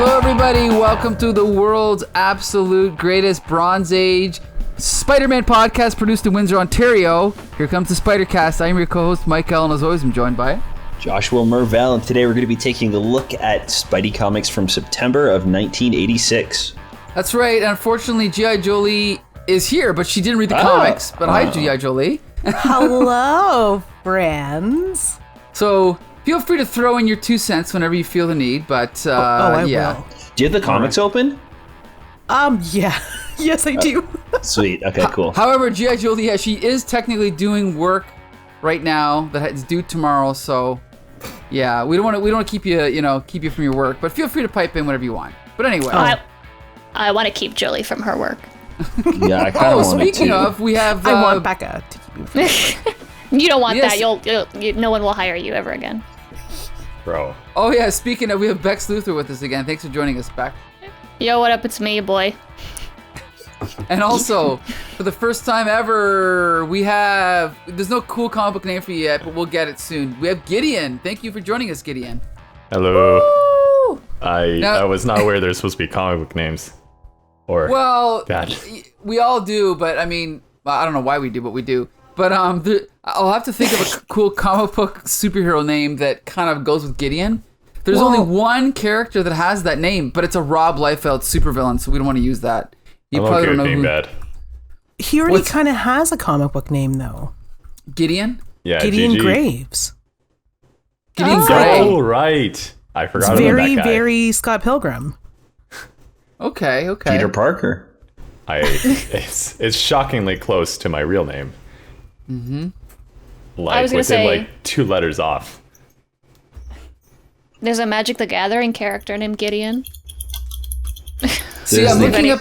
Hello, everybody. Welcome to the world's absolute greatest Bronze Age Spider-Man podcast produced in Windsor, Ontario. Here comes the Spider-Cast. I am your co-host, Mike L, and as always, I'm joined by Joshua Mervell, and today we're going to be taking a look at Spidey comics from September of 1986. That's right. Unfortunately, G.I. Jolie is here, but she didn't read the comics. But hi, G.I. Jolie. Hello, friends. So feel free to throw in your 2 cents whenever you feel the need, but I yeah. will. Do you have the comics open? Yeah. Yes, I do. Sweet. Okay, cool. However, G.I. Jolie, yeah, she is technically doing work right now that is due tomorrow, so yeah, we don't want to keep you from your work, but feel free to pipe in whenever you want. But anyway. I want to keep Jolie from her work. Yeah, I kind of want to. Speaking of, we have I want Becca to keep you from her. You don't want Yes. that. No one will hire you ever again. Bro. Oh yeah, speaking of, we have Bex Luther with us again. Thanks for joining us, Beck. Yo, what up? It's me, boy. And also, for the first time ever, there's no cool comic book name for you yet, but we'll get it soon. We have Gideon. Thank you for joining us, Gideon. Hello. Woo! I was not aware there's supposed to be comic book names. Or that. We all do, but I mean, I don't know why we do, but we do. But I'll have to think of a cool comic book superhero name that kind of goes with Gideon. There's only one character that has that name, but it's a Rob Liefeld supervillain, so we don't want to use that. You I'm probably okay don't with know being who. bad. He already kind of has a comic book name, though. Gideon? Yeah, Gideon GG. Graves. Gideon Oh. Gray. Oh, right. I It's forgot very, about that guy. very Scott Pilgrim. Okay. Peter Parker. It's shockingly close to my real name. Mm-hmm. Like, I was gonna within say- like 2 letters off. There's a Magic the Gathering character named Gideon. See, I'm the- looking up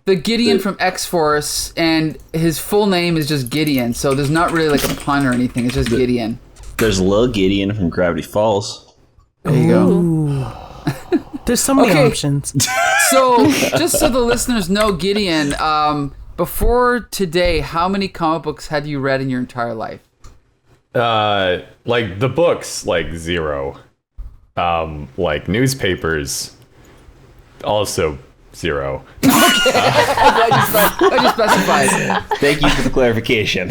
the Gideon from X-Force, and his full name is just Gideon, so there's not really like a pun or anything. It's just Gideon. There's Lil Gideon from Gravity Falls. There you go. Ooh. There's so many Okay. options. So, just so the listeners know, Gideon, before today, how many comic books had you read in your entire life? Like the books, like 0. Like newspapers, also 0. I just specified. Thank you for the clarification.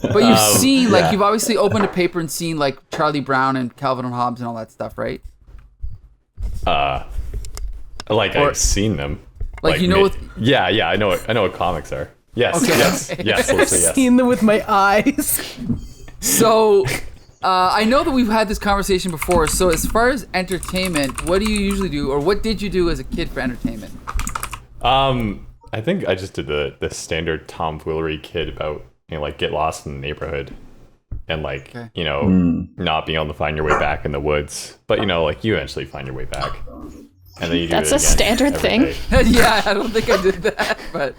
But you've seen, like, yeah. you've obviously opened a paper and seen, like, Charlie Brown and Calvin and Hobbes and all that stuff, right? I've seen them. Like, you know what? Yeah, I know what comics are. Yes, Okay. yes, let's say yes. Seen them with my eyes. So, I know that we've had this conversation before. So, as far as entertainment, what do you usually do, or what did you do as a kid for entertainment? I think I just did the standard tomfoolery kid about, like, get lost in the neighborhood and, like, not being able to find your way back in the woods. But, like, you eventually find your way back. And then you do That's it a again standard every thing. day. Yeah, I don't think I did that, but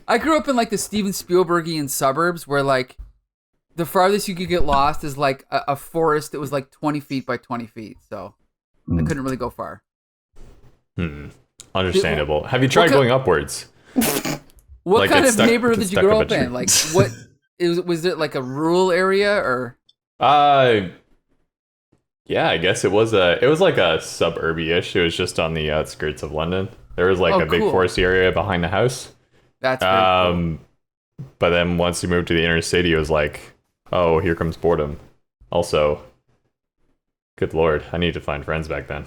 I grew up in, like, the Steven Spielbergian suburbs where, like, the farthest you could get lost is, like, a forest that was, like, 20 feet by 20 feet. So, I couldn't really go far. Understandable. Have you tried ki- going upwards? What Like, kind get of stuck- neighborhood get did you stuck grow up up a in? tree. Like, what was it like a rural area or? Yeah, I guess it was like a suburby-ish. It was just on the outskirts of London. There was like a big cool. foresty area behind the house. That's very cool. But then once you moved to the inner city, it was like, oh, here comes boredom. Also, good lord, I need to find friends back then.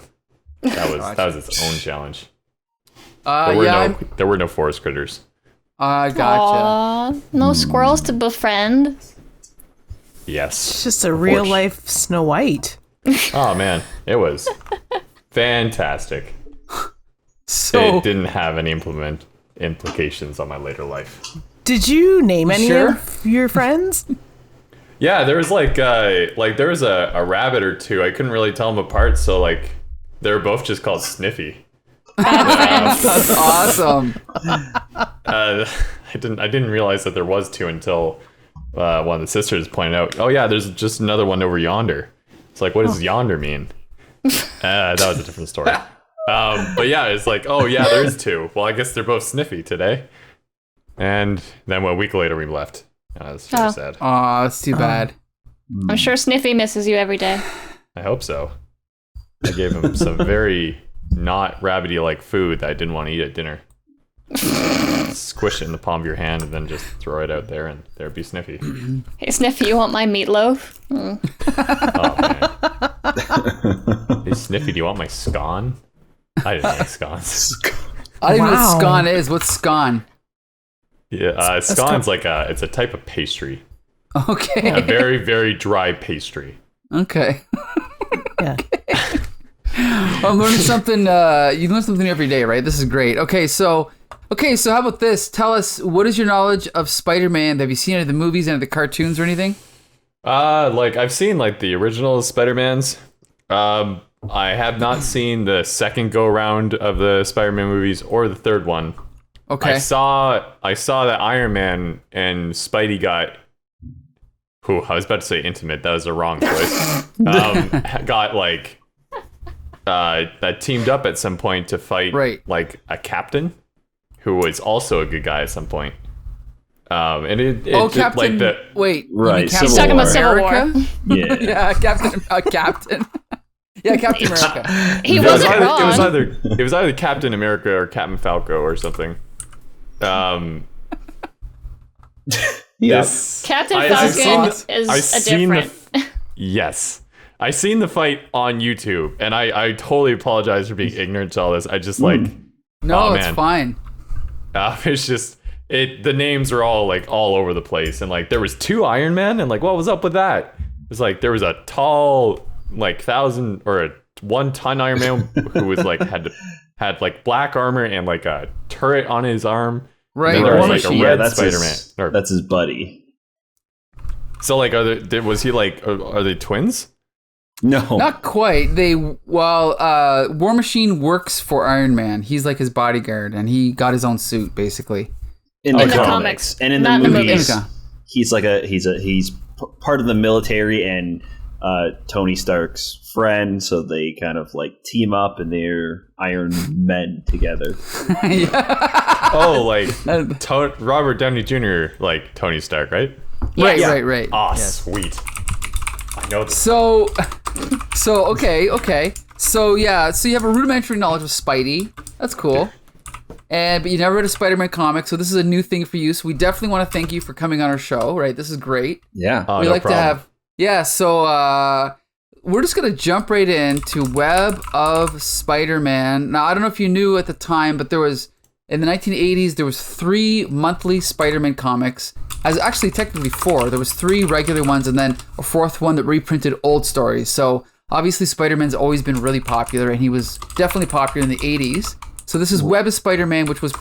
That was its own challenge. There were no forest critters. I gotcha. Aw, no squirrels to befriend. Yes. It's just a real life Snow White. Oh man, it was fantastic. So It didn't have any implications on my later life. Did you name any Sure. of your friends? Yeah, there was like there was a rabbit or two. I couldn't really tell them apart, so like they were both just called Sniffy. that's awesome. I didn't realize that there was 2 until one of the sisters pointed out. Oh yeah, there's just another one over yonder. It's like, what does yonder mean? That was a different story. But yeah, it's like, oh yeah, there's 2. Well, I guess they're both Sniffy today. And then a week later we left. That's very sad. Aw, that's too bad. I'm sure Sniffy misses you every day. I hope so. I gave him some very, not rabbity-like food that I didn't want to eat at dinner. Squish it in the palm of your hand and then just throw it out there, and there'd be Sniffy. Hey, Sniffy, you want my meatloaf? Oh, man. Hey, Sniffy, do you want my scone? I didn't like scones. I don't even know Wow. what scone is. What's scone? Yeah, scone's like it's a type of pastry. Okay. A very, very dry pastry. Okay. Yeah. I'm learning something. You learn something every day, right? This is great. Okay, so how about this? Tell us, what is your knowledge of Spider-Man? Have you seen any of the movies, any of the cartoons, or anything? Like I've seen like the original Spider-Mans. I have not seen the second go round of the Spider-Man movies or the third one. Okay. I saw that Iron Man and Spidey got. Whew, I was about to say intimate. That was the wrong choice. Got like that teamed up at some point to fight like a captain who was also a good guy at some point. And it Captain. like the Wait. Right, You mean Captain Civil Talking about Civil America? War. Yeah. Yeah, Captain. Captain. Yeah, Captain America. He it was wasn't either, wrong. it was either Captain America or Captain Falco or something. This Captain I've Falcon seen- is I've a seen the- different. Yes. I seen the fight on YouTube, and I totally apologize for being ignorant to all this. I just like No, Oh, it's man. fine. it's just the names are all like all over the place, and like there was 2 Iron Men, and like what was up with that? It's like there was a tall like 1,000 or a 1-ton Iron Man who was like had like black armor and like a turret on his arm. Right. And then there was right. like a Yeah, red that's Spider-Man. his, that's his buddy. So like was he like are they twins? No. Not quite. War Machine works for Iron Man. He's like his bodyguard, and he got his own suit, basically. in the the comics. comics. And in the Not in the movies, movies. he's like he's part of the military and Tony Stark's friend, so they kind of like team up and they're Iron Men together. Yeah. Oh, like Robert Downey Jr. like Tony Stark, right? Right, Yes. right. Ah, Yes. sweet. I know this. So okay. So you have a rudimentary knowledge of Spidey. That's cool. But you never read a Spider-Man comic, so this is a new thing for you. So we definitely want to thank you for coming on our show. Right, this is great. Yeah. Oh, We no like problem. to have So we're just gonna jump right into Web of Spider-Man. Now I don't know if you knew at the time, but there was in the 1980s there was 3 monthly Spider-Man comics. As actually technically 4. There was 3 regular ones and then a 4th one that reprinted old stories. So obviously Spider-Man's always been really popular, and he was definitely popular in the 80s. So this is Web of Spider-Man, which was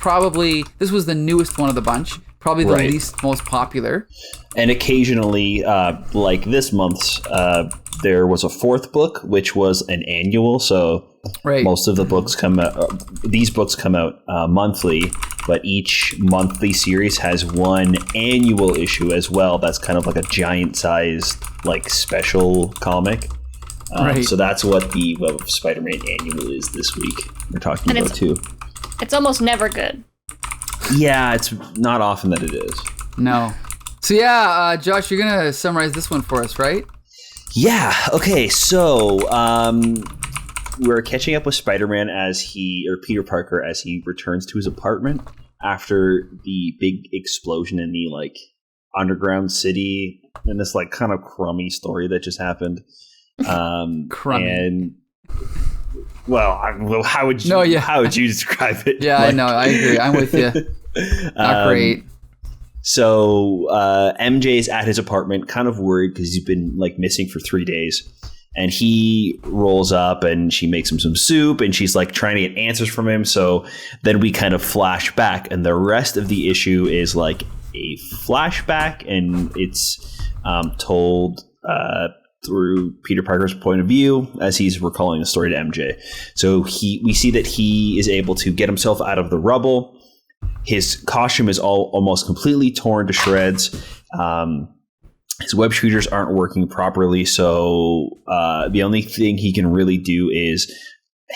this was the newest one of the bunch, probably the Right. least most popular. And occasionally, like this month's, there was a 4th book, which was an annual. So Right. most of the books come out. These books come out monthly, but each monthly series has one annual issue as well. That's kind of like a giant-sized, like special comic. Right. So that's what the Web of Spider-Man annual is this week. We're talking And about too. It's almost never good. Yeah, it's not often that it is. No. So Josh, you're gonna summarize this one for us, right? Yeah. Okay. So we're catching up with Spider-Man Peter Parker as he returns to his apartment after the big explosion in the like underground city and this like kind of crummy story that just happened. Crummy. And how would you describe it? Yeah, I know. I agree. I'm with you. Not great. So MJ's at his apartment, kind of worried because he's been like missing for 3 days. And he rolls up and she makes him some soup and she's like trying to get answers from him. So then we kind of flash back and the rest of the issue is like a flashback and it's told through Peter Parker's point of view as he's recalling the story to MJ. So we see that he is able to get himself out of the rubble. His costume is almost completely torn to shreds. His web shooters aren't working properly, so the only thing he can really do is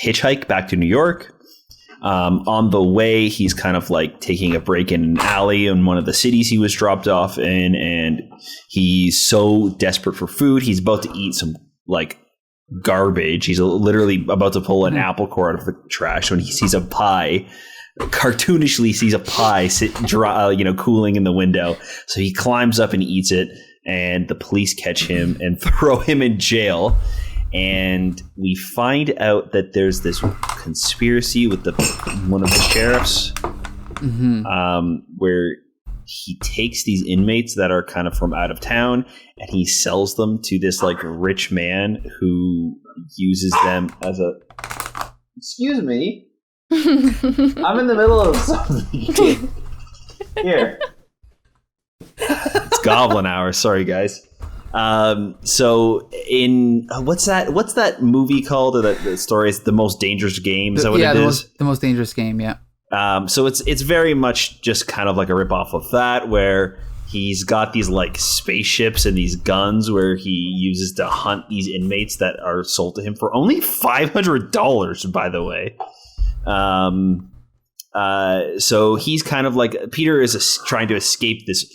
hitchhike back to New York. On the way, he's kind of like taking a break in an alley in one of the cities he was dropped off in, and he's so desperate for food, he's about to eat some like garbage. He's literally about to pull an apple core out of the trash when he sees a pie. Cartoonishly sees a pie cooling in the window. So he climbs up and eats it, and the police catch him and throw him in jail. And we find out that there's this conspiracy with one of the sheriffs, where he takes these inmates that are kind of from out of town and he sells them to this like rich man who uses them as a... Excuse me. I'm in the middle of something. Here. It's goblin hour. Sorry, guys. So in what's that movie called? Or the story is The Most Dangerous Game. Is that what it is? The Most Dangerous Game. Yeah. So it's very much just kind of like a ripoff of that, where he's got these like spaceships and these guns where he uses to hunt these inmates that are sold to him for only $500, by the way. So he's kind of like, Peter is trying to escape this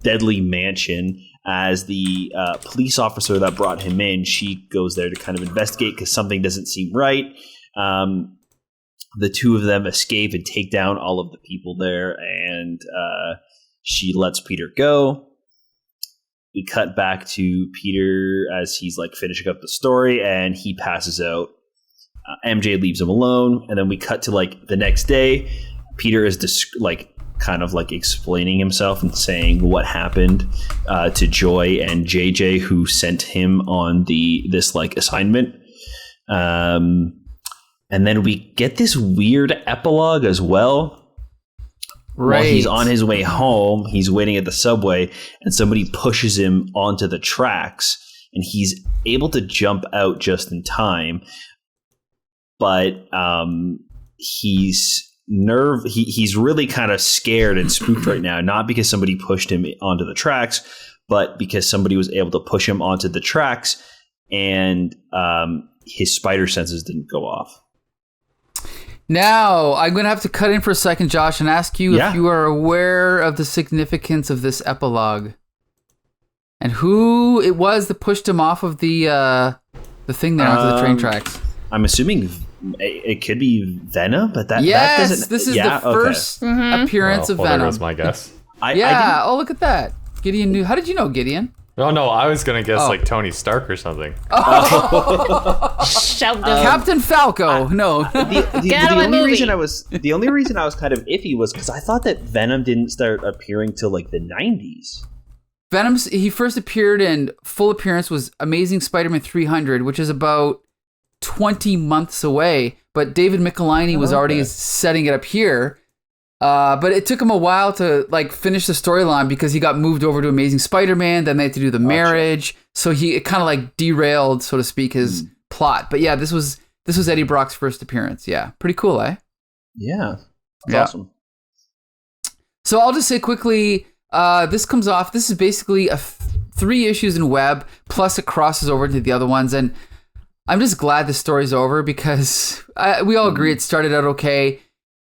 deadly mansion. As the police officer that brought him in, she goes there to kind of investigate because something doesn't seem right. The two of them escape and take down all of the people there, and she lets Peter go. We cut back to Peter as he's like finishing up the story, and he passes out. MJ leaves him alone, and then we cut to like the next day. Peter is kind of like explaining himself and saying what happened to Joy and JJ, who sent him on this like assignment. And then we get this weird epilogue as well. Right. While he's on his way home, he's waiting at the subway, and somebody pushes him onto the tracks, and he's able to jump out just in time. But he's really kind of scared and spooked right now, not because somebody pushed him onto the tracks, but because somebody was able to push him onto the tracks, and his spider senses didn't go off. Now, I'm going to have to cut in for a second, Josh, and ask you if you are aware of the significance of this epilogue and who it was that pushed him off of the thing there onto the train tracks. I'm assuming it could be Venom, but that doesn't... This is the first appearance of Venom. There goes my guess. Oh, look at that. Gideon knew. How did you know, Gideon? No, I was going to guess like Tony Stark or something. Shoved him. Captain Falco. No. The only reason I was kind of iffy was because I thought that Venom didn't start appearing till like the 90s. He first appeared in full appearance was Amazing Spider-Man 300, which is about 20 months away. But David Michelinie was already setting it up here. But it took him a while to like finish the storyline because he got moved over to Amazing Spider-Man. Then they had to do the marriage, so it kind of like derailed, so to speak, his plot. But yeah, this was Eddie Brock's first appearance. Yeah, pretty cool, eh? Yeah, that's awesome. So I'll just say quickly, this comes off. This is basically 3 issues in Webb, plus it crosses over into the other ones, and I'm just glad the story's over because we all agree it started out okay.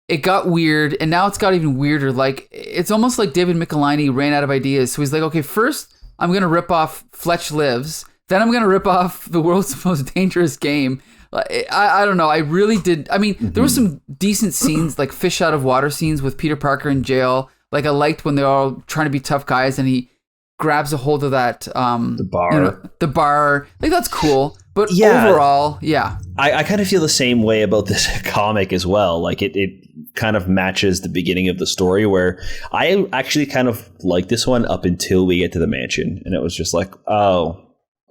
It got weird, and now it's got even weirder. Like, it's almost like David Michelinie ran out of ideas. So he's like, okay, first I'm going to rip off Fletch Lives. Then I'm going to rip off the world's most dangerous game. I don't know. I really did. I mean, there were some decent scenes, like fish out of water scenes with Peter Parker in jail. Like, I liked when they're all trying to be tough guys, and he grabs a hold of that... the bar. The bar. Like, that's cool. But overall, I kind of feel the same way about this comic as well. Like it kind of matches the beginning of the story where I actually kind of like this one up until we get to the mansion. And it was just like,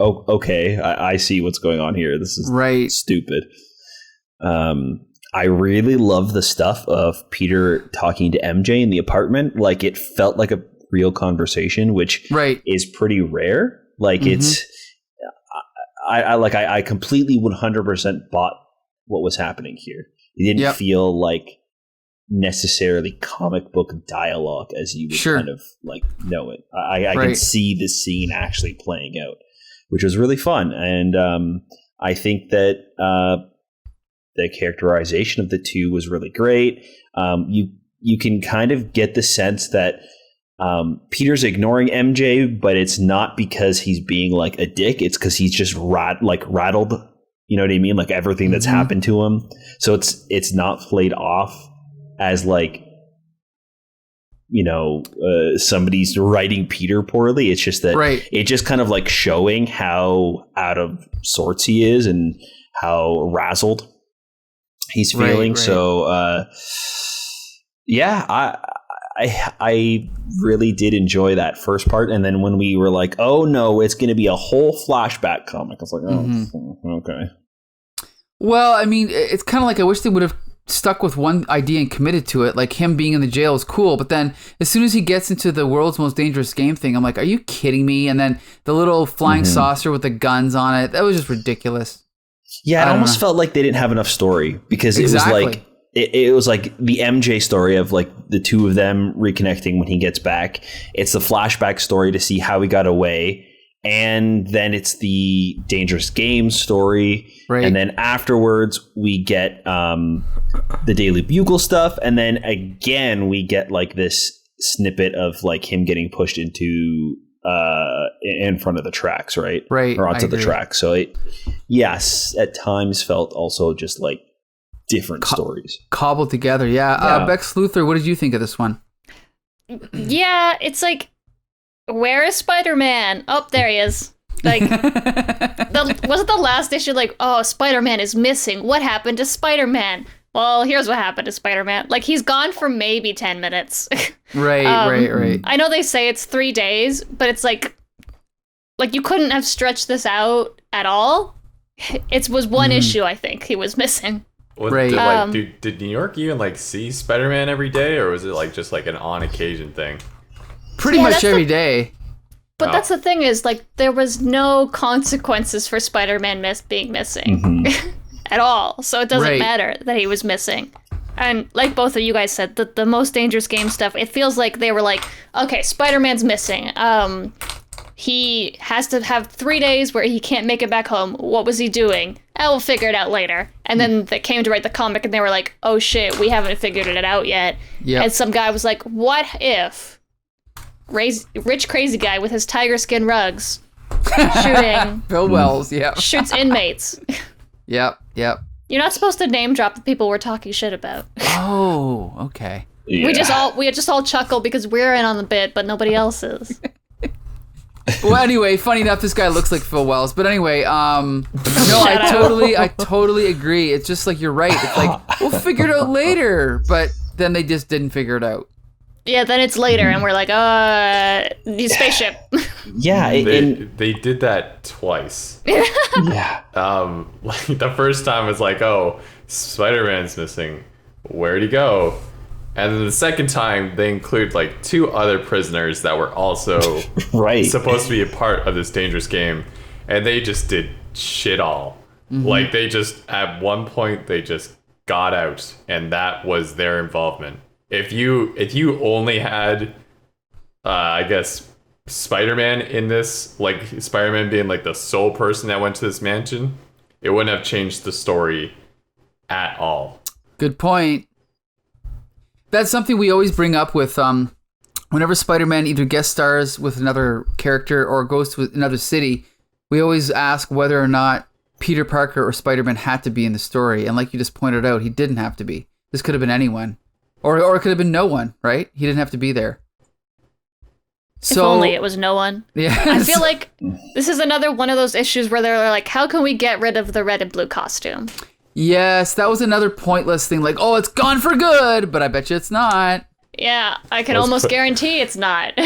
okay, I see what's going on here. This is stupid. I really love the stuff of Peter talking to MJ in the apartment. Like it felt like a real conversation, which is pretty rare. Like it's... I completely 100% bought what was happening here. It didn't feel like necessarily comic book dialogue as you would kind of like know it. I can see this scene actually playing out, which was really fun. And I think that the characterization of the two was really great. You can kind of get the sense that Peter's ignoring MJ, but it's not because he's being like a dick. It's because he's just rattled. You know what I mean? Like everything that's happened to him. So it's not played off as like, somebody's writing Peter poorly. It's just that it just kind of like showing how out of sorts he is and how razzled he's feeling. Right. So, I really did enjoy that first part. And then when we were like, oh no, it's going to be a whole flashback comic. I was like, okay. Well, I mean, it's kind of like I wish they would have stuck with one idea and committed to it. Like him being in the jail is cool, but then as soon as he gets into the world's most dangerous game thing, I'm like, are you kidding me? And then the little flying saucer with the guns on it, that was just ridiculous. Yeah, it almost felt like they didn't have enough story because it was like it was like the MJ story of like the two of them reconnecting when he gets back. It's the flashback story to see how he got away. And then it's the dangerous game story. Right. And then afterwards we get the Daily Bugle stuff. And then again, we get like this snippet of like him getting pushed into in front of the tracks, right? Right. Or onto the track. So it, yes, at times felt also just like different stories. Cobbled together. Yeah. Bex Luthor, what did you think of this one? Yeah, it's like, where is Spider-Man? Oh, there he is. Like, wasn't the last issue like, oh, Spider-Man is missing. What happened to Spider-Man? Well, here's what happened to Spider-Man. Like, he's gone for maybe 10 minutes. Right. I know they say it's 3 days, but it's like you couldn't have stretched this out at all. It was one issue, I think, he was missing. Did New York even like see Spider-Man every day, or was it like just like an on occasion thing? Pretty much every day. But that's the thing is, like, there was no consequences for Spider-Man being missing at all. So it doesn't matter that he was missing. And like both of you guys said, the most dangerous game stuff, it feels like they were like, okay, Spider-Man's missing. He has to have 3 days where he can't make it back home. What was he doing? We'll figure it out later. And then they came to write the comic and they were like, oh shit, we haven't figured it out yet. Yep. And some guy was like, what if rich crazy guy with his tiger skin rugs shooting Bill Wells, shoots inmates. Yep. You're not supposed to name drop the people we're talking shit about. Oh, okay. Yeah. We just all chuckle because we're in on the bit, but nobody else is. Well, anyway, funny enough, this guy looks like Phil Wells. But anyway, no, I totally agree. It's just like you're right. It's like we'll figure it out later, but then they just didn't figure it out. Yeah, then it's later, and we're like, spaceship. Yeah, they did that twice. Yeah. Like the first time was like, oh, Spider-Man's missing. Where'd he go? And then the second time, they include like 2 other prisoners that were also supposed to be a part of this dangerous game, and they just did shit all. Like they just at one point they just got out, and that was their involvement. If you only had, I guess, Spider-Man in this, like Spider-Man being like the sole person that went to this mansion, it wouldn't have changed the story at all. Good point. That's something we always bring up with whenever Spider-Man either guest stars with another character or goes to another city, we always ask whether or not Peter Parker or Spider-Man had to be in the story. And like you just pointed out, he didn't have to be. This could have been anyone. Or it could have been no one, right? He didn't have to be there. If only it was no one. Yeah. I feel like this is another one of those issues where they're like, how can we get rid of the red and blue costume? Yes, that was another pointless thing. Like, oh, it's gone for good, but I bet you it's not. Yeah, I can almost guarantee it's not.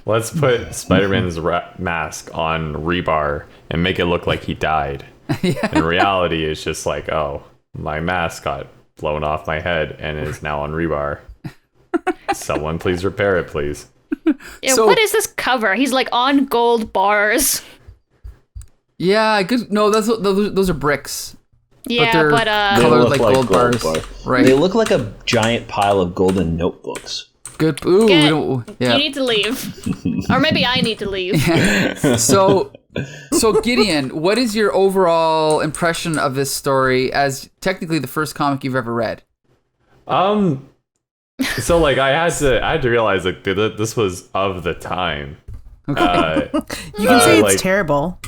Let's put Spider-Man's mask on rebar and make it look like he died. Yeah. In reality, it's just like, oh, my mask got blown off my head and is now on rebar. Someone please repair it, please. Yeah, so, what is this cover? He's like on gold bars. Yeah, good. No, those are bricks. Yeah, but colored like gold bars. Right. They look like a giant pile of golden notebooks. Good. Ooh, you need to leave. Or maybe I need to leave. Yeah. So Gideon, what is your overall impression of this story as technically the first comic you've ever read? So like I had to realize like this was of the time. Okay. You can say it's like- terrible.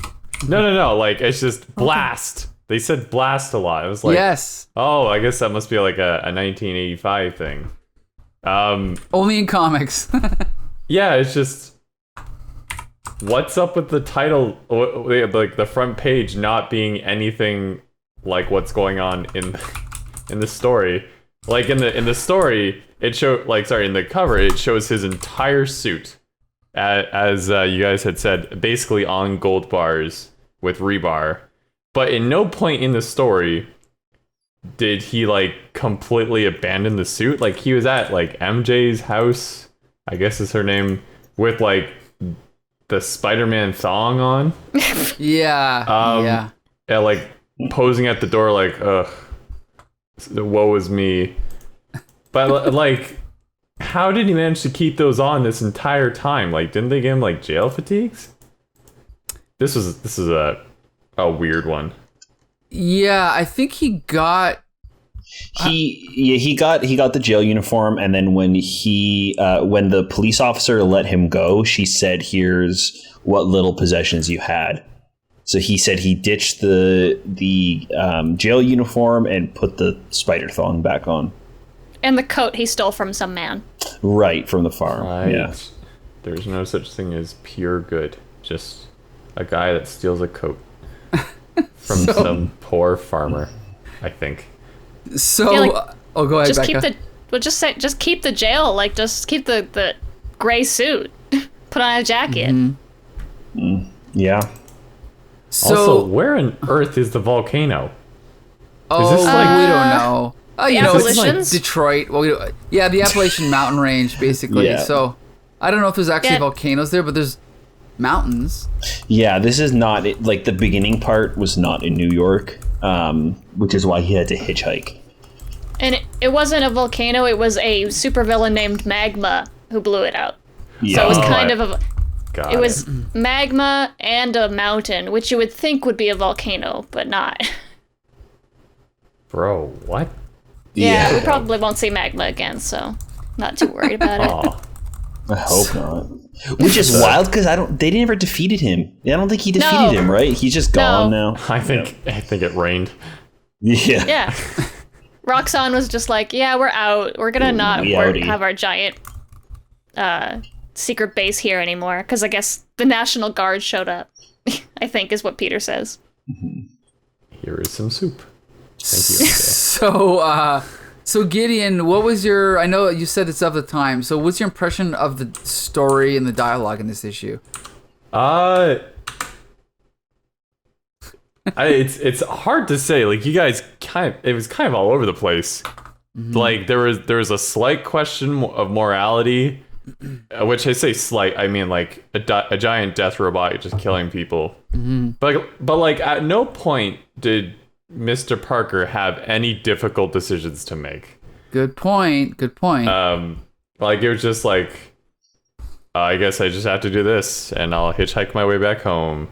No. Like it's just blast. They said blast a lot. It was like, Yes. oh, I guess that must be like a 1985 thing. Only in comics. Yeah, it's just what's up with the title, like the front page not being anything like what's going on in the story. Like in the story, it showed in the cover it shows his entire suit, as you guys had said, basically on gold bars with rebar. But in no point in the story did he like completely abandon the suit. Like he was at like MJ's house, I guess is her name, with like the Spider-Man thong on. Yeah. Yeah, like posing at the door like, ugh, woe is me. But like, how did he manage to keep those on this entire time? Like, didn't they give him like jail fatigues? This is a weird one. Yeah, I think he got. He got the jail uniform, and then when the police officer let him go, she said, "Here's what little possessions you had." So he said he ditched the jail uniform and put the spider thong back on. And the coat he stole from some man. Right, from the farm. Right. Yeah. There's no such thing as pure good. Just a guy that steals a coat from some poor farmer, I think. So, Yeah, like, go ahead, Just Becca. just keep the jail, like just keep the gray suit. Put on a jacket. Yeah. So, Also, where on earth is the volcano? oh, this like- we don't know. Oh, you know, it's like Appalachians? Detroit. Well, yeah, the Appalachian Mountain Range, basically. Yeah. So, I don't know if there's actually Yeah. volcanoes there, but there's mountains. Yeah, this is not like the beginning part was not in New York, which is why he had to hitchhike. And it wasn't a volcano, it was a supervillain named Magma who blew it out. Yeah. So it was Oh, kind of a Got it was magma and a mountain, which you would think would be a volcano, but not. Bro, what? Yeah, we probably won't see magma again, so not too worried about it. Oh, I hope not. Which is wild because they never defeated him. I don't think he defeated No. him, right? He's just gone now. I think it rained. Yeah. Yeah. Roxxon was just like, yeah, we're out. We're gonna not we outie. have our giant secret base here anymore, because I guess the National Guard showed up, I think is what Peter says. Here is some soup. Thank you. So Gideon, what was your? I know you said it's of the time. So, what's your impression of the story and the dialogue in this issue? It's hard to say. Like you guys it was kind of all over the place. Like there was a slight question of morality, which I say slight, I mean like a giant death robot just killing people. But like at no point did Mr. Parker have any difficult decisions to make. Good point. Like it was just like, I guess I just have to do this, and I'll hitchhike my way back home.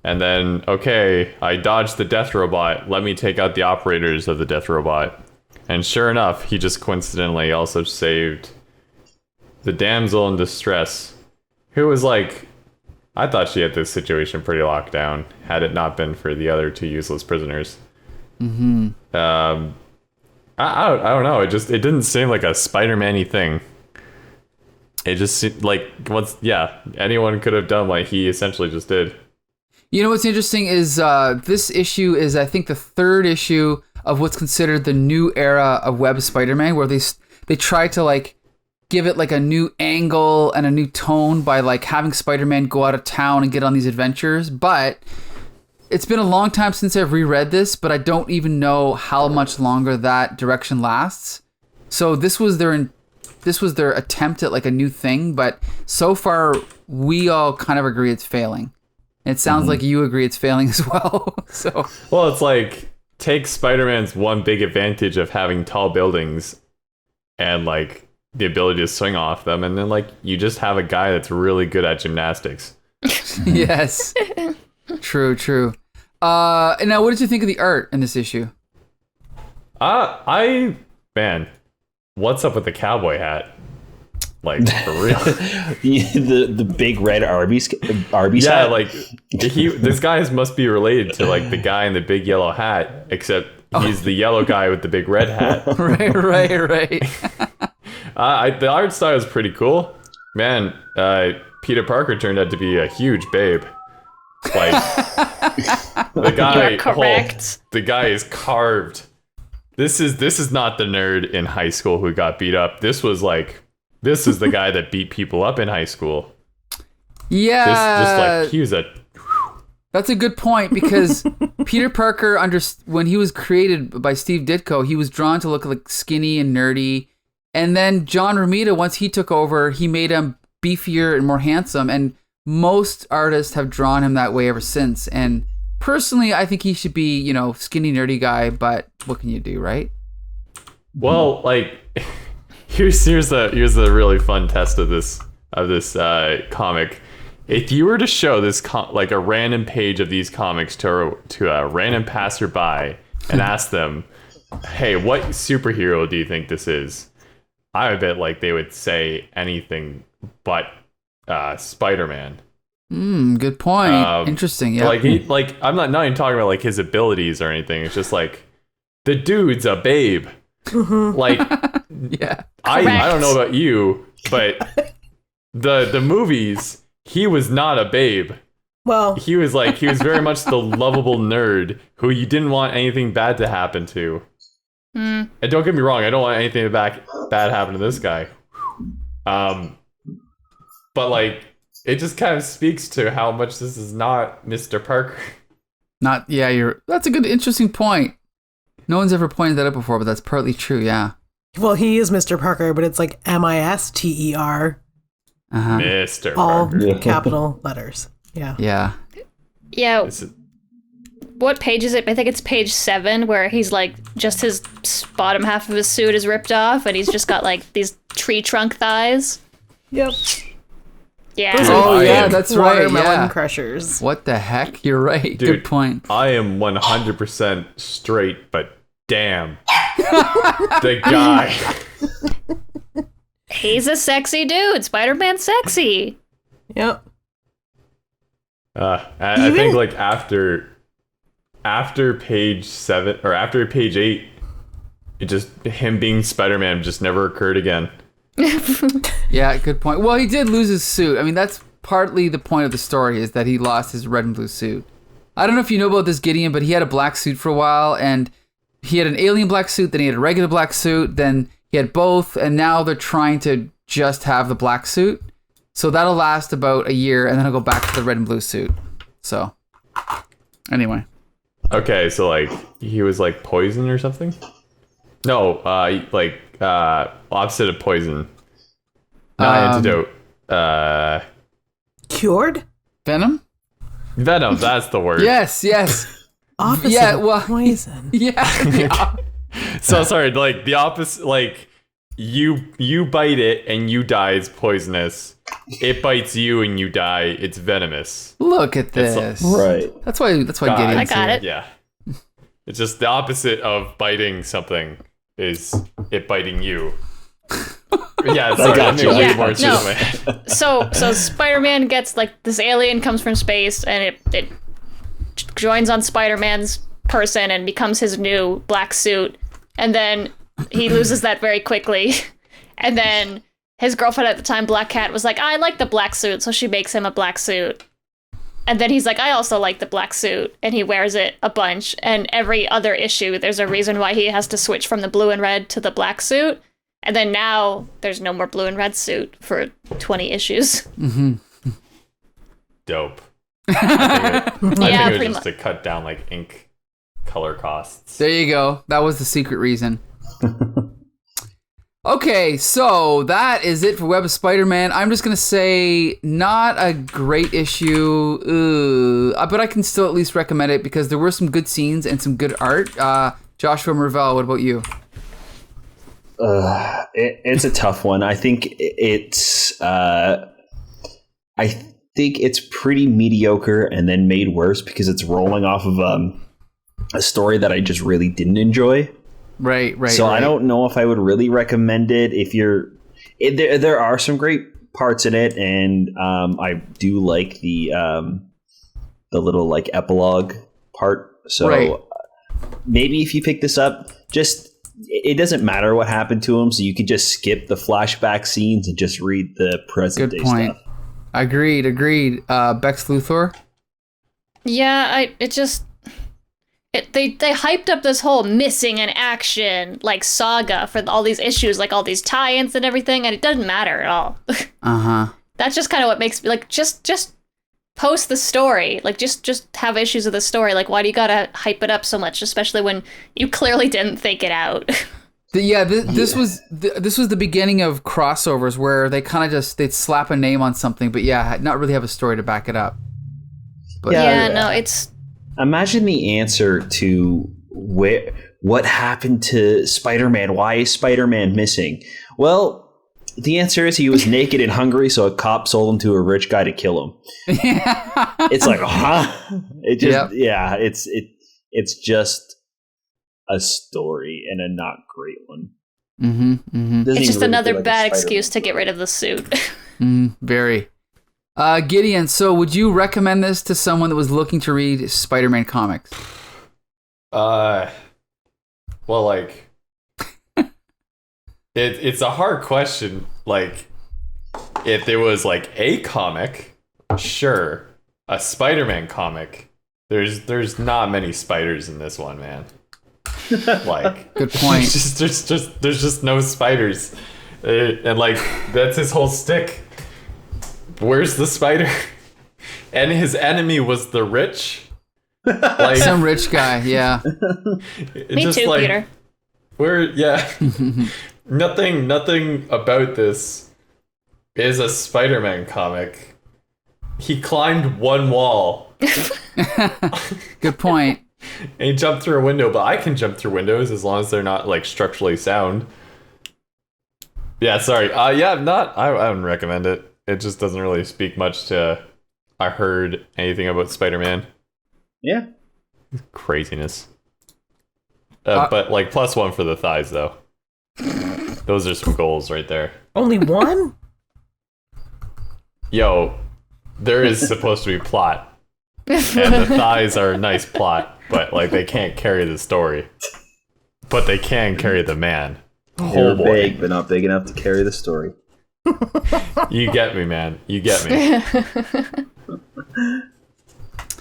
And then, okay, I dodged the death robot. Let me take out the operators of the death robot. And sure enough, he just coincidentally also saved the damsel in distress, who was like, I thought she had this situation pretty locked down, had it not been for the other two useless prisoners. I don't know. It didn't seem like a Spider-Man-y thing. It just seemed like anyone could have done what he essentially just did. You know what's interesting is this issue is, I think, the third issue of what's considered the new era of Webb Spider-Man, where they try to like give it like a new angle and a new tone by like having Spider-Man go out of town and get on these adventures. But it's been a long time since I've reread this, but I don't even know how much longer that direction lasts. So this was their attempt at like a new thing, but so far we all kind of agree it's failing. It sounds like you agree it's failing as well. So, well, it's like take Spider-Man's one big advantage of having tall buildings and like the ability to swing off them, and then like you just have a guy that's really good at gymnastics. Yes. True. And now, what did you think of the art in this issue? I what's up with the cowboy hat? Like, for real. the big red Arby's Yeah, hat. like this guy must be related to like the guy in the big yellow hat, except he's the yellow guy with the big red hat. Right. The art style is pretty cool, man. Peter Parker turned out to be a huge babe. Like the guy, You are correct. the guy is carved. This is not the nerd in high school who got beat up. This is the guy that beat people up in high school. Yeah. He was a. That's a good point, because Peter Parker, when he was created by Steve Ditko, he was drawn to look like skinny and nerdy. And then John Romita, once he took over, he made him beefier and more handsome. And most artists have drawn him that way ever since. And personally, I think he should be, skinny, nerdy guy. But what can you do, right? Well, like, here's the really fun test of this comic. If you were to show this like a random page of these comics to a random passerby and ask them, "Hey, what superhero do you think this is?" I would bet like they would say anything but Spider-Man. Good point. Interesting. Yeah. Like I'm not even talking about like his abilities or anything. It's just like the dude's a babe. Like, yeah. I don't know about you, but the movies, he was not a babe. Well, He was very much the lovable nerd who you didn't want anything bad to happen to. And don't get me wrong, I don't want anything bad happen to this guy. But like, it just kind of speaks to how much this is not Mr. Parker. That's a good, interesting point. No one's ever pointed that out before, but that's partly true, yeah. well, he is Mr. Parker, but it's like Mister. Mr. All Parker. capital letters. Yeah. Yeah. Yeah. What page is it? I think it's page 7, where he's like, just his bottom half of his suit is ripped off, and he's just got like these tree trunk thighs. Yep. Yeah. Those Oh, are yeah, big that's right, watermelon yeah. crushers. What the heck? You're right. Dude, Good point. I am 100% straight, but damn. The guy. He's a sexy dude. Spider-Man's sexy. Yep. I think like after page 7 or after page 8, it just him being Spider-Man just never occurred again. Yeah, good point. Well, he did lose his suit. I mean, that's partly the point of the story, is that he lost his red and blue suit. I don't know if you know about this, Gideon, but he had a black suit for a while, and he had an alien black suit, then he had a regular black suit, then he had both, and now they're trying to just have the black suit. So that'll last about a year, and then he'll go back to the red and blue suit. So, anyway. Okay, so like he was like poison or something? No, opposite of poison. Not antidote. Cured? Venom? Venom, that's the word. Yes. Opposite Yeah, of well- poison. Yeah. So sorry, like the opposite, like you bite it and you die, it's poisonous. It bites you and you die, it's venomous. Look at this. Right. That's why God. Gideon's I got here. it. Yeah. It's just the opposite of biting something is it biting you. Yeah, sorry, got that you. makes Yeah, way more sense no. in my head. So Spider-Man gets like this alien comes from space, and it joins on Spider-Man's person and becomes his new black suit, and then he loses that very quickly, and then his girlfriend at the time, Black Cat, was like, I like the black suit, so she makes him a black suit. And then he's like, I also like the black suit, and he wears it a bunch, and every other issue there's a reason why he has to switch from the blue and red to the black suit. And then now there's no more blue and red suit for 20 issues. Dope. I think Yeah, it was pretty just to cut down like ink color costs. There you go. That was the secret reason. Okay, so that is it for Webb Spider-Man. I'm just going to say not a great issue, but I can still at least recommend it because there were some good scenes and some good art. Joshua Mervell, what about you? It's a tough one. I think it's pretty mediocre and then made worse because it's rolling off of a story that I just really didn't enjoy. Right. So I don't know if I would really recommend it if you're. There are some great parts in it, and I do like the little like epilogue part. So maybe if you pick this up, just it doesn't matter what happened to him, so you could just skip the flashback scenes and just read the present day stuff. Agreed. Bex Luthor? Yeah, they hyped up this whole missing in action like saga for all these issues, like all these tie-ins and everything, and it doesn't matter at all. That's just kind of what makes me like just post the story, like just have issues with the story. Like, why do you gotta hype it up so much, especially when you clearly didn't think it out? This was the beginning of crossovers where they kind of they'd slap a name on something, but not really have a story to back it up. But it's. Imagine the answer to what happened to Spider-Man. Why is Spider-Man missing? Well, the answer is he was naked and hungry, so a cop sold him to a rich guy to kill him. It's like, It just, it's just a story and a not great one. It's just another bad excuse to get rid of the suit. Very. Gideon, so would you recommend this to someone that was looking to read Spider-Man comics? Well, like, it's a hard question. Like, if there was like a comic, sure, a Spider-Man comic. There's not many spiders in this one, man. Like, good point. There's just no spiders, and like that's his whole stick. Where's the spider? And his enemy was the rich. Like, some rich guy, yeah. Me just too, like, Peter. Nothing about this is a Spider-Man comic. He climbed one wall. Good point. And he jumped through a window, but I can jump through windows as long as they're not like structurally sound. Yeah, sorry. I wouldn't recommend it. It just doesn't really speak much to I heard anything about Spider-Man. Yeah. Craziness. But like +1 for the thighs though. Those are some goals right there. Only one? Yo, there is supposed to be plot. And the thighs are a nice plot, but like they can't carry the story. But they can carry the man. They're big, but not big enough to carry the story. You get me, man. You get me.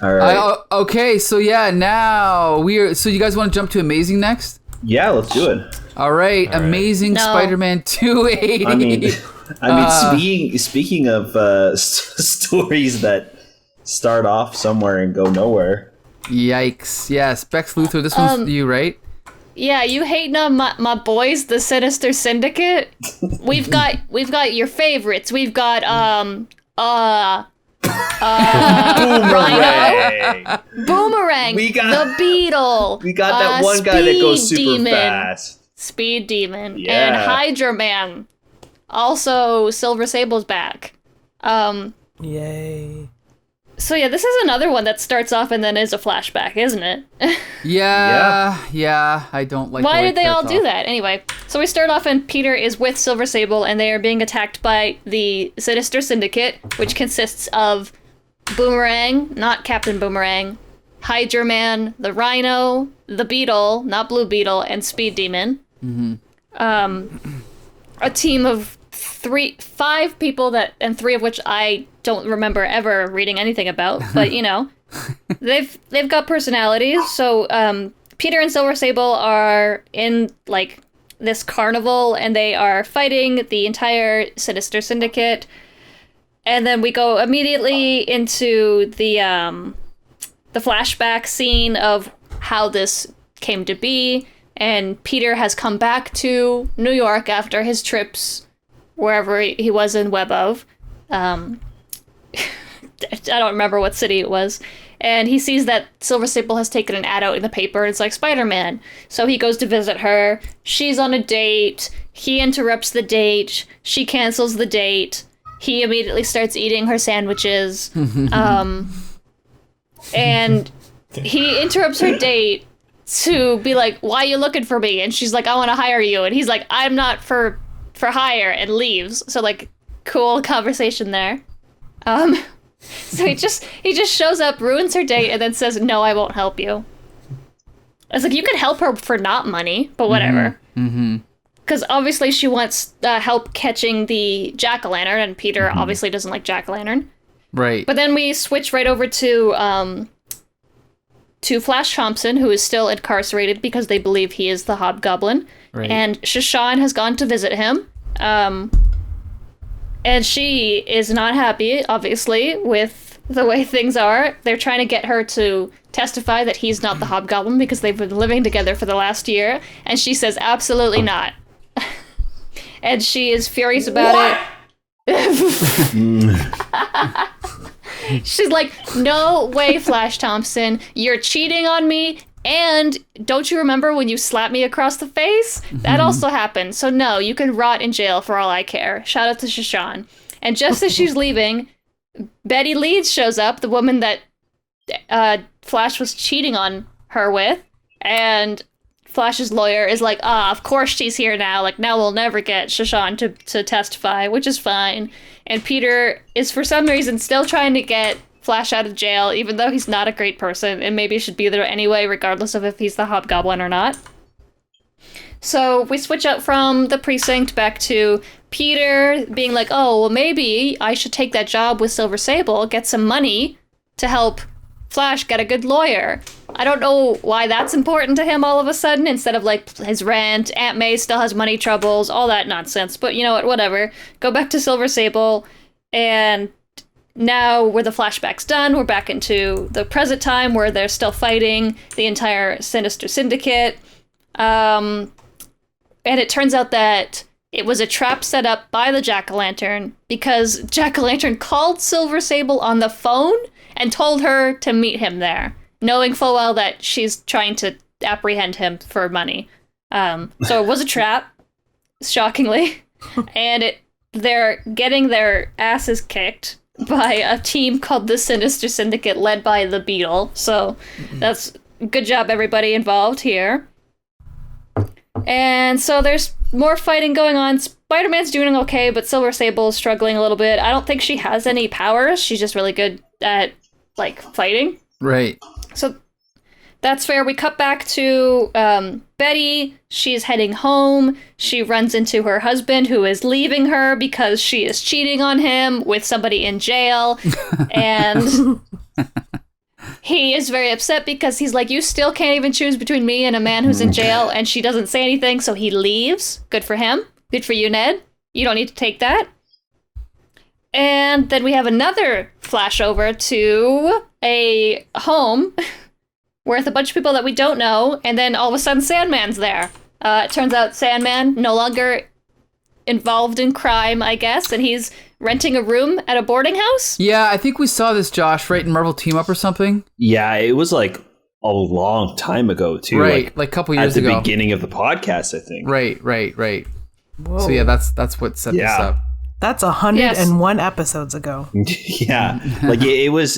All right. Okay, so now so you guys want to jump to Amazing next? Yeah, let's do it. All right. Amazing Spider-Man 280. I mean, speaking of stories that start off somewhere and go nowhere. Yikes! Yes, Bex Luthor. This one's you, right? Yeah, you hating on my boys, the Sinister Syndicate? We've got your favorites. We've got Boomerang. We got the Beetle. We got that one guy that goes super fast. Speed Demon and Hydra Man. Also, Silver Sable's back. Yay. So yeah, this is another one that starts off and then is a flashback, isn't it? Yeah. I don't like. Why did they all do that? Anyway, so we start off and Peter is with Silver Sable and they are being attacked by the Sinister Syndicate, which consists of Boomerang, not Captain Boomerang, Hydra Man, the Rhino, the Beetle, not Blue Beetle, and Speed Demon. A team of 5 people and 3 of which I don't remember ever reading anything about, but you know, they've got personalities. So Peter and Silver Sable are in like this carnival and they are fighting the entire Sinister Syndicate. And then we go immediately into the flashback scene of how this came to be. And Peter has come back to New York after his trips wherever he was in Webb of. I don't remember what city it was. And he sees that Silver Sable has taken an ad out in the paper. It's like Spider-Man. So he goes to visit her. She's on a date. He interrupts the date. She cancels the date. He immediately starts eating her sandwiches. And he interrupts her date to be like, why are you looking for me? And she's like, I want to hire you. And he's like, I'm not for hire, and leaves. So like, cool conversation there. So he just shows up, ruins her date, and then says, no, I won't help you. I was like, you could help her for not money, but whatever. Because obviously she wants help catching the jack-o'-lantern, and Peter obviously doesn't like jack-o'-lantern. Right. But then we switch right over to Flash Thompson, who is still incarcerated because they believe he is the Hobgoblin. Right. And Shashan has gone to visit him. And she is not happy, obviously, with the way things are. They're trying to get her to testify that he's not the Hobgoblin because they've been living together for the last year. And she says, absolutely not. And she is furious about it. She's like, no way, Flash Thompson. You're cheating on me. And don't you remember when you slapped me across the face? That also happened. So no, you can rot in jail for all I care. Shout out to Shashan. And just as she's leaving, Betty Leeds shows up, the woman that Flash was cheating on her with. And Flash's lawyer is like, of course she's here now. Like, now we'll never get Shashan to testify, which is fine. And Peter is, for some reason, still trying to get Flash out of jail, even though he's not a great person and maybe should be there anyway, regardless of if he's the Hobgoblin or not. So we switch out from the precinct back to Peter being like, oh, well, maybe I should take that job with Silver Sable, get some money to help Flash get a good lawyer. I don't know why that's important to him all of a sudden, instead of like his rent, Aunt May still has money troubles, all that nonsense. But you know what, whatever. Go back to Silver Sable, and now where the flashback's done, we're back into the present time where they're still fighting the entire Sinister Syndicate. And it turns out that it was a trap set up by the Jack-o'-lantern because Jack-o'-lantern called Silver Sable on the phone and told her to meet him there, knowing full well that she's trying to apprehend him for money. So it was a trap, shockingly. And they're getting their asses kicked by a team called the Sinister Syndicate, led by the Beetle. So that's good job, everybody involved here. And so there's more fighting going on. Spider-Man's doing okay, but Silver Sable is struggling a little bit. I don't think she has any powers. She's just really good at, like, fighting. Right. So that's fair. We cut back to Betty. She's heading home. She runs into her husband, who is leaving her because she is cheating on him with somebody in jail. And he is very upset because he's like, you still can't even choose between me and a man who's in jail. And she doesn't say anything, so he leaves. Good for him. Good for you, Ned. You don't need to take that. And then we have another flash over to a home with a bunch of people that we don't know, and then all of a sudden Sandman's there. It turns out Sandman no longer involved in crime, I guess, and he's renting a room at a boarding house? Yeah, I think we saw this, Josh, right in Marvel Team Up or something? Yeah, it was like a long time ago, too. Right, like a couple years ago. At the beginning of the podcast, I think. Right. Whoa. So yeah, that's what set this up. That's 101 episodes ago. Yeah, like it was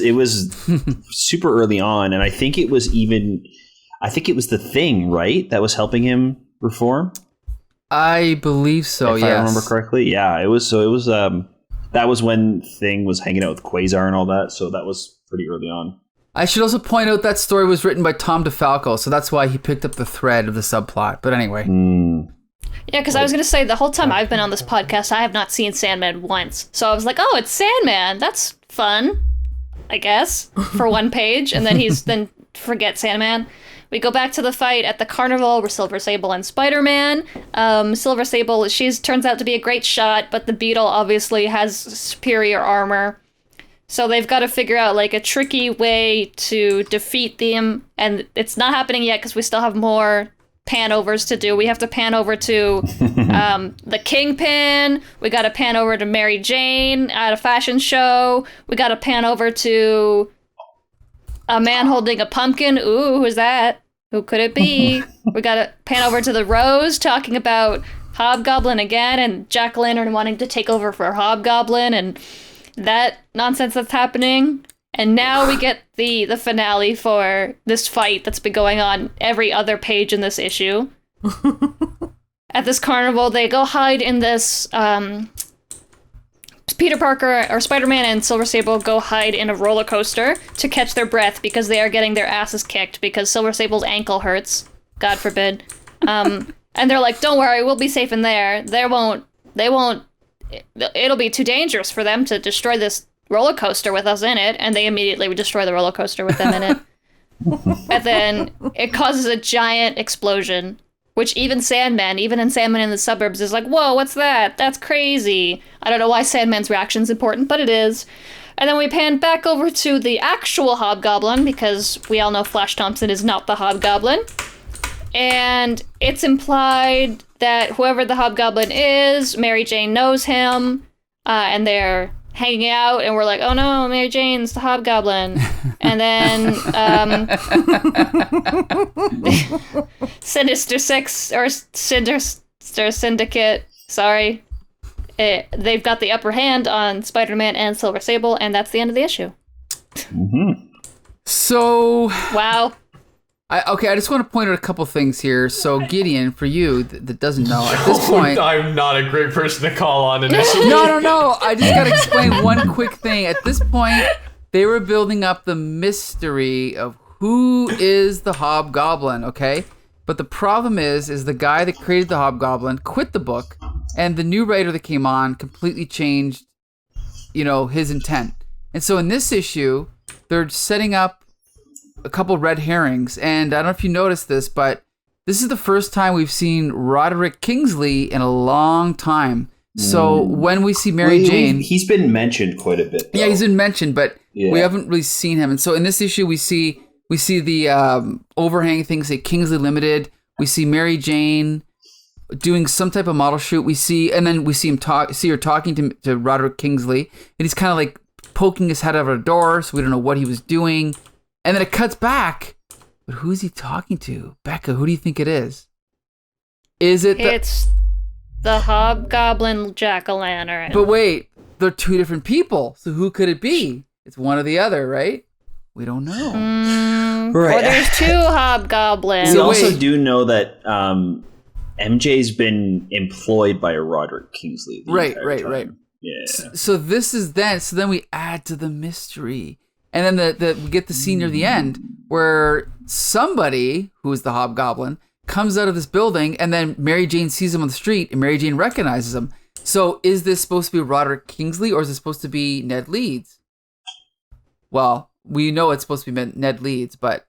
super early on, and I think it was the Thing, right, that was helping him reform. I believe so. If I remember correctly, yeah, it was. So it was. That was when Thing was hanging out with Quasar and all that. So that was pretty early on. I should also point out that story was written by Tom DeFalco, so that's why he picked up the thread of the subplot. But anyway. Yeah, because I was going to say, the whole time I've been on this podcast, I have not seen Sandman once. So I was like, oh, it's Sandman. That's fun, I guess, for one page. And then then forget Sandman. We go back to the fight at the carnival where Silver Sable and Spider-Man. Silver Sable, turns out to be a great shot, but the Beetle obviously has superior armor. So they've got to figure out like a tricky way to defeat them. And it's not happening yet because we still have more pan-overs to do. We have to pan over to the Kingpin. We got to pan over to Mary Jane at a fashion show. We got to pan over to a man holding a pumpkin. Ooh, who's that? Who could it be? We got to pan over to the Rose talking about Hobgoblin again and Jack-o'-lantern wanting to take over for Hobgoblin and that nonsense that's happening. And now we get the finale for this fight that's been going on every other page in this issue. At this carnival, they go hide in this... Peter Parker or Spider-Man and Silver Sable go hide in a roller coaster to catch their breath because they are getting their asses kicked because Silver Sable's ankle hurts. God forbid. And they're like, don't worry, we'll be safe in there. It'll be too dangerous for them to destroy this roller coaster with us in it. And they immediately would destroy the roller coaster with them in it. And then it causes a giant explosion. Which even in Sandman in the Suburbs is like, whoa, what's that? That's crazy. I don't know why Sandman's reaction's important, but it is. And then we pan back over to the actual Hobgoblin, because we all know Flash Thompson is not the Hobgoblin. And it's implied that whoever the Hobgoblin is, Mary Jane knows him, and they're hanging out, and we're like, oh no, Mary Jane's the Hobgoblin. And then Sinister Six, or Sinister Syndicate, sorry, they've got the upper hand on Spider-Man and Silver Sable, and that's the end of the issue. Mm-hmm. So... Wow. I just want to point out a couple things here. So, Gideon, for you that doesn't know, at this point... I'm not a great person to call on initially. No. I just got to explain one quick thing. At this point, they were building up the mystery of who is the Hobgoblin, okay? But the problem is the guy that created the Hobgoblin quit the book, and the new writer that came on completely changed, his intent. And so in this issue, they're setting up a couple red herrings, and I don't know if you noticed this, but this is the first time we've seen Roderick Kingsley in a long time. So when we see Mary Jane... He's been mentioned quite a bit, though. Yeah, he's been mentioned, but we haven't really seen him. And so in this issue, we see the overhang thing say Kingsley Limited. We see Mary Jane doing some type of model shoot. We see her talking to Roderick Kingsley, and he's kind of like poking his head out of a door, so we don't know what he was doing. And then it cuts back. But who's he talking to? Becca, who do you think it is? It's the Hobgoblin Jack-o'-lantern. But wait, they're two different people. So who could it be? It's one or the other, right? We don't know. Right. Or there's two Hobgoblins. We also do know that MJ's been employed by Roderick Kingsley. Right. Yeah. So this is then. So then we add to the mystery. And then we get the scene near the end where somebody who is the Hobgoblin comes out of this building, and then Mary Jane sees him on the street, and Mary Jane recognizes him. So is this supposed to be Roderick Kingsley, or is it supposed to be Ned Leeds? Well, we know it's supposed to be Ned Leeds, but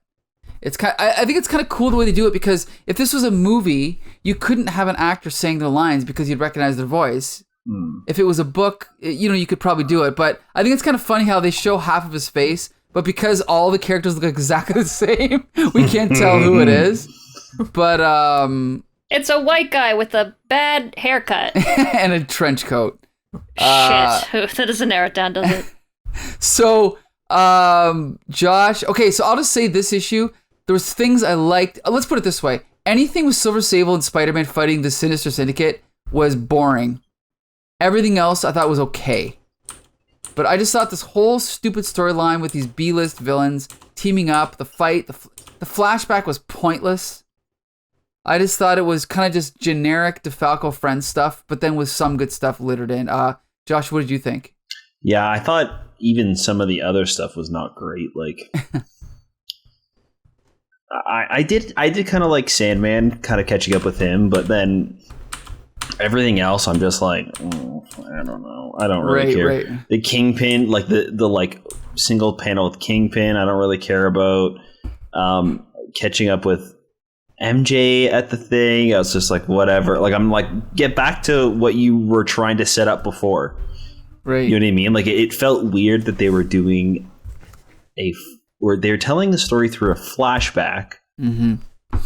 it's I think it's kind of cool the way they do it, because if this was a movie, you couldn't have an actor saying their lines because you'd recognize their voice. If it was a book, you could probably do it. But I think it's kind of funny how they show half of his face, but because all the characters look exactly the same, we can't tell who it is. But it's a white guy with a bad haircut and a trench coat. Shit, that doesn't narrow it down, does it? So, Josh. Okay, so I'll just say this issue. There was things I liked. Let's put it this way: anything with Silver Sable and Spider-Man fighting the Sinister Syndicate was boring. Everything else I thought was okay. But I just thought this whole stupid storyline with these B-list villains teaming up, the fight, the flashback was pointless. I just thought it was kind of just generic DeFalco Frenz stuff, but then with some good stuff littered in. Josh, what did you think? Yeah, I thought even some of the other stuff was not great. Like, I did kind of like Sandman, kind of catching up with him, but then everything else, I'm just like, I don't know. I don't really care. Right. The Kingpin, like the like single panel with Kingpin, I don't really care about. Catching up with MJ at the thing, I was just like, whatever. Like, I'm like, get back to what you were trying to set up before. Right. You know what I mean? Like, it felt weird that they were doing where they're telling the story through a flashback,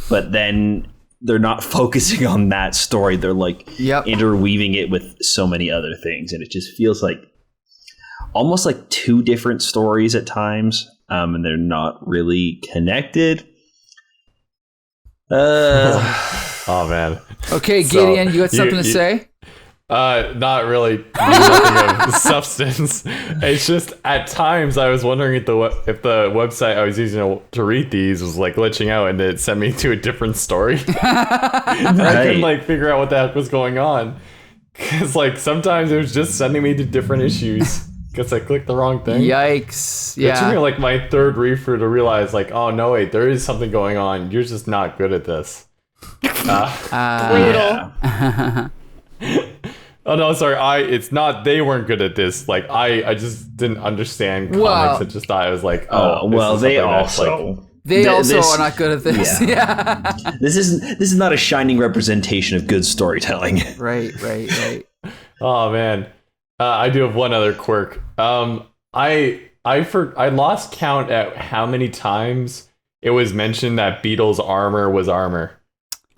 but then they're not focusing on that story. They're like interweaving it with so many other things. And it just feels like almost like two different stories at times. And they're not really connected. Oh man. Okay, Gideon, you got something to say? Not really nothing of substance. It's just at times I was wondering if the website I was using to read these was like glitching out and it sent me to a different story. I couldn't like figure out what the heck was going on. Because like sometimes it was just sending me to different issues because I clicked the wrong thing. Yikes. It took me like my third read through to realize like, oh no, wait, there is something going on. You're just not good at this. Brutal. Oh no, sorry. It's not. They weren't good at this. Like I just didn't understand comics. I just thought it was like, they also are not good at this. Yeah. This is not a shining representation of good storytelling. Right. Oh man, I do have one other quirk. I lost count at how many times it was mentioned that Beetle's armor was armor.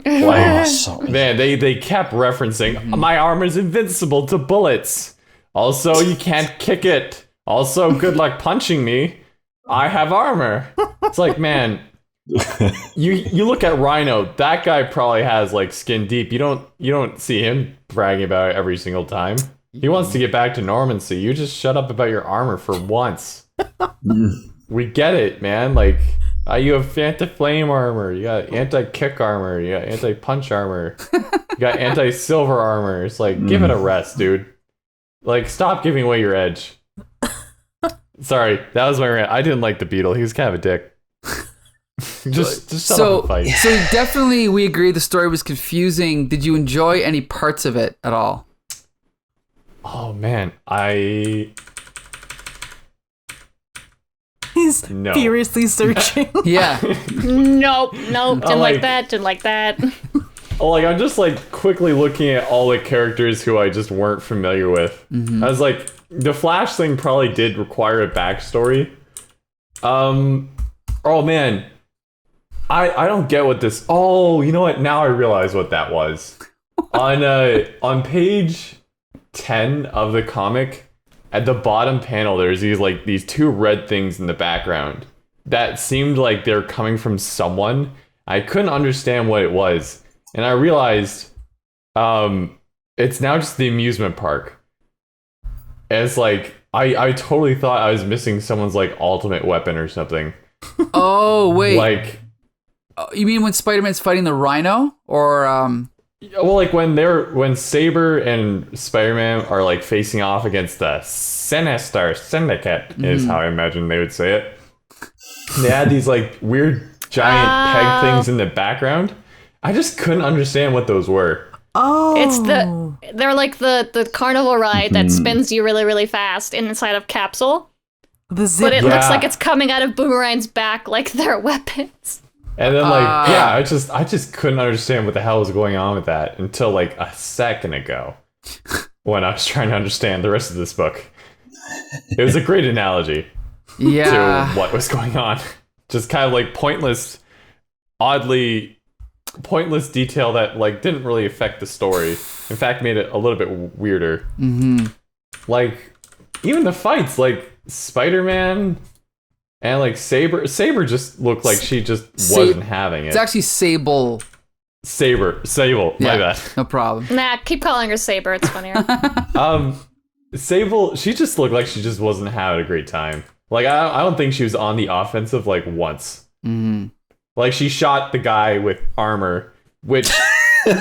Like, man, they kept referencing my armor's invincible to bullets. Also, you can't kick it. Also, good luck punching me. I have armor. It's like, man, you look at Rhino. That guy probably has like skin deep. You don't see him bragging about it every single time. He wants to get back to normancy. You just shut up about your armor for once. We get it, man. Like. You have anti-flame armor, you got anti-kick armor, you got anti-punch armor, you got anti-silver armor. It's like, give it a rest, dude. Like, stop giving away your edge. Sorry, that was my rant. I didn't like the Beetle. He was kind of a dick. just shut up and fight. So definitely we agree the story was confusing. Did you enjoy any parts of it at all? Oh, man. He's furiously searching. Yeah. Nope. Didn't like that. Oh, like I'm just like quickly looking at all the characters who I just weren't familiar with. I was like, the Flash thing probably did require a backstory. Oh man, I don't get what this. Oh, you know what? Now I realize what that was. On page 10 of the comic. At the bottom panel, there's these two red things in the background that seemed like they're coming from someone. I couldn't understand what it was, and I realized it's now just the amusement park. And it's like I totally thought I was missing someone's like ultimate weapon or something. Oh wait, like you mean when Spider-Man's fighting the Rhino, or Well, like when Saber and Spider-Man are like facing off against the Sinister Syndicate, is how I imagine they would say it. They had these like weird giant peg things in the background. I just couldn't understand what those were. Oh, they're like the carnival ride that spins you really, really fast inside of capsule. But it looks like it's coming out of Boomerang's back like they're weapons. And then I just couldn't understand what the hell was going on with that until like a second ago when I was trying to understand the rest of this book. It was a great analogy to what was going on. Just kind of like oddly pointless detail that like didn't really affect the story. In fact, made it a little bit weirder. Like even the fights, like Spider-Man and like Saber just looked like she just wasn't having it. It's actually Sable. Sable, my bad. No problem. Nah, keep calling her Saber, it's funnier. Sable, she just looked like she just wasn't having a great time. Like I don't think she was on the offensive like once. Like she shot the guy with armor, which to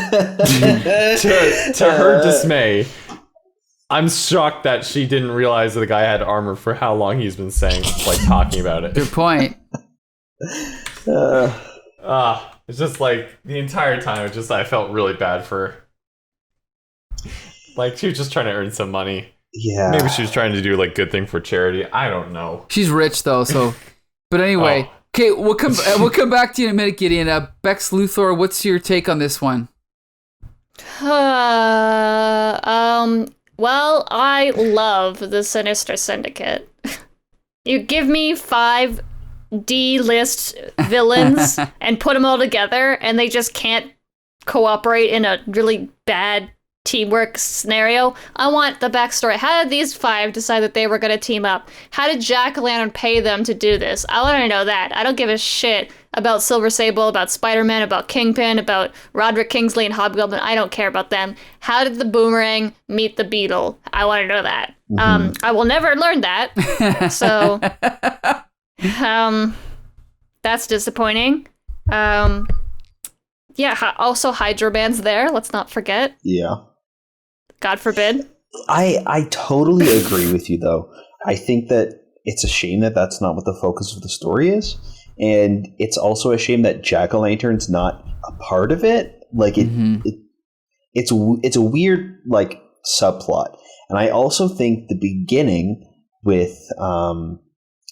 her dismay, I'm shocked that she didn't realize that the guy had armor for how long he's been saying, like talking about it. Good point. It's just like the entire time, I felt really bad for her. Like she was just trying to earn some money. Yeah. Maybe she was trying to do like good thing for charity. I don't know. She's rich though, so. But anyway, okay, we'll come back to you in a minute, Gideon. Bex Luthor, what's your take on this one? Well, I love the Sinister Syndicate. You give me 5 D-list villains and put them all together, and they just can't cooperate in a really bad teamwork scenario. I want the backstory. How did these 5 decide that they were going to team up? How did Jack-o'-lantern pay them to do this? I want to know that. I don't give a shit about Silver Sable, about Spider-Man, about Kingpin, about Roderick Kingsley and Hobgoblin. I don't care about them. How did the Boomerang meet the Beetle? I want to know that. I will never learn that. So, that's disappointing. Yeah, also Hydro Man's there. Let's not forget. Yeah. God forbid. I totally agree with you, though. I think that it's a shame that that's not what the focus of the story is. And it's also a shame that Jack-o'-lantern's not a part of it. Like, it's a weird, like, subplot. And I also think the beginning with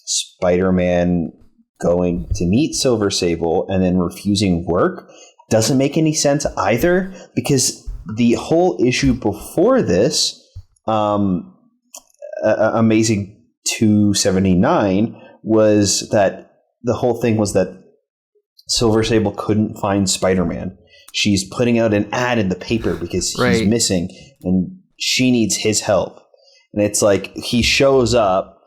Spider-Man going to meet Silver Sable and then refusing work doesn't make any sense either, because the whole issue before this, Amazing 279, was that the whole thing was that Silver Sable couldn't find Spider-Man. She's putting out an ad in the paper because he's missing and she needs his help. And it's like he shows up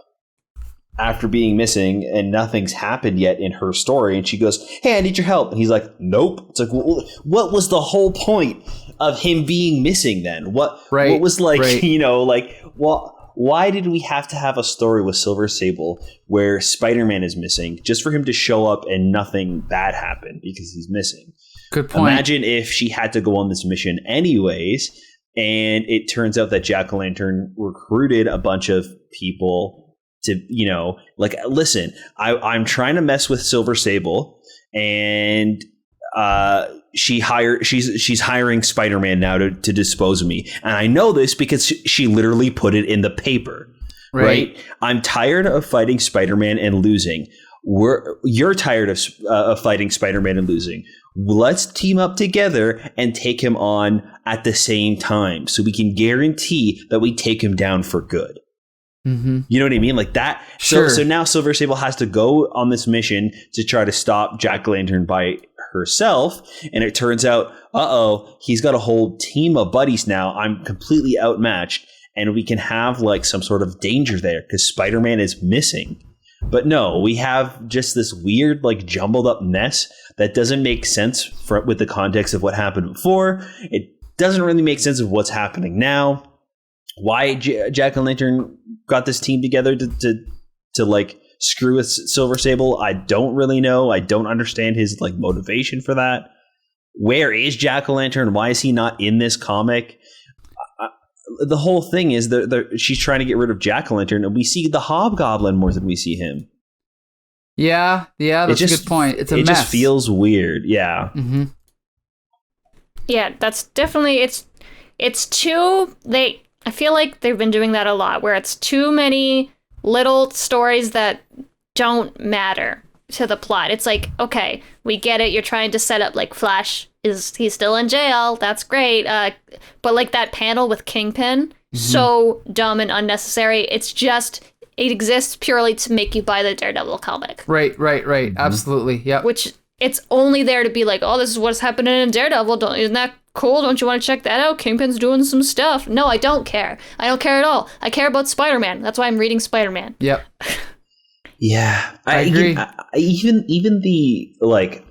after being missing and nothing's happened yet in her story, and she goes, "Hey, I need your help." And he's like, "Nope." It's like, what was the whole point of him being missing then? What was like, you know, like, why did we have to have a story with Silver Sable where Spider-Man is missing just for him to show up and nothing bad happened because he's missing? Good point. Imagine if she had to go on this mission anyways, and it turns out that Jack-o'-lantern recruited a bunch of people to, you know, like, listen, I'm trying to mess with Silver Sable, and she's hiring Spider-Man now to dispose of me. And I know this because she literally put it in the paper, right? I'm tired of fighting Spider-Man and losing. You're tired of fighting Spider-Man and losing. Let's team up together and take him on at the same time so we can guarantee that we take him down for good. Mm-hmm. You know what I mean? Like that. Sure. So now Silver Sable has to go on this mission to try to stop Jack-o'-lantern by herself. And it turns out, he's got a whole team of buddies now. I'm completely outmatched. And we can have like some sort of danger there because Spider-Man is missing. But no, we have just this weird, like, jumbled up mess that doesn't make sense with the context of what happened before. It doesn't really make sense of what's happening now. Why Jack-o'-lantern got this team together to like screw with Silver Sable, I don't really know. I don't understand his like motivation for that. Where is Jack-o'-lantern? Why is he not in this comic? The whole thing is she's trying to get rid of Jack-o'-lantern, and we see the Hobgoblin more than we see him. Yeah, that's a good point. It's a mess. It just feels weird. Yeah. Mm-hmm. Yeah, that's definitely it's too I feel like they've been doing that a lot, where it's too many little stories that don't matter to the plot. It's like, okay, we get it. You're trying to set up like Flash he's still in jail. That's great. But like that panel with Kingpin, so dumb and unnecessary. It exists purely to make you buy the Daredevil comic. Right. Mm-hmm. Absolutely. Yeah. Which it's only there to be like, oh, this is what's happening in Daredevil. Isn't that cool? Don't you want to check that out? Kingpin's doing some stuff. No, I don't care. I don't care at all. I care about Spider-Man. That's why I'm reading Spider-Man. Yep. Yeah. I agree. Even the like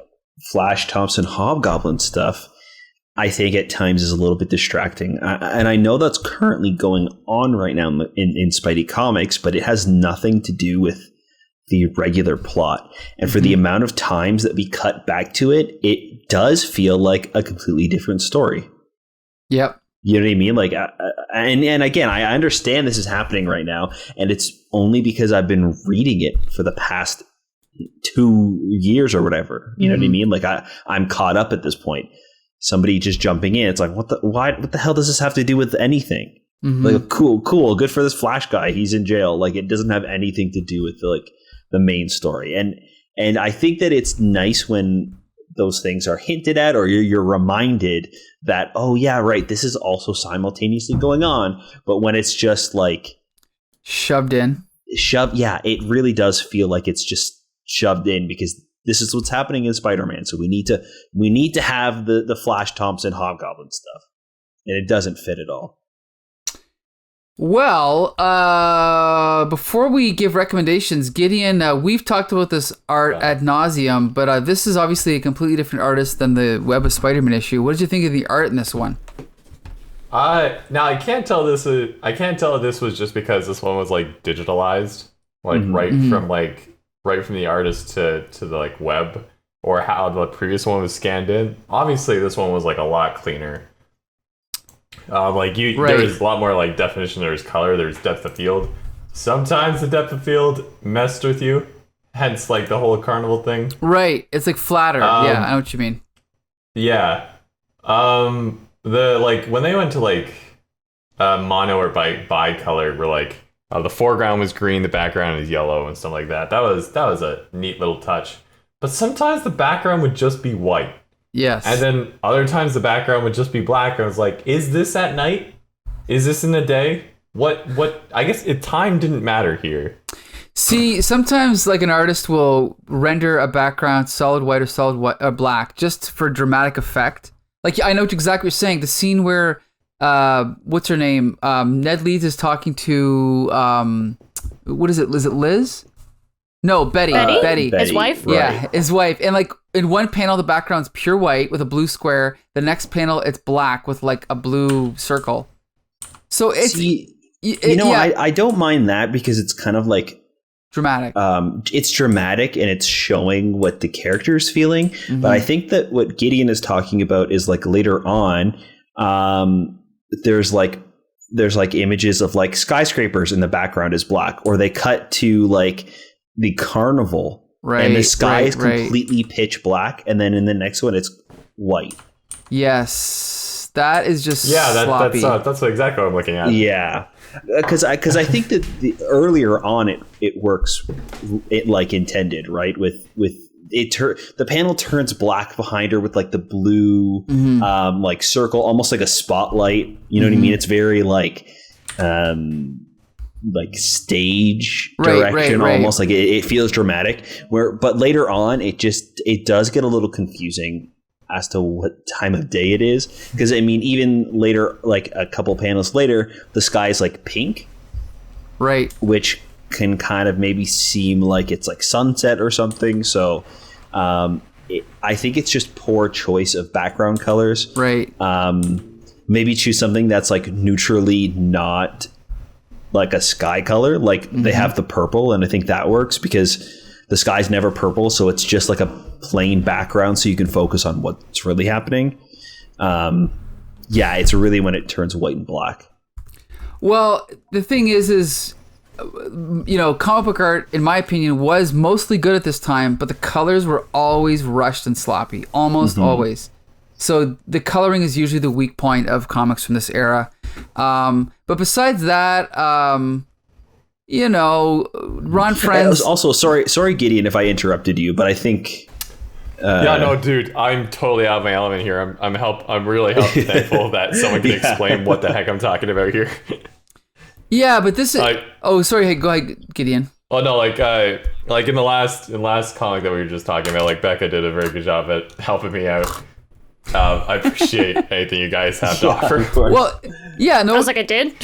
Flash, Thompson, Hobgoblin stuff, I think at times is a little bit distracting. And I know that's currently going on right now in Spidey Comics, but it has nothing to do with the regular plot. And for the amount of times that we cut back to it, it does feel like a completely different story. Yep. You know what I mean? Like, and again, I understand this is happening right now, and it's only because I've been reading it for the past 2 years or whatever. You know what I mean? Like, I'm caught up at this point. Somebody just jumping in, it's like, what the hell does this have to do with anything? Like, cool, good for this Flash guy. He's in jail. Like, it doesn't have anything to do with the main story. And I think that it's nice when those things are hinted at, or you're reminded that, oh yeah, right, this is also simultaneously going on. But when it's just like shoved in, yeah, it really does feel like it's just shoved in because this is what's happening in Spider-Man. So we need to have the Flash, Thompson, Hobgoblin stuff. and it doesn't fit at all. Well, before we give recommendations, Gideon, we've talked about this art ad nauseum, but this is obviously a completely different artist than the Webb Spider-Man issue. What did you think of the art in this one? Now I can't tell this. I can't tell if this was just because this one was like digitalized, like right from the artist to the like web, or how the previous one was scanned in. Obviously, this one was like a lot cleaner. There's a lot more like definition. There's color. There's depth of field. Sometimes the depth of field messed with you, hence like the whole carnival thing. Right, it's like flatter. Yeah, I know what you mean. Yeah. The like when they went to like mono or bi-color, where like the foreground was green, the background is yellow and stuff like that. That was a neat little touch. But sometimes the background would just be white. Yes. And then other times the background would just be black. I was like, is this at night? Is this in the day? What I guess time didn't matter here. See, sometimes like an artist will render a background solid white or solid white, black just for dramatic effect. Like, I know exactly what you're saying. The scene where what's her name? Ned Leeds is talking to what is it? Is it Liz? No, Betty. Betty. His wife? Right. Yeah, his wife. And like in one panel, the background's pure white with a blue square. The next panel, it's black with like a blue circle. So it's... I don't mind that because it's kind of like... dramatic. It's dramatic and it's showing what the character is feeling. Mm-hmm. But I think that what Gideon is talking about is like later on, there's like images of like skyscrapers and the background is black, or they cut to like the carnival and the sky is completely pitch black, and then in the next one it's white. Yes, that is just sloppy. That's exactly what I'm looking at. Yeah, because I think that the earlier on it works it like intended, right? With it the panel turns black behind her with like the blue like circle, almost like a spotlight. You know what I mean? It's very like stage direction, almost like it feels dramatic. But later on, it does get a little confusing as to what time of day it is, because I mean, even later, like a couple panels later, the sky is like pink, right? Which can kind of maybe seem like it's like sunset or something. So I think it's just poor choice of background colors, right? Maybe choose something that's like neutrally not like a sky color, like they have the purple, and I think that works because the sky's never purple, so it's just like a plain background, so you can focus on what's really happening. It's really when it turns white and black. Well, the thing is comic book art, in my opinion, was mostly good at this time, but the colors were always rushed and sloppy, almost always. So the coloring is usually the weak point of comics from this era. But besides that, Ron Frenz... Also, sorry, Gideon, if I interrupted you, but I think... no, dude, I'm totally out of my element here. I'm really thankful that someone can explain what the heck I'm talking about here. Yeah, but this is... sorry, hey, go ahead, Gideon. Oh, no, like in the last comic that we were just talking about, like Becca did a very good job at helping me out. I appreciate anything you guys have to offer. Well, yeah, no. I was like, I did?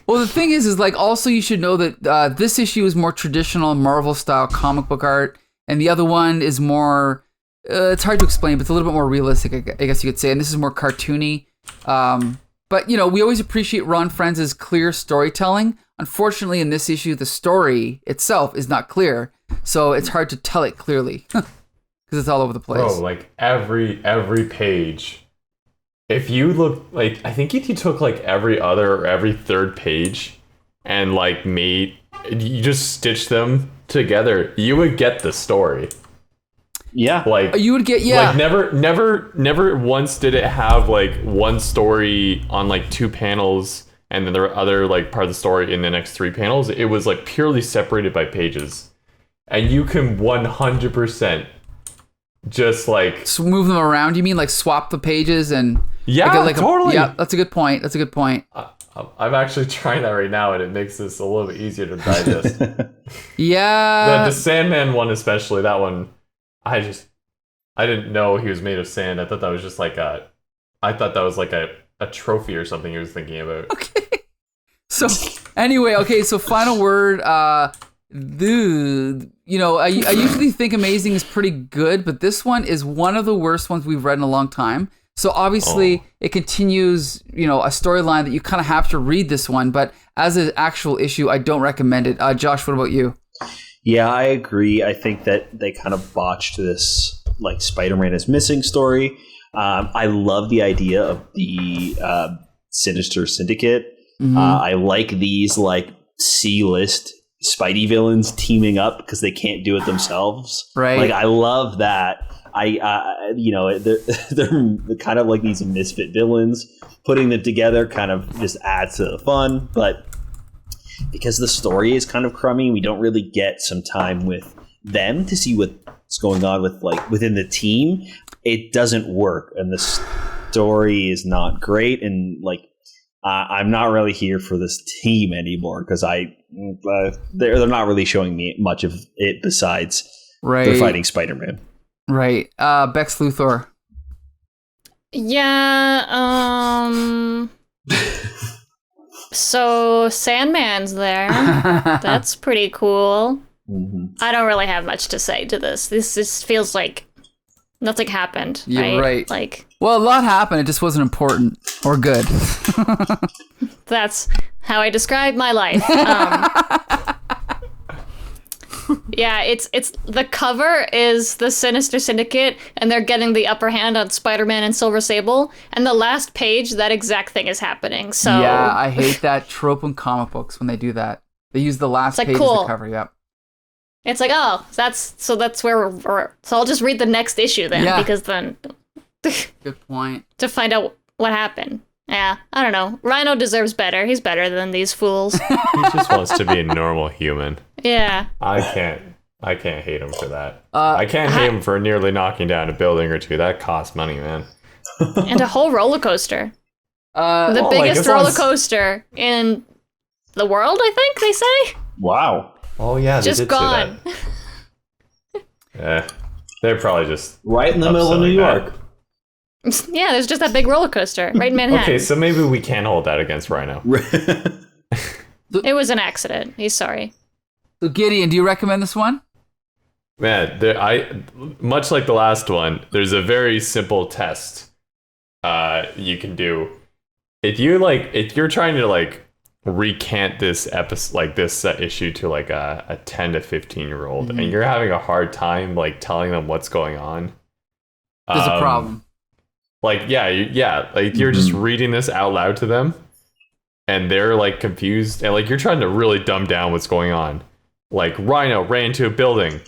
Well, the thing is like, also you should know that this issue is more traditional Marvel-style comic book art, and the other one is more, it's hard to explain, but it's a little bit more realistic, I guess you could say, and this is more cartoony. But, we always appreciate Ron Frenz's clear storytelling. Unfortunately, in this issue, the story itself is not clear, so it's hard to tell it clearly. Because it's all over the place. Bro, like every page. If you look, like, I think if you took like every other or every third page and like you just stitch them together, you would get the story. Yeah. Like you would get, Like never once did it have like one story on like two panels and then there were other like part of the story in the next three panels. It was like purely separated by pages. And you can 100% just like move them around. You mean like swap the pages and totally. Yeah, that's a good point. I'm actually trying that right now, and it makes this a little bit easier to digest. Yeah, the Sandman one especially. That one, I didn't know he was made of sand. I thought that was just like a I thought that was like a trophy or something he was thinking about. Okay. So anyway, okay. So final word. Dude, I usually think Amazing is pretty good, but this one is one of the worst ones we've read in a long time. So obviously it continues, a storyline that you kind of have to read this one, but as an actual issue, I don't recommend it. Josh, what about you? Yeah, I agree. I think that they kind of botched this, like, Spider-Man is missing story. I love the idea of the Sinister Syndicate. Mm-hmm. I like these, like, C-list Spidey villains teaming up because they can't do it themselves. Right. Like, I love that. They're kind of like these misfit villains. Putting them together kind of just adds to the fun, but because the story is kind of crummy, we don't really get some time with them to see what's going on with, like, within the team. It doesn't work, and the story is not great, and, like, I'm not really here for this team anymore because they're not really showing me much of it besides they're fighting Spider-Man. Right. Bex Luthor. Yeah, so Sandman's there. That's pretty cool. Mm-hmm. I don't really have much to say to this. This just feels like nothing happened. You're right. Like, well, a lot happened. It just wasn't important or good. that's how I describe my life. Yeah, it's the cover is the Sinister Syndicate, and they're getting the upper hand on Spider-Man and Silver Sable, and the last page, that exact thing is happening. So yeah, I hate that trope in comic books when they do that. They use the last page cool. as the cover. Yep. It's like, oh, that's where we're. So I'll just read the next issue then, because then good point to find out what happened. Yeah, I don't know. Rhino deserves better. He's better than these fools. He just wants to be a normal human. Yeah. I can't hate him for that. I can't hate him for nearly knocking down a building or two. That costs money, man. And a whole roller coaster. The biggest roller coaster in the world, I think they say. Wow. Oh yeah, they just did gone. Say that. They're probably just right in the middle of New York. Yeah, there's just that big roller coaster right in Manhattan. Okay, so maybe we can hold that against Rhino. It was an accident. He's sorry. So Gideon, do you recommend this one? Man, much like the last one, there's a very simple test you can do. If you're trying to, like, recant this episode, like this issue, to, like, a 10 to 15-year-old, and you're having a hard time, like, telling them what's going on, there's a problem. Like, like, you're just reading this out loud to them, and they're, like, confused, and, like, you're trying to really dumb down what's going on. Like, Rhino ran into a building,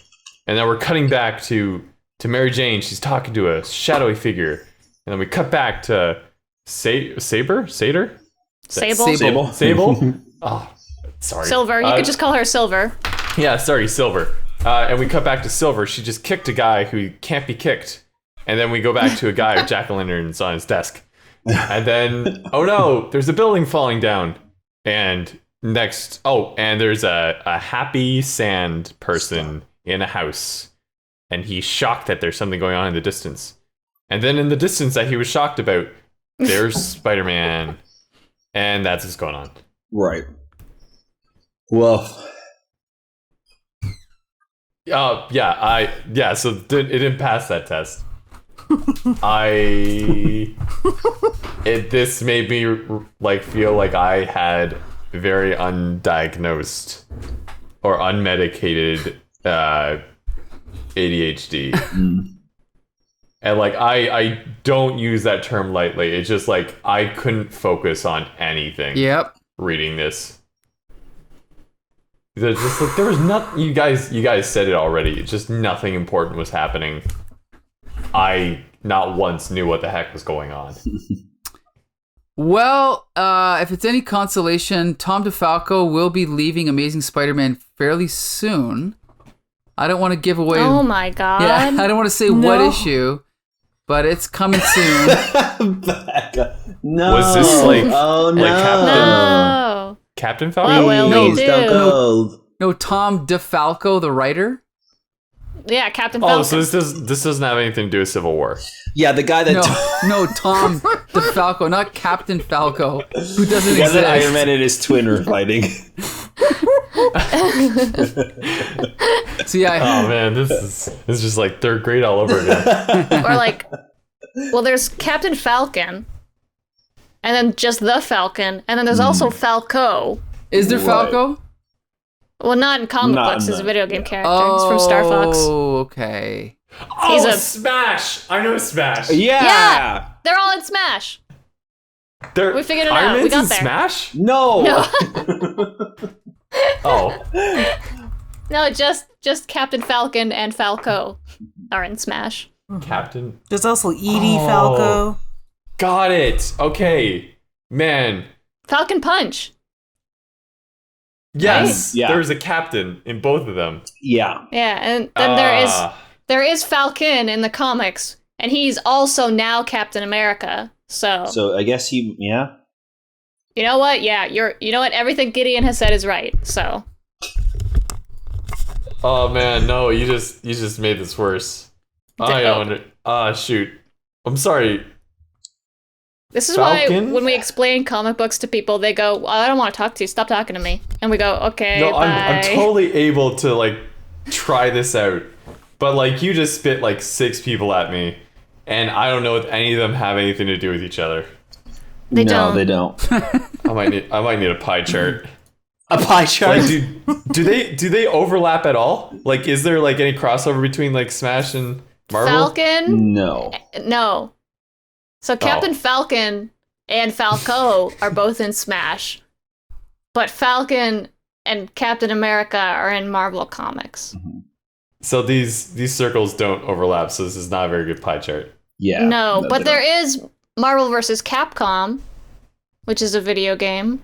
and then we're cutting back to Mary Jane. She's talking to a shadowy figure, and then we cut back to Sable. Oh, sorry. Silver. You could just call her Silver. Yeah, sorry, Silver. And we cut back to Silver. She just kicked a guy who can't be kicked. And then we go back to a guy with jack-o'-lanterns on his desk. And then, oh no, there's a building falling down. And next, and there's a happy sand person in a house. And he's shocked that there's something going on in the distance. And then in the distance that he was shocked about, there's Spider-Man. And that's what's going on. Right. Well. So it didn't pass that test. This made me, like, feel like I had very undiagnosed or unmedicated ADHD. And, like, I don't use that term lightly. It's just, like, I couldn't focus on anything. Yep. Reading this. There's just, like, there was nothing. You guys said it already. It's just nothing important was happening. I not once knew what the heck was going on. Well, if it's any consolation, Tom DeFalco will be leaving Amazing Spider-Man fairly soon. I don't want to give away. Oh my god! Yeah, I don't want to say what issue, but it's coming soon. No. Was this like? Oh no! No. Captain Falcon? What will we do? Don't go. No, Tom DeFalco, the writer. Yeah, Captain Falcon. Oh, so this doesn't have anything to do with Civil War. Yeah, the guy that No, Tom DeFalco, not Captain Falco, who doesn't the guy exist. that Iron Man and his twin are fighting. So yeah, Oh man, this is just like third grade all over again. Or like, well, there's Captain Falcon, and then just the Falcon, and then there's also Falco. is there Falco? Well, not in comic Not books. in He's a the- video game character. He's from Star Fox. Oh, okay. He's a- Smash! I know Smash. Yeah. They're all in Smash. We figured it Iron out. We Man's got in there. Smash? No. Oh. No, just Captain Falcon and Falco are in Smash. Captain. There's also Edie Falco. Got it. Okay. Man. Falcon Punch. Yes. Right? Yeah. There's a captain in both of them. Yeah. Yeah, and then there is Falcon in the comics, and he's also now Captain America. So I guess you You know what? Yeah, you know what? Everything Gideon has said is right. So Oh man, no, you just made this worse. I don't shoot. I'm sorry. this is Falcon? why when we explain comic books to people, they go, well, "I don't want to talk to you. Stop talking to me." And we go, "Okay, No, bye." I'm totally able to like try this out. But like you just spit like 6 people at me, and I don't know if any of them have anything to do with each other. They no, don't. they don't. I might need a pie chart. A pie chart. Like, do they overlap at all? Like, is there like any crossover between like Smash and Marvel? Falcon? No. No. So Captain Falcon and Falco are both in Smash, but Falcon and Captain America are in Marvel Comics. So these circles don't overlap. So this is not a very good pie chart. Yeah. No, but they there don't. is Marvel vs. Capcom, which is a video game.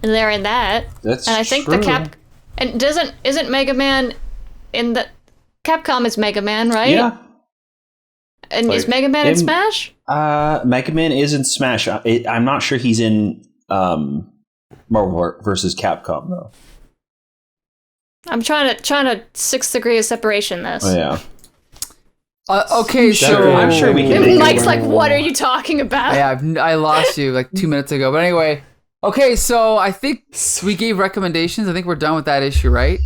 And they're in that. That's And I think true. and isn't Mega Man in the Capcom is Mega Man, right? Yeah. And Like, is Mega Man in in- Smash? Mega Man is in Smash. I'm not sure he's in Marvel versus Capcom though. I'm trying to 6th degree of separation this. Oh yeah. Okay, so I'm sure we can And make it Mike's work. like, what are you talking about? Yeah, I lost you like 2 minutes ago. But anyway, okay, so I think we gave recommendations. I think we're done with that issue, right?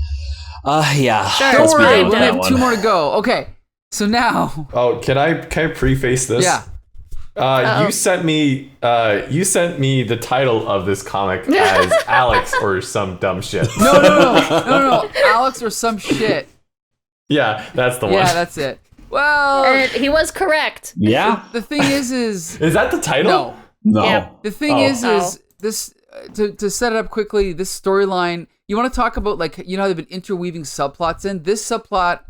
Yeah. Sure, Don't it's worry, fine. we That have 2 more to go. Okay, so now, Oh, can I preface this? yeah. You sent me the title of this comic as Alex or some dumb shit. No, Alex or some shit. Yeah, that's the one. Yeah, that's it. Well, And he was correct. Yeah. the thing is Is that the title? no. No. Yeah. The thing Oh. is this to set it up quickly. This storyline. You want to talk about like how they've been interweaving subplots in. This subplot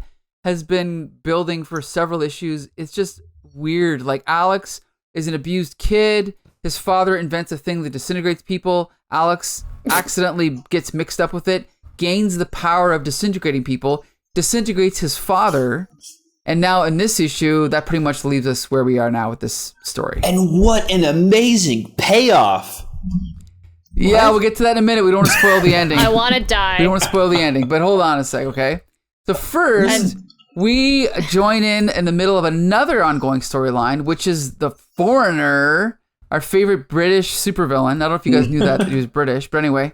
has been building for several issues. It's just weird. Like Alex is an abused kid. His father invents a thing that disintegrates people. Alex accidentally gets mixed up with it, gains the power of disintegrating people, disintegrates his father, and now in this issue, that pretty much leaves us where we are now with this story. And what an amazing payoff. Yeah, we'll get to that in a minute. We don't want to spoil the ending. I want to die. We don't want to spoil the ending, but hold on a sec, okay? So first, we join in the middle of another ongoing storyline, which is the Foreigner, our favorite British supervillain. I don't know if you guys knew that he was British, but anyway.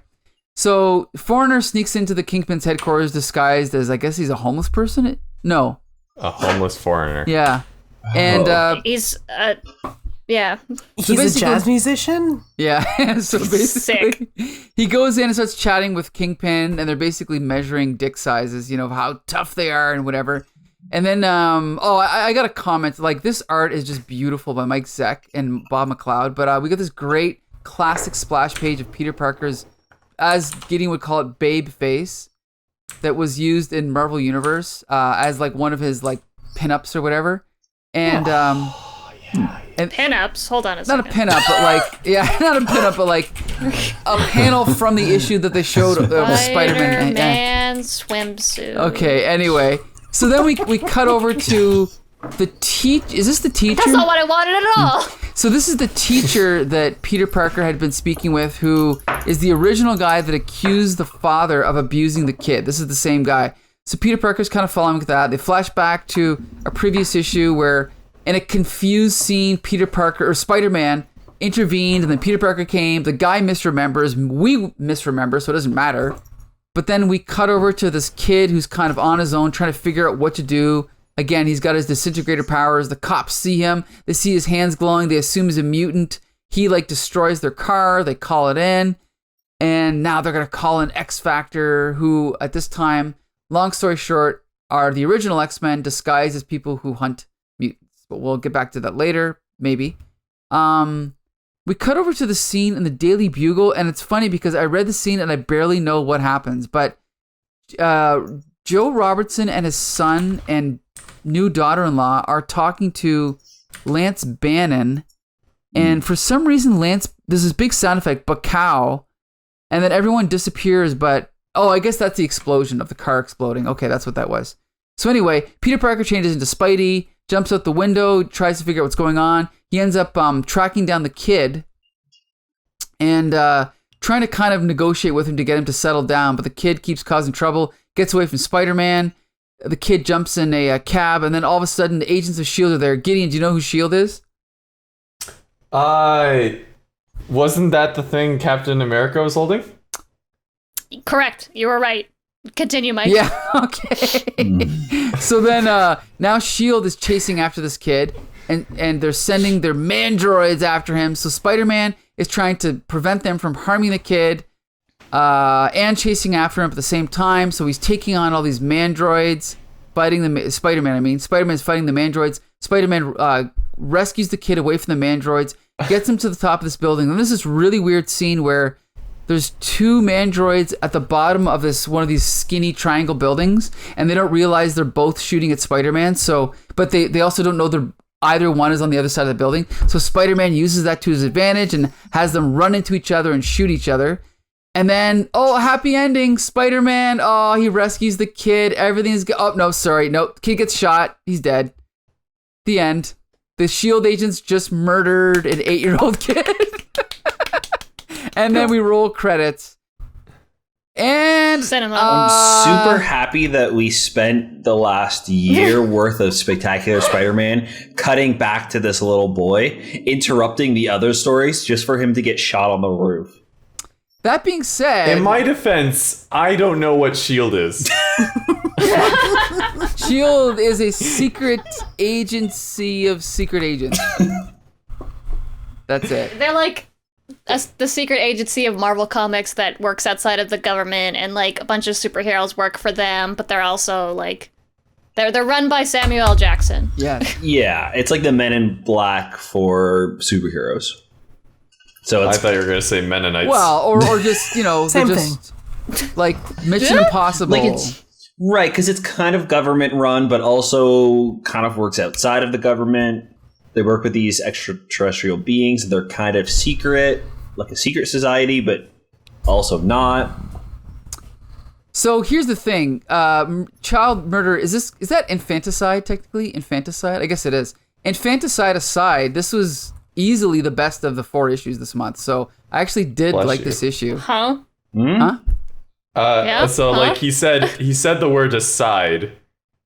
So Foreigner sneaks into the Kingpin's headquarters disguised as, I guess he's a homeless person? No. A homeless foreigner. Yeah. And, He's yeah. He's a basically- jazz musician? yeah, so basically, he goes in and starts chatting with Kingpin, and they're basically measuring dick sizes, of how tough they are and whatever. And then, I got a comment, like, this art is just beautiful by Mike Zeck and Bob McLeod, but we got this great classic splash page of Peter Parker's, as Gideon would call it, babe face, that was used in Marvel Universe as, like, one of his, like, pinups or whatever. And, Pinups. Hold on a not second. a pinup, but like, yeah, not a pinup, but like a panel from the issue that they showed of Spider-Man. Spider-Man swimsuit. Okay, anyway. So then we cut over to the Is this the teacher? That's not what I wanted at all. So this is the teacher that Peter Parker had been speaking with, who is the original guy that accused the father of abusing the kid. This is the same guy. So Peter Parker's kind of following with that. They flash back to a previous issue where, in a confused scene, Peter Parker or Spider-Man intervened, and then Peter Parker came. The guy misremembers. We misremember, so it doesn't matter. But then we cut over to this kid who's kind of on his own, trying to figure out what to do. Again, he's got his disintegrator powers. The cops see him. They see his hands glowing. They assume he's a mutant. He destroys their car. They call it in. And now they're going to call in X-Factor, who at this time, long story short, are the original X-Men disguised as people who hunt mutants. But we'll get back to that later, maybe. We cut over to the scene in the Daily Bugle, and it's funny because I read the scene and I barely know what happens. But Joe Robertson and his son and new daughter-in-law are talking to Lance Bannon, and for some reason there's this big sound effect, "Bacow," and then everyone disappears, but I guess that's the explosion of the car exploding. Okay, that's what that was. So anyway, Peter Parker changes into Spidey, jumps out the window, tries to figure out what's going on. He ends up tracking down the kid and trying to kind of negotiate with him to get him to settle down, but the kid keeps causing trouble, gets away from Spider-Man. The kid jumps in a cab, and then all of a sudden, the agents of S.H.I.E.L.D. are there. Gideon, do you know who S.H.I.E.L.D. is? Wasn't that the thing Captain America was holding? Correct. You were right. Continue, Mike. Yeah, okay. So then now S.H.I.E.L.D. is chasing after this kid, and they're sending their mandroids after him. So Spider-Man is trying to prevent them from harming the kid and chasing after him at the same time. So he's taking on all these mandroids, fighting Spider-Man, Spider-Man's fighting the mandroids. Spider-Man rescues the kid away from the mandroids, gets him to the top of this building. And there's this really weird scene where there's two mandroids at the bottom of one of these skinny triangle buildings, and they don't realize they're both shooting at Spider-Man. But they also don't know either one is on the other side of the building. So Spider-Man uses that to his advantage and has them run into each other and shoot each other. And then, happy ending, Spider-Man, he rescues the kid. Everything's kid gets shot. He's dead. The end. The S.H.I.E.L.D. agents just murdered an 8-year-old kid. And then we roll credits. And Cinema. I'm super happy that we spent the last year worth of Spectacular Spider-Man cutting back to this little boy, interrupting the other stories just for him to get shot on the roof. That being said, in my defense, I don't know what S.H.I.E.L.D. is. S.H.I.E.L.D. is a secret agency of secret agents. That's it. They're like the secret agency of Marvel Comics that works outside of the government, and a bunch of superheroes work for them, but they're also they're run by Samuel L. Jackson. Yeah, it's like the Men in Black for superheroes. So I thought you were going to say Mennonites. Well, or just, Same they're just like Mission Impossible. Right, because it's kind of government run, but also kind of works outside of the government. They work with these extraterrestrial beings. They're kind of secret, like a secret society, but also not. So here's the thing. Child murder, is that infanticide, technically? Infanticide? I guess it is. Infanticide aside, this was easily the best of the 4 issues this month. So I actually did this issue. Huh? Huh? He said the word aside,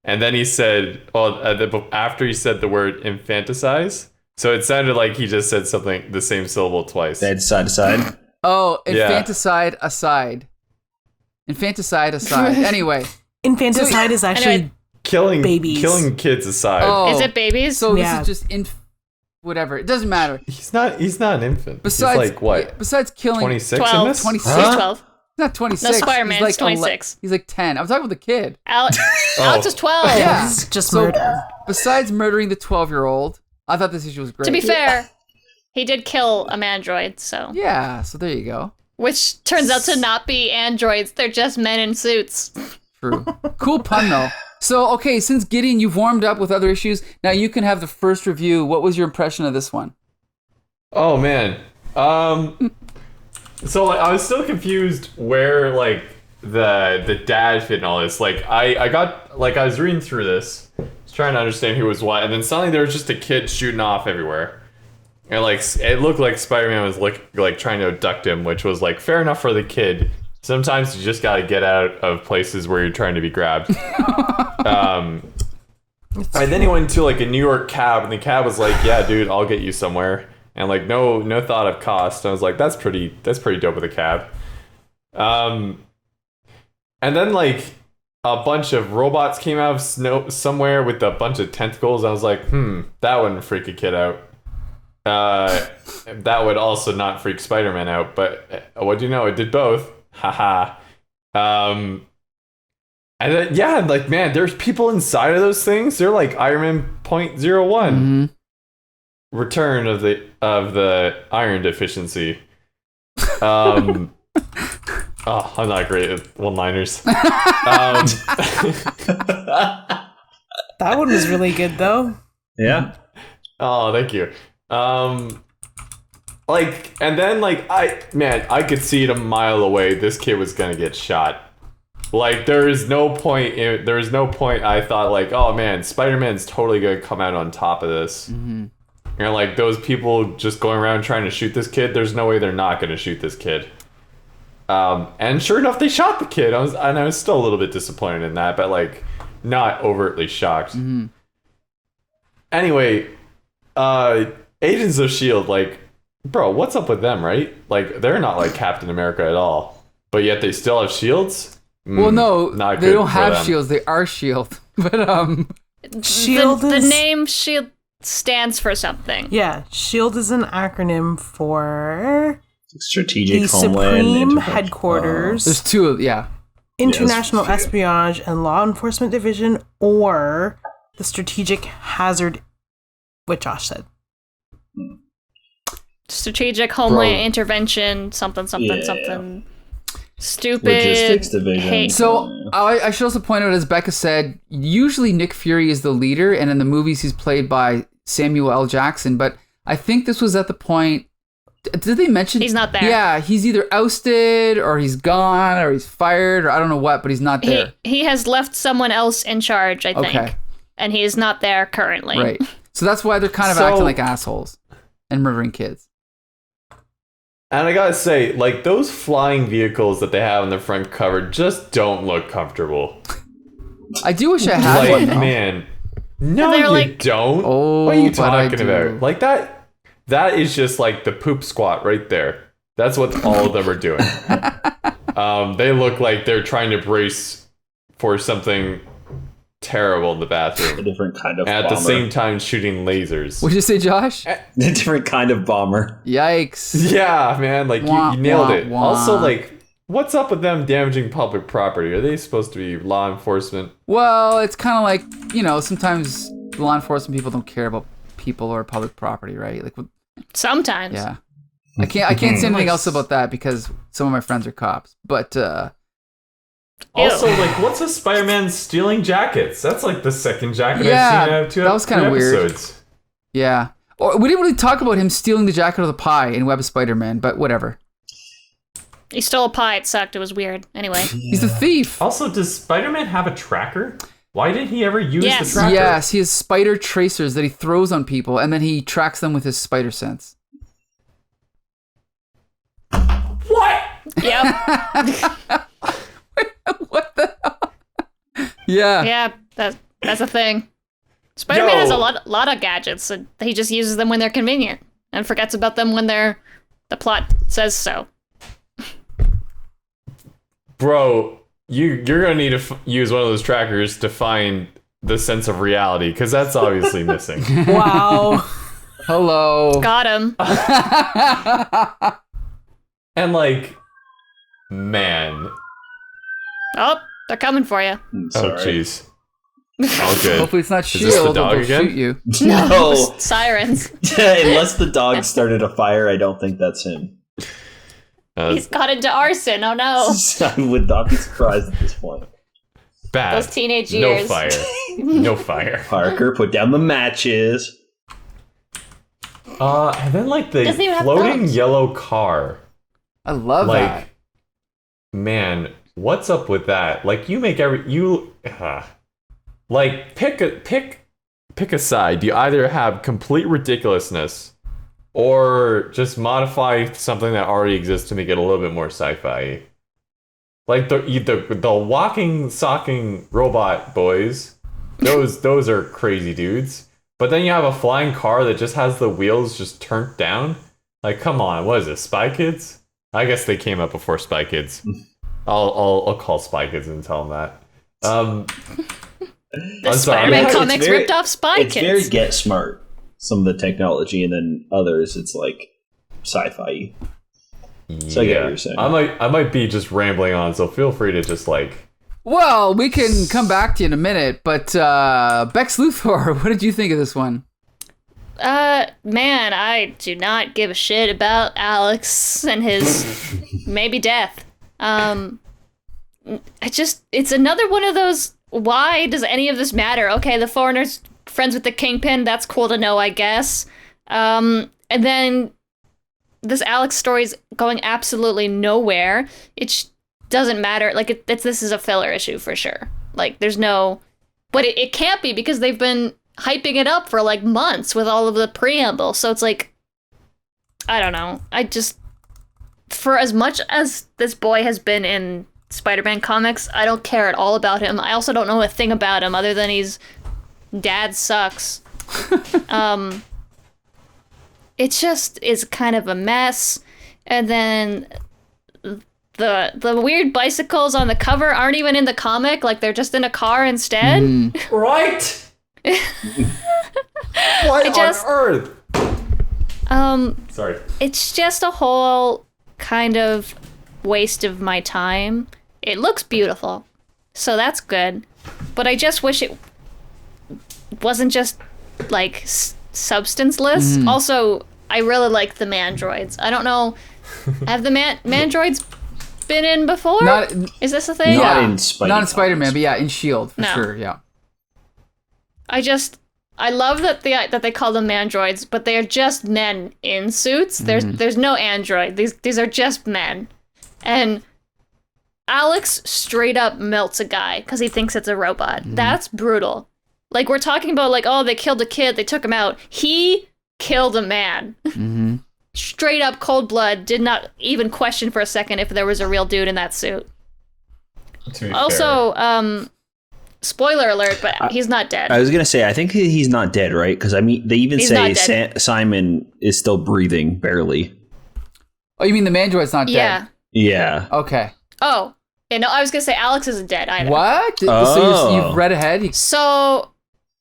and then he said, after he said the word infanticize, so it sounded like he just said something, the same syllable twice. Dead side to side. Oh, infanticide aside. Infanticide aside. Anyway. Infanticide is actually killing babies. Killing kids aside. Oh. Is it babies? So this is just whatever. It doesn't matter. He's not an infant. Besides, he's like what? Besides killing 26 12. in this? 26. He's 12. He's not 26. No, Spider-Man's 26. He's like 10. I'm talking about the kid. Alex is 12. Yeah. It's just murder. Besides murdering the 12-year-old, I thought this issue was great. To be fair, he did kill a mandroid, so. Yeah, so there you go. Which turns out to not be androids. They're just men in suits. True. Cool pun, though. So, okay, since Gideon, you've warmed up with other issues, now you can have the first review. What was your impression of this one? Oh, man. So I was still confused where the dad fit in all this. I was reading through this, just trying to understand who was what, and then suddenly there was just a kid shooting off everywhere, and it looked like Spider-Man was trying to abduct him, which was fair enough for the kid Sometimes you just got to get out of places where you're trying to be grabbed. And then he went to like a New York cab, and the cab was like, "Yeah, dude, I'll get you somewhere," and like no thought of cost. I was like, "That's pretty dope with a cab." And then like a bunch of robots came out of snow somewhere with a bunch of tentacles. I was like, that wouldn't freak a kid out. That would also not freak Spider-Man out. But what do you know? It did both. Haha. And then, yeah, like, man, there's people inside of those things. They're like Iron Man 0.01. Mm-hmm. Return of the iron deficiency. Oh, I'm not great at one-liners. That one was really good, though. Yeah. Oh, thank you. Like, and then like I could see it a mile away. This kid was gonna get shot. Like, there is no point. I thought like, oh man, Spider-Man's totally gonna come out on top of this. Mm-hmm. And like those people just going around trying to shoot this kid. There's no way they're not gonna shoot this kid. And sure enough, they shot the kid. I was still a little bit disappointed in that, but like not overtly shocked. Mm-hmm. Anyway, Agents of S.H.I.E.L.D., like, bro, what's up with them, right? Like, they're not like Captain America at all, but yet they still have shields? Well, no, not they good don't for have them. shields. They are S.H.I.E.L.D. But, Shield the is... name Shield stands for something. Yeah, SHIELD is an acronym for Strategic the Homeland Supreme Intervention. Headquarters, there's two, yeah. International Yes. Espionage and Law Enforcement Division, or the Strategic Hazard, what Josh said. Strategic Homeland Bro. Intervention, something. Yeah. Stupid. Logistics Division. hate- So I should also point out, as Becca said, usually Nick Fury is the leader, and in the movies he's played by Samuel L. Jackson. But I think this was at the point. Did they mention He's not there. Yeah, he's either ousted or he's gone or he's fired or I don't know what, but he's not there. He has left someone else in charge, I think. Okay. And he is not there currently. Right. So that's why they're kind of So- acting like assholes and murdering kids. And I gotta say, like, those flying vehicles that they have on the front cover just don't look comfortable. I do wish I had Like, one. Though. man, no, They're you like- don't. Oh, what are you but I talking do. about? Like, that is just like the poop squat right there. That's what all of them are doing. They look like they're trying to brace for something terrible in the A bathroom. different kind of And at bomber. the same time shooting lasers. What'd you say, Josh? A different kind of bomber. Yikes. Yeah, man, like Wah, you nailed wah, it. wah. Also, like, what's up with them damaging public property? Are they supposed to be law enforcement? Well, it's kind of like, sometimes law enforcement people don't care about people or public property, right? Like, Sometimes. yeah. I can't say anything else about that because some of my friends are cops. But Also, like, what's a Spider-Man stealing jackets? That's like the second jacket Yeah, I've seen out of two that was kinda two weird. episodes. yeah. Or we didn't really talk about him stealing the jacket of the pie in Webb Spider-Man, but whatever. He stole a pie. It sucked. It was weird. Anyway. He's a thief. Also, does Spider-Man have a tracker? Why didn't he ever use Yes. the tracker? Yes, he has spider tracers that he throws on people, and then he tracks them with his spider sense. What? Yep. What the hell? Yeah. Yeah, that's a thing. Spider-Man Yo. has a lot of gadgets, and he just uses them when they're convenient and forgets about them when the plot says so. Bro, you're gonna need to use one of those trackers to find the sense of reality, because that's obviously missing. Wow. Hello. Got him. And like, man, Oh, they're coming for you. I'm oh sorry. jeez, all good. Hopefully it's not Is this the Shield. dog They'll again? shoot you. No. Sirens. Unless the dog started a fire, I don't think that's him. He's got into arson. Oh no. I would not be surprised at this point. Bad. Those teenage No years. fire. No fire. Parker, put down the matches. And then like the Doesn't even have floating thumbs. yellow car. I love Like, that. man, what's up with that? Like, you make like pick a side. You either have complete ridiculousness, or just modify something that already exists to make it a little bit more sci-fi. Like the walking, socking robot boys, those are crazy dudes. But then you have a flying car that just has the wheels just turned down. Like, come on, what is this, Spy Kids? I guess they came up before Spy Kids. I'll call Spy Kids and tell them that. The Spider-Man comics ripped off Spy It's Kids. very Get Smart. Some of the technology, and then others, it's like sci-fi. So I get what you're saying. I might be just rambling on, so feel free to just like. Well, we can come back to you in a minute, but Bex Luthor, what did you think of this one? Man, I do not give a shit about Alex and his maybe death. It's another one of those, why does any of this matter? Okay, the Foreigner's friends with the Kingpin, that's cool to know, I guess. And then this Alex story's going absolutely nowhere. It doesn't matter. Like, this is a filler issue for sure. Like, there's no... But it can't be, because they've been hyping it up for, like, months with all of the preamble. So it's like... I don't know. For as much as this boy has been in Spider-Man comics, I don't care at all about him. I also don't know a thing about him other than he's... Dad sucks. It just is kind of a mess. And then the weird bicycles on the cover aren't even in the comic. Like, they're just in a car instead. Right? What on earth? Sorry. It's just a whole kind of waste of my time. It looks beautiful, so that's good. But I just wish it wasn't just, like, substanceless. Also, I really like the mandroids. I don't know, have the mandroids been in before? Is this a thing? Not in Spider-Man, but yeah, in S.H.I.E.L.D. for No. sure, yeah. I love that they call them mandroids, but they are just men in suits. There's no android. These are just men. And Alex straight up melts a guy because he thinks it's a robot. That's brutal. Like, we're talking about, like, oh, they killed a kid, they took him out. He killed a man. Straight up cold blood, did not even question for a second if there was a real dude in that suit. Also, spoiler alert, but he's not dead. I was going to say, I think he's not dead, right? Because, I mean, they even say Simon is still breathing, barely. Oh, you mean the mandroid's not dead? Yeah. Okay. Oh. Yeah, no, I was going to say Alex isn't dead either. What? So you've read ahead? So,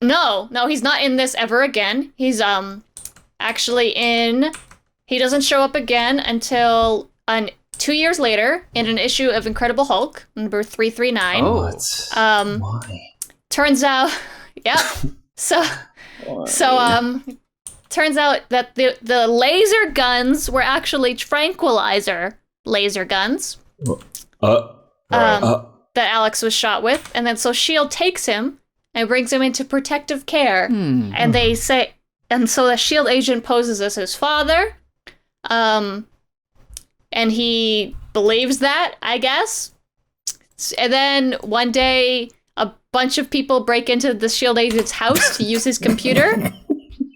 no, he's not in this ever again. He's actually he doesn't show up again until 2 years later in an issue of Incredible Hulk, number 339. Oh, why? Turns out, turns out that the laser guns were actually tranquilizer laser guns. That Alex was shot with, and then so S.H.I.E.L.D. takes him and brings him into protective care, and they say, and so the S.H.I.E.L.D. agent poses as his father, and he believes that, I guess, and then one day a bunch of people break into the S.H.I.E.L.D. agent's house to use his computer,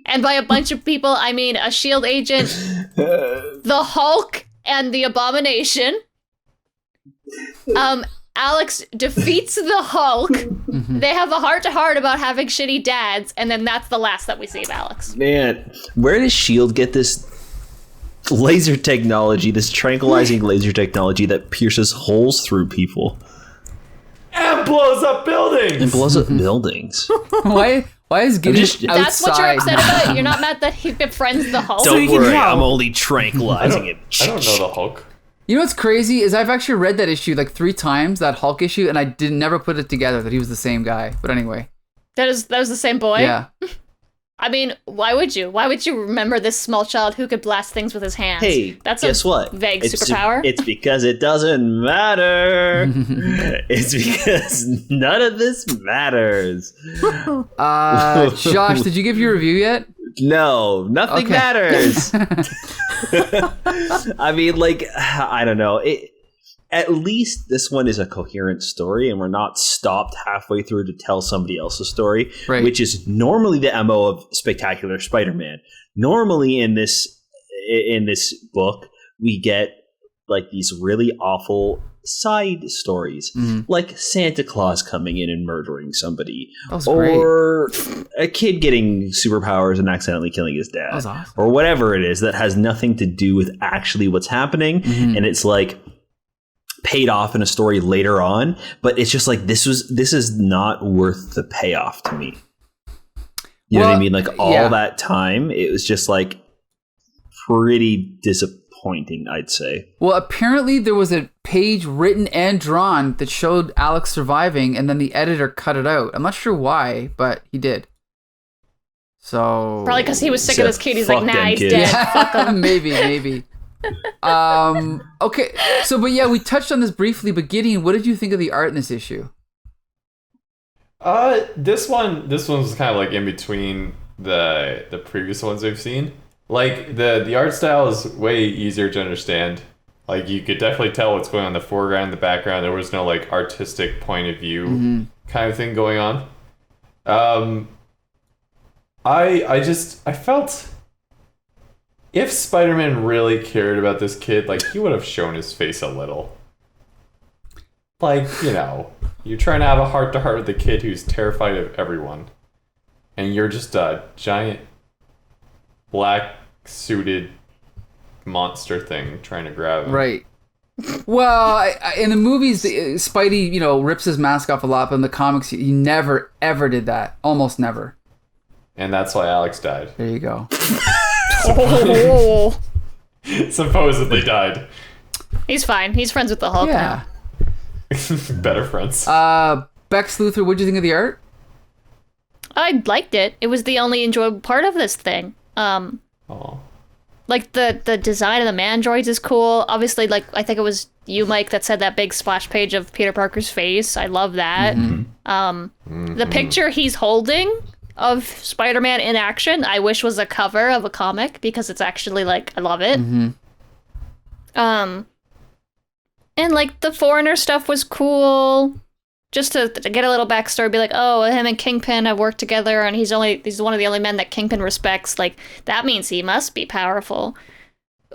and by a bunch of people, I mean a S.H.I.E.L.D. agent, the Hulk, and the Abomination. Alex defeats the Hulk. They have a heart-to-heart about having shitty dads, and then that's the last that we see of Alex. Man, where does S.H.I.E.L.D. get this laser technology, this tranquilizing laser technology that pierces holes through people? And blows up buildings! Why is Gideon outside? That's what you're upset about? You're not mad that he befriends the Hulk? Don't worry, I'm only tranquilizing him. I don't know the Hulk. You know what's crazy is I've actually read that issue like 3 times, that Hulk issue, and I never put it together that he was the same guy. But anyway. That was the same boy? Yeah. I mean, why would you? Why would you remember this small child who could blast things with his hands? Hey, that's guess what? Vague superpower. It's because it doesn't matter. It's because none of this matters. Josh, did you give your review yet? No, nothing matters. I mean, like, I don't know. At least this one is a coherent story, and we're not stopped halfway through to tell somebody else's story, which is normally the MO of Spectacular Spider-Man. Normally in this book, we get like these really awful side stories, like Santa Claus coming in and murdering somebody, great. Or a kid getting superpowers and accidentally killing his dad, That was awesome. or whatever it is that has nothing to do with actually what's happening, and it's like paid off in a story later on, but it's just like this is not worth the payoff to me. You know what I mean? Like all that time, it was just like pretty disappointing, I'd say. Well, apparently there was a page written and drawn that showed Alex surviving, and then the editor cut it out. I'm not sure why, but he did. So Probably because he was sick of this kid. He's like, Fuck nah, them he's kids. dead. Fuck him. maybe. Okay. So, but yeah, we touched on this briefly. But Gideon, what did you think of the art in this issue? This one was kind of like in between the previous ones we've seen. Like the art style is way easier to understand. Like you could definitely tell what's going on in the foreground, the background. There was no like artistic point of view kind of thing going on. I felt if Spider-Man really cared about this kid, like he would have shown his face a little. Like, you know, you're trying to have a heart-to-heart with the kid who's terrified of everyone. And you're just a giant black-suited monster thing trying to grab him. Right. Well, in the movies, Spidey, you know, rips his mask off a lot, but in the comics, he never, ever did that. Almost never. And that's why Alex died. There you go. Oh. Supposedly died. He's fine. He's friends with the Hulk Yeah. now. Better friends. Bex Luthor, what'd you think of the art? I liked it. It was the only enjoyable part of this thing. Oh. Like the design of the mandroids is cool. Obviously, like I think it was you, Mike, that said that big splash page of Peter Parker's face. I love that. The picture he's holding of Spider-Man in action, I wish was a cover of a comic because it's actually like I love it. And like the Foreigner stuff was cool. Just to get a little backstory, be like, oh, him and Kingpin have worked together, and he's one of the only men that Kingpin respects. Like that means he must be powerful.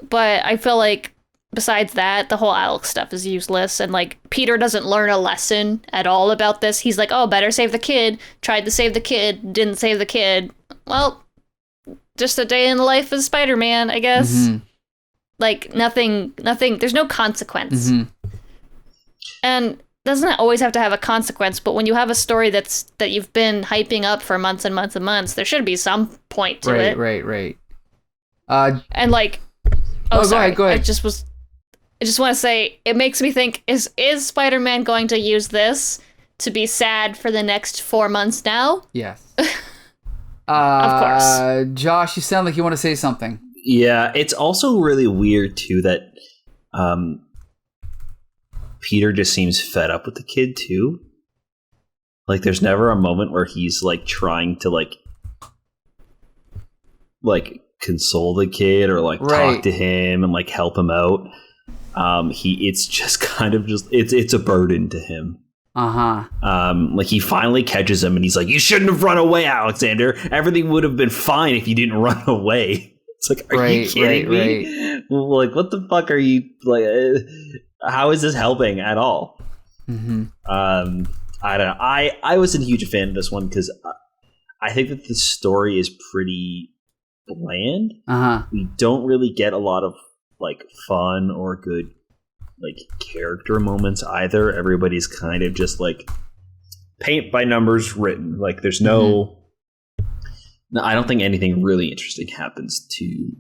But I feel like besides that, the whole Alex stuff is useless, and like Peter doesn't learn a lesson at all about this. He's like, oh, better save the kid. Tried to save the kid, didn't save the kid. Well, just a day in the life of Spider-Man, I guess. Like nothing. There's no consequence. And doesn't always have to have a consequence, but when you have a story that you've been hyping up for months and months and months, there should be some point to it. Right. And like, sorry, go ahead. I just want to say, it makes me think: is Spider-Man going to use this to be sad for the next 4 months now? Yes. Of course. Josh, you sound like you want to say something. Yeah, it's also really weird too that Peter just seems fed up with the kid too. Like there's never a moment where he's like trying to like console the kid or like talk to him and like help him out. It's just kind of it's a burden to him. Like he finally catches him and he's like, you shouldn't have run away, Alexander. Everything would have been fine if you didn't run away. It's like, are you kidding me? Like, what the fuck are you like? How is this helping at all? I don't know. I wasn't a huge fan of this one because I think that the story is pretty bland. We don't really get a lot of like fun or good like character moments either. Everybody's kind of just like paint by numbers written. Like there's no, I don't think anything really interesting happens to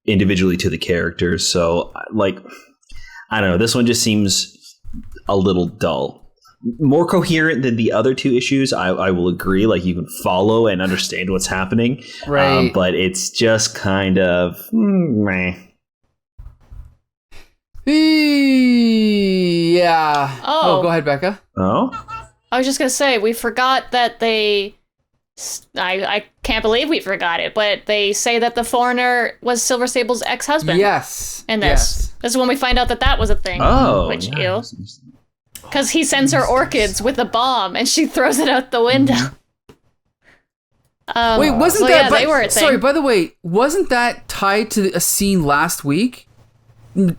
individually to the characters. So like, I don't know. This one just seems a little dull. More coherent than the other two issues, I will agree. Like you can follow and understand what's happening, right? But it's just kind of meh. Yeah. Oh, go ahead, Becca. Oh, I was just gonna say we forgot that they. I can't believe we forgot it, but they say that the Foreigner was Silver Sable's ex-husband. Yes. In this, this is when we find out that was a thing. Oh, which because he sends her orchids with a bomb and she throws it out the window. Wait, wasn't that? They were a thing. Sorry, by the way, wasn't that tied to a scene last week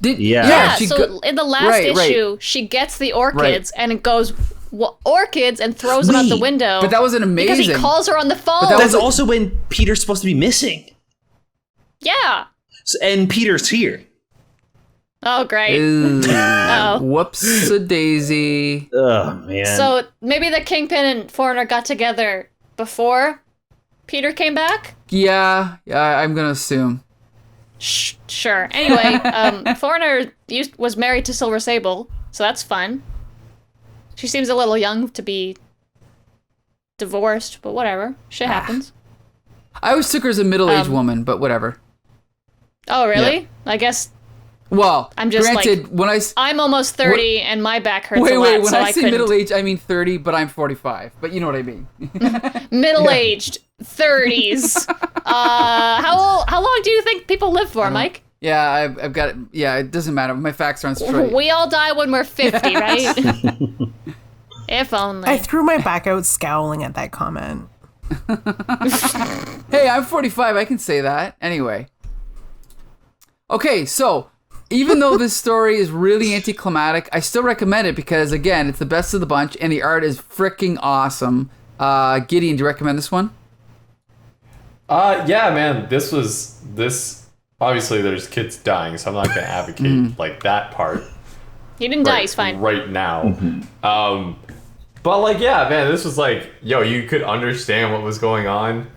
Yeah. she so in the last right. issue, she gets the orchids Right. and it goes orchids and throws them out the Wait, window. But that wasn't amazing. Because he calls her on the phone. that That's also when Peter's supposed to be missing. Yeah. And Peter's here. Oh, great. Ooh. Uh-oh. Whoops-a-daisy. Oh, man. So maybe the Kingpin and Foreigner got together before Peter came back? Yeah, I'm gonna assume. Sure. Anyway, Foreigner was married to Silver Sable, so that's fun. She seems a little young to be divorced, but whatever. Shit happens. I always took her as a middle-aged woman, but whatever. Oh, really? Yeah. I guess Well, I'm just granted, like, when I'm almost 30 and my back hurts wait, a lot, when so I say couldn't. middle-aged, I mean 30, but I'm 45. But you know what I mean. Middle-aged, 30s. How long do you think people live for, Mike? Yeah, I've got it. Yeah, it doesn't matter. My facts aren't straight. We all die when we're 50, right? If only. I threw my back out scowling at that comment. Hey, I'm 45. I can say that. Anyway. Okay, so even though this story is really anticlimactic, I still recommend it because, again, it's the best of the bunch and the art is freaking awesome. Gideon, do you recommend this one? Yeah, man. This. Obviously, there's kids dying, so I'm not gonna advocate like that part. He didn't die, he's fine. Right now. But like, yeah, man, this was like, yo, you could understand what was going on,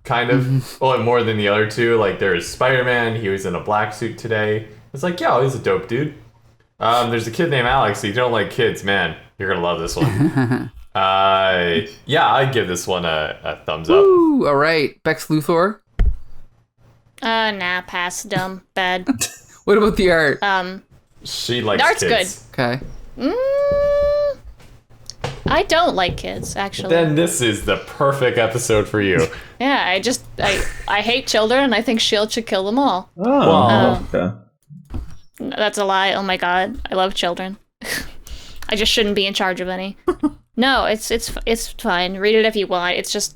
kind of. Well, more than the other two. Like, there's Spider-Man. He was in a black suit today. It's like, yo, he's a dope dude. There's a kid named Alex. So you don't like kids, man, you're gonna love this one. Yeah, I'd give this one a thumbs up. Ooh, all right. Bex Luthor. Nah, pass, dumb, bad. What about the art? She likes Art's kids. Okay. I don't like kids, actually. Then this is the perfect episode for you. Yeah, I hate children, and I think S.H.I.E.L.D. should kill them all. Oh, okay. That's a lie. Oh my god, I love children. I just shouldn't be in charge of any. No, it's fine. Read it if you want. It's just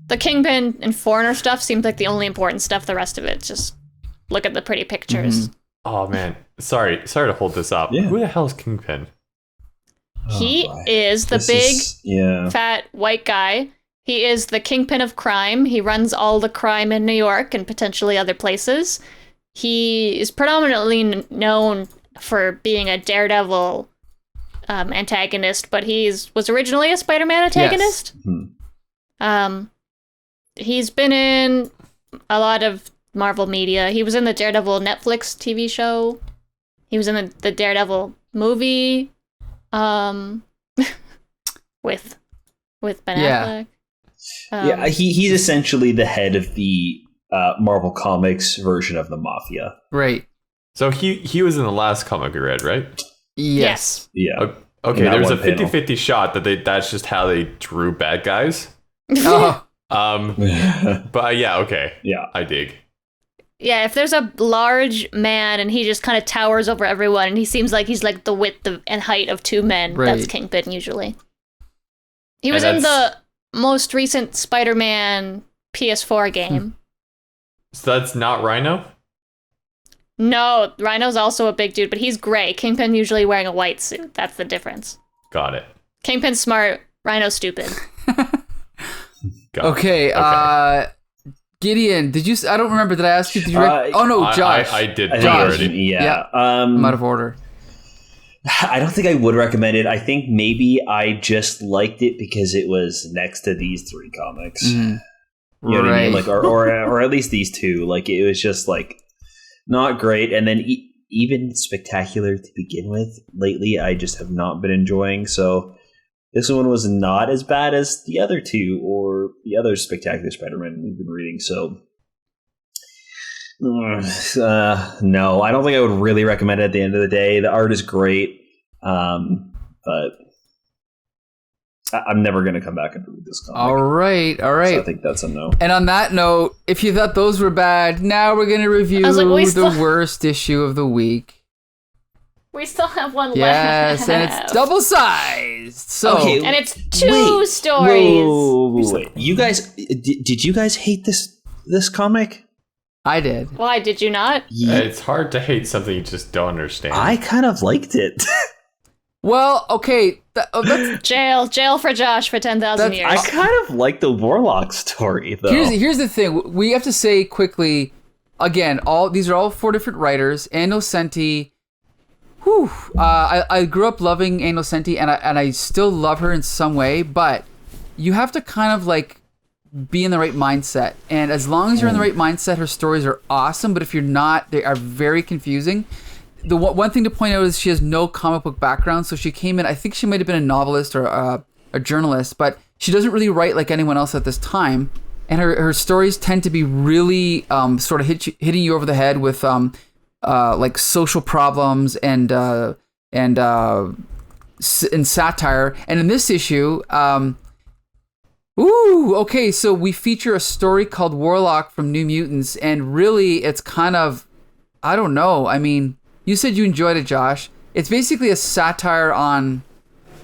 the Kingpin and Foreigner stuff seems like the only important stuff. The rest of it, just look at the pretty pictures. Oh man, sorry to hold this up. Yeah. Who the hell is Kingpin? He is the fat white guy. He is the Kingpin of crime. He runs all the crime in New York and potentially other places. He is predominantly known for being a Daredevil antagonist, but was originally a Spider-Man antagonist. Yes. He's been in a lot of Marvel media. He was in the Daredevil Netflix TV show. He was in the Daredevil movie with Ben Affleck. Yeah, he's essentially the head of the Marvel Comics version of the Mafia. Right. So he was in the last comic we read, right? Yes. Yeah. Okay, In that there was a one panel. 50-50 shot that's just how they drew bad guys. Oh, But yeah, okay. Yeah. I dig. Yeah, if there's a large man and he just kind of towers over everyone and he seems like he's like the width and height of two men, that's Right. Kingpin usually. He was And in the most recent Spider-Man PS4 game. So that's not Rhino? No, Rhino's also a big dude, but he's gray. Kingpin usually wearing a white suit. That's the difference. Got it. Kingpin's smart, Rhino's stupid. Got okay. it. Gideon, did you? I don't remember. Did I ask you? Did you? Oh no, Josh. I did I think Josh. already. Yeah. I'm out of order. I don't think I would recommend it. I think maybe I just liked it because it was next to these three comics. You know what I mean? Like, or at least these two. Like, it was just like not great. And then even Spectacular to begin with. Lately, I just have not been enjoying. So this one was not as bad as the other two or the other Spectacular Spider-Man we've been reading. So no, I don't think I would really recommend it at the end of the day. The art is great, but I'm never going to come back and read this comic. All right. So I think that's a no. And on that note, if you thought those were bad, now we're going to review the worst issue of the week. We still have one Yes, left. and it's double sized. So Okay. And it's two stories. Wait. You guys, did you guys hate this comic? I did. Why did you not? It's hard to hate something you just don't understand. I kind of liked it. Well, okay. That's, Jail for Josh for 10,000 years. I kind of like the Warlock story, though. here's the thing. We have to say quickly, again, these are all 4 different writers. Ann Nocenti, I grew up loving Ann Nocenti, and I still love her in some way, but you have to kind of like be in the right mindset. And as long as you're in the right mindset, her stories are awesome, but if you're not, they are very confusing. The one thing to point out is she has no comic book background, so she came in, I think she might have been a novelist or a journalist, but she doesn't really write like anyone else at this time, and her stories tend to be really sort of hitting you over the head with like social problems and satire. And in this issue, okay, so we feature a story called Warlock from New Mutants, and really it's kind of, I don't know, I mean, you said you enjoyed it, Josh. It's basically a satire on,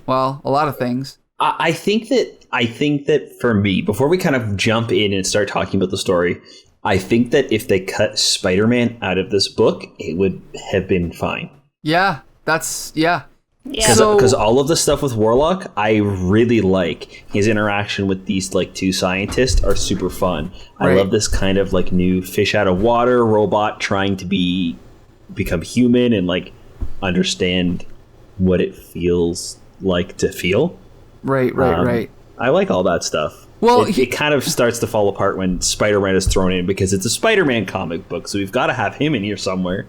well, a lot of things. I think that for me, before we kind of jump in and start talking about the story, I think that if they cut Spider-Man out of this book, it would have been fine. Yeah. Yeah. Because all of the stuff with Warlock, I really like. His interaction with these like 2 scientists are super fun. Right. I love this kind of like new fish out of water robot trying to become human and like understand what it feels like to feel. Right. I like all that stuff. Well, it kind of starts to fall apart when Spider-Man is thrown in because it's a Spider-Man comic book, so we've got to have him in here somewhere.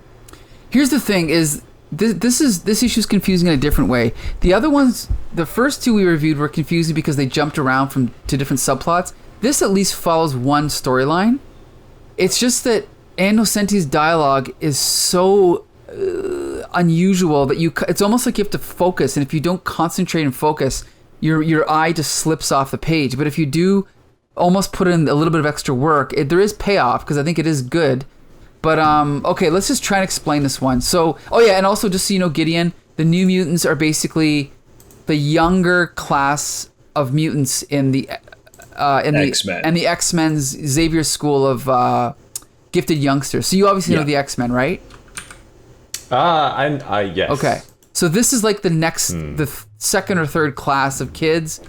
Here's the thing: is this issue is confusing in a different way. The other ones, the first 2 we reviewed were confusing because they jumped around to different subplots. This at least follows one storyline. It's just that Ann Nocenti's dialogue is so unusual that it's almost like you have to focus, and if you don't concentrate and focus, your eye just slips off the page. But if you do almost put in a little bit of extra work, there is payoff because I think it is good. But okay, let's just try and explain this one. So, and also just so you know, Gideon, the New Mutants are basically the younger class of mutants in the X-Men. and the X-Men's Xavier School of gifted youngsters. So you obviously know the X-Men, right? Yes. Okay. So this is like the next, the second or third class of kids,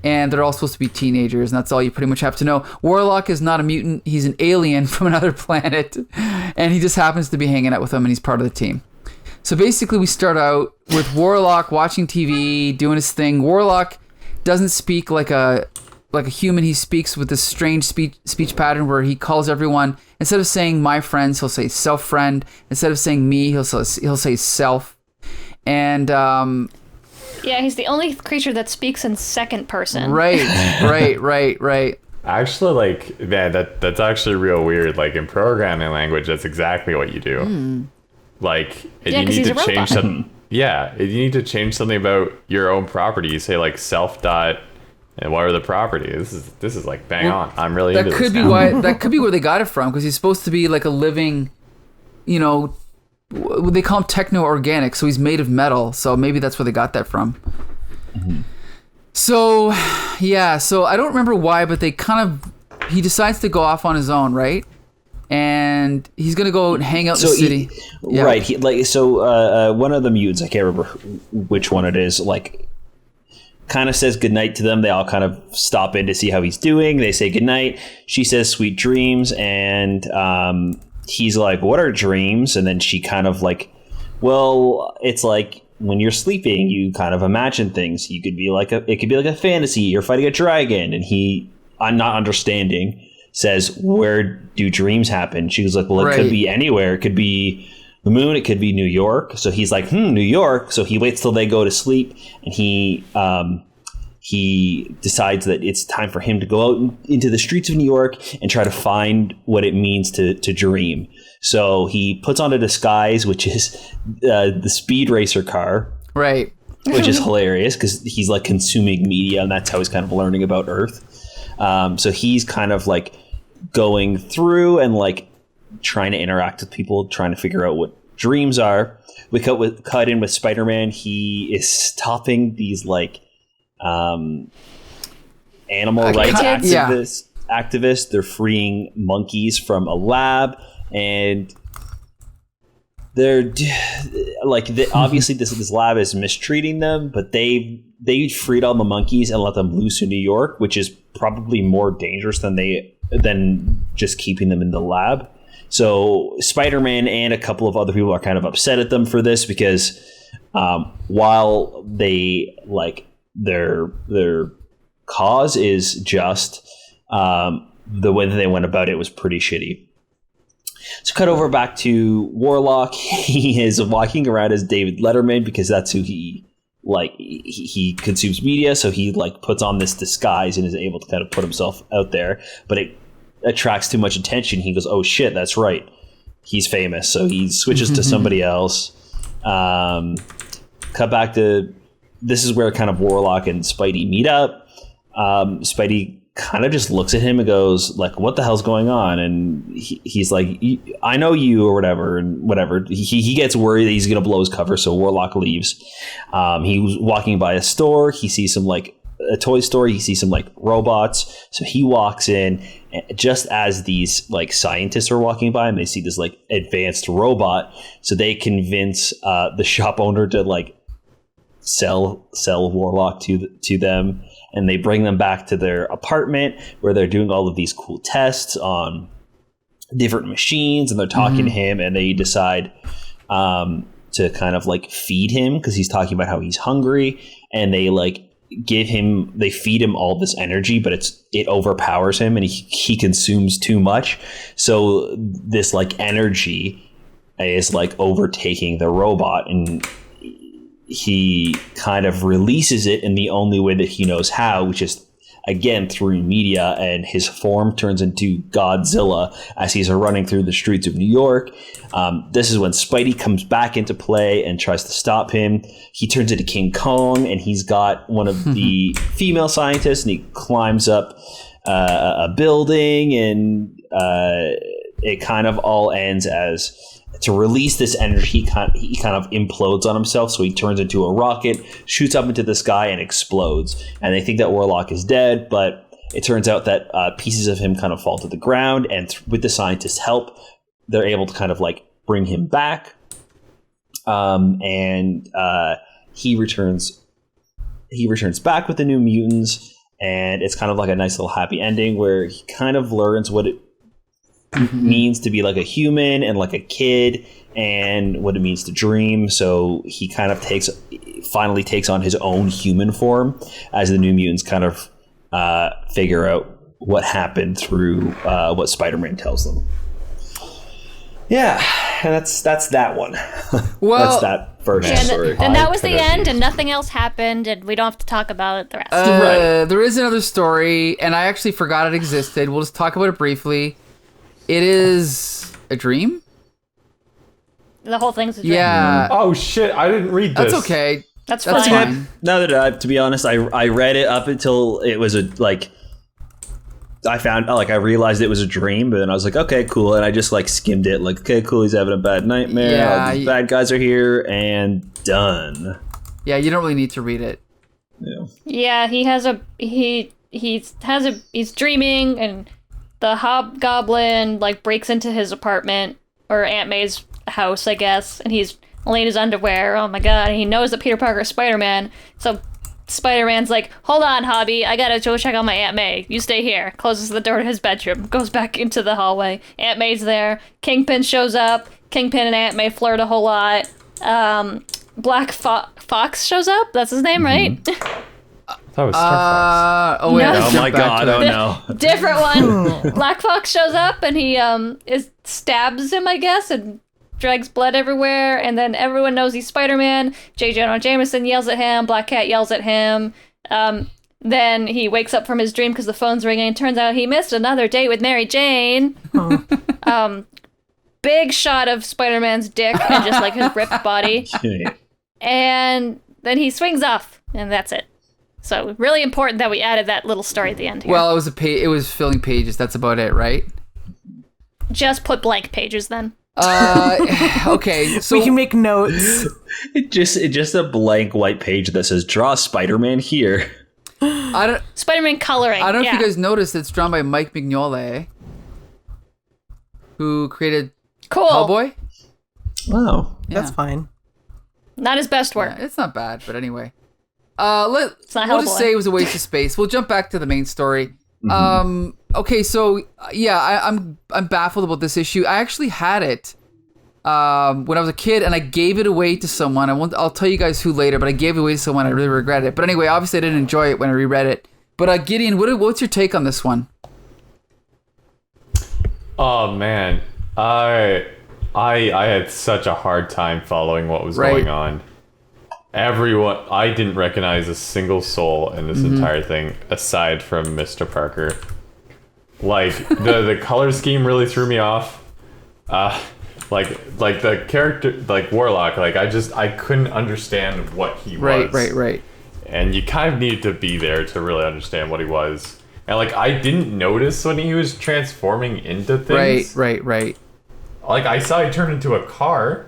and they're all supposed to be teenagers, and that's all you pretty much have to know. Warlock is not a mutant. He's an alien from another planet, and he just happens to be hanging out with them, and he's part of the team. So basically we start out with Warlock watching TV, doing his thing. Warlock doesn't speak like a human. He speaks with this strange speech pattern where he calls everyone, instead of saying my friends, he'll say self friend. Instead of saying me, he'll say self. And he's the only creature that speaks in second person. Right. Actually, like, man, that's actually real weird. Like, in programming language, that's exactly what you do. Like, if you need to change something. Yeah, if you need to change something about your own property, you say like self dot. And what are the properties? This is like bang on. I'm really into this now. That could be where they got it from, because he's supposed to be like a living, they call him techno-organic, so he's made of metal. So maybe that's where they got that from. Mm-hmm. So I don't remember why, but he decides to go off on his own, right? And he's gonna go and hang out in the city. Right. One of the mutants, I can't remember which one it is, like, kind of says goodnight to them. They all kind of stop in to see how he's doing. They say goodnight. She says sweet dreams, and he's like, what are dreams? And then she kind of like, well, it's like when you're sleeping, you kind of imagine things. It could be like a fantasy. You're fighting a dragon. And he, I'm not understanding, says, where do dreams happen? She was like, well, it could be anywhere. It could be the moon. It could be New York. So he's like, New York. So he waits till they go to sleep, and he decides that it's time for him to go out into the streets of New York and try to find what it means to dream. So he puts on a disguise, which is the Speed Racer car. Right. Which is hilarious because he's like consuming media, and that's how he's kind of learning about Earth. So he's kind of like going through and like trying to interact with people, trying to figure out what dreams are. We cut in with Spider-Man. He is stopping these like animal rights activists. activists. They're freeing monkeys from a lab, and they're obviously this lab is mistreating them, but they freed all the monkeys and let them loose in New York, which is probably more dangerous than just keeping them in the lab. So Spider-Man and a couple of other people are kind of upset at them for this because while they their cause is just, the way that they went about it was pretty shitty. So cut over back to Warlock. He is walking around as David Letterman because that's who he consumes media. So he puts on this disguise and is able to kind of put himself out there, but it attracts too much attention. He goes, oh shit, that's right, he's famous. So he switches to somebody else. Cut back to, this is where kind of Warlock and Spidey meet up. Spidey kind of just looks at him and goes what the hell's going on? And he's like, I know you, or whatever. And whatever, he gets worried that he's gonna blow his cover, so Warlock leaves. He was walking by a store, he sees some a toy store, he sees some robots, so he walks in, just as these scientists are walking by, and they see this advanced robot, so they convince the shop owner to sell Warlock to them. And they bring them back to their apartment where they're doing all of these cool tests on different machines, and they're talking to him, and they decide to kind of feed him because he's talking about how he's hungry, and they they feed him all this energy, but it overpowers him, and he consumes too much. So this energy is overtaking the robot, and he kind of releases it in the only way that he knows how, which is, again, through media, and his form turns into Godzilla as he's running through the streets of New York. This is when Spidey comes back into play and tries to stop him. He turns into King Kong, and he's got one of the female scientists, and he climbs up a building, and it kind of all ends as, to release this energy, he kind of implodes on himself, so he turns into a rocket, shoots up into the sky, and explodes. And they think that Warlock is dead, but it turns out that pieces of him kind of fall to the ground, and with the scientists' help, they're able to kind of bring him back. And he returns back with the New Mutants, and it's kind of a nice little happy ending where he kind of learns what it means to be a human and a kid, and what it means to dream. So he kind of finally takes on his own human form as the New Mutants kind of figure out what happened through what Spider-Man tells them. Yeah, and that's that one. Well, that's that first story. And that was the end, and nothing else happened, and we don't have to talk about the rest. Right. There is another story, and I actually forgot it existed. We'll just talk about it briefly. It is a dream? The whole thing's a dream. Yeah. Oh shit! I didn't read this. That's okay. That's That's fine. fine. Now that to be honest, I read it up until it was I found I realized it was a dream, but then I was okay, cool, and I just skimmed it, okay, cool, he's having a bad nightmare. Yeah, all these bad guys are here, and done. Yeah, you don't really need to read it. Yeah, he's dreaming, and the hobgoblin breaks into his apartment, or Aunt May's house, I guess, and he's only in his underwear. Oh my god, and he knows that Peter Parker is Spider-Man, so Spider-Man's hold on, Hobby, I gotta go check on my Aunt May. You stay here. Closes the door to his bedroom, goes back into the hallway. Aunt May's there. Kingpin shows up. Kingpin and Aunt May flirt a whole lot. Black Fox shows up. That's his name, right? That was Star Fox. Oh wait, No. let's Oh jump my back god! to Oh it. no! Different one. Black Fox shows up, and he stabs him, I guess, and drags blood everywhere, and then everyone knows he's Spider-Man. J. Jonah Jameson yells at him. Black Cat yells at him. Then he wakes up from his dream because the phone's ringing, and turns out he missed another date with Mary Jane. Big shot of Spider-Man's dick and just his ripped body. And then he swings off, and that's it. So really important that we added that little story at the end here. Well, it was filling pages. That's about it, right? Just put blank pages then. Okay, so We can make notes. It just a blank white page that says "Draw Spider-Man here." Spider-Man coloring. I don't know if you guys noticed it's drawn by Mike Mignola, who created Hellboy. Wow. That's fine. Not his best work. Yeah, it's not bad, but anyway. We'll just say it was a waste of space. We'll jump back to the main story. Okay, so I'm baffled about this issue. I actually had it when I was a kid, and I gave it away to someone. I'll tell you guys who later, but I gave it away to someone. I really regret it. But anyway, obviously I didn't enjoy it when I reread it. But Gideon, what's your take on this one? Oh man, I had such a hard time following what was going on. I didn't recognize a single soul in this entire thing aside from Mr. Parker. Like the color scheme really threw me off. Like the character, like Warlock, like I couldn't understand what he was. Right. And you kind of needed to be there to really understand what he was. And like I didn't notice when he was transforming into things. Right. Like I saw he turned into a car.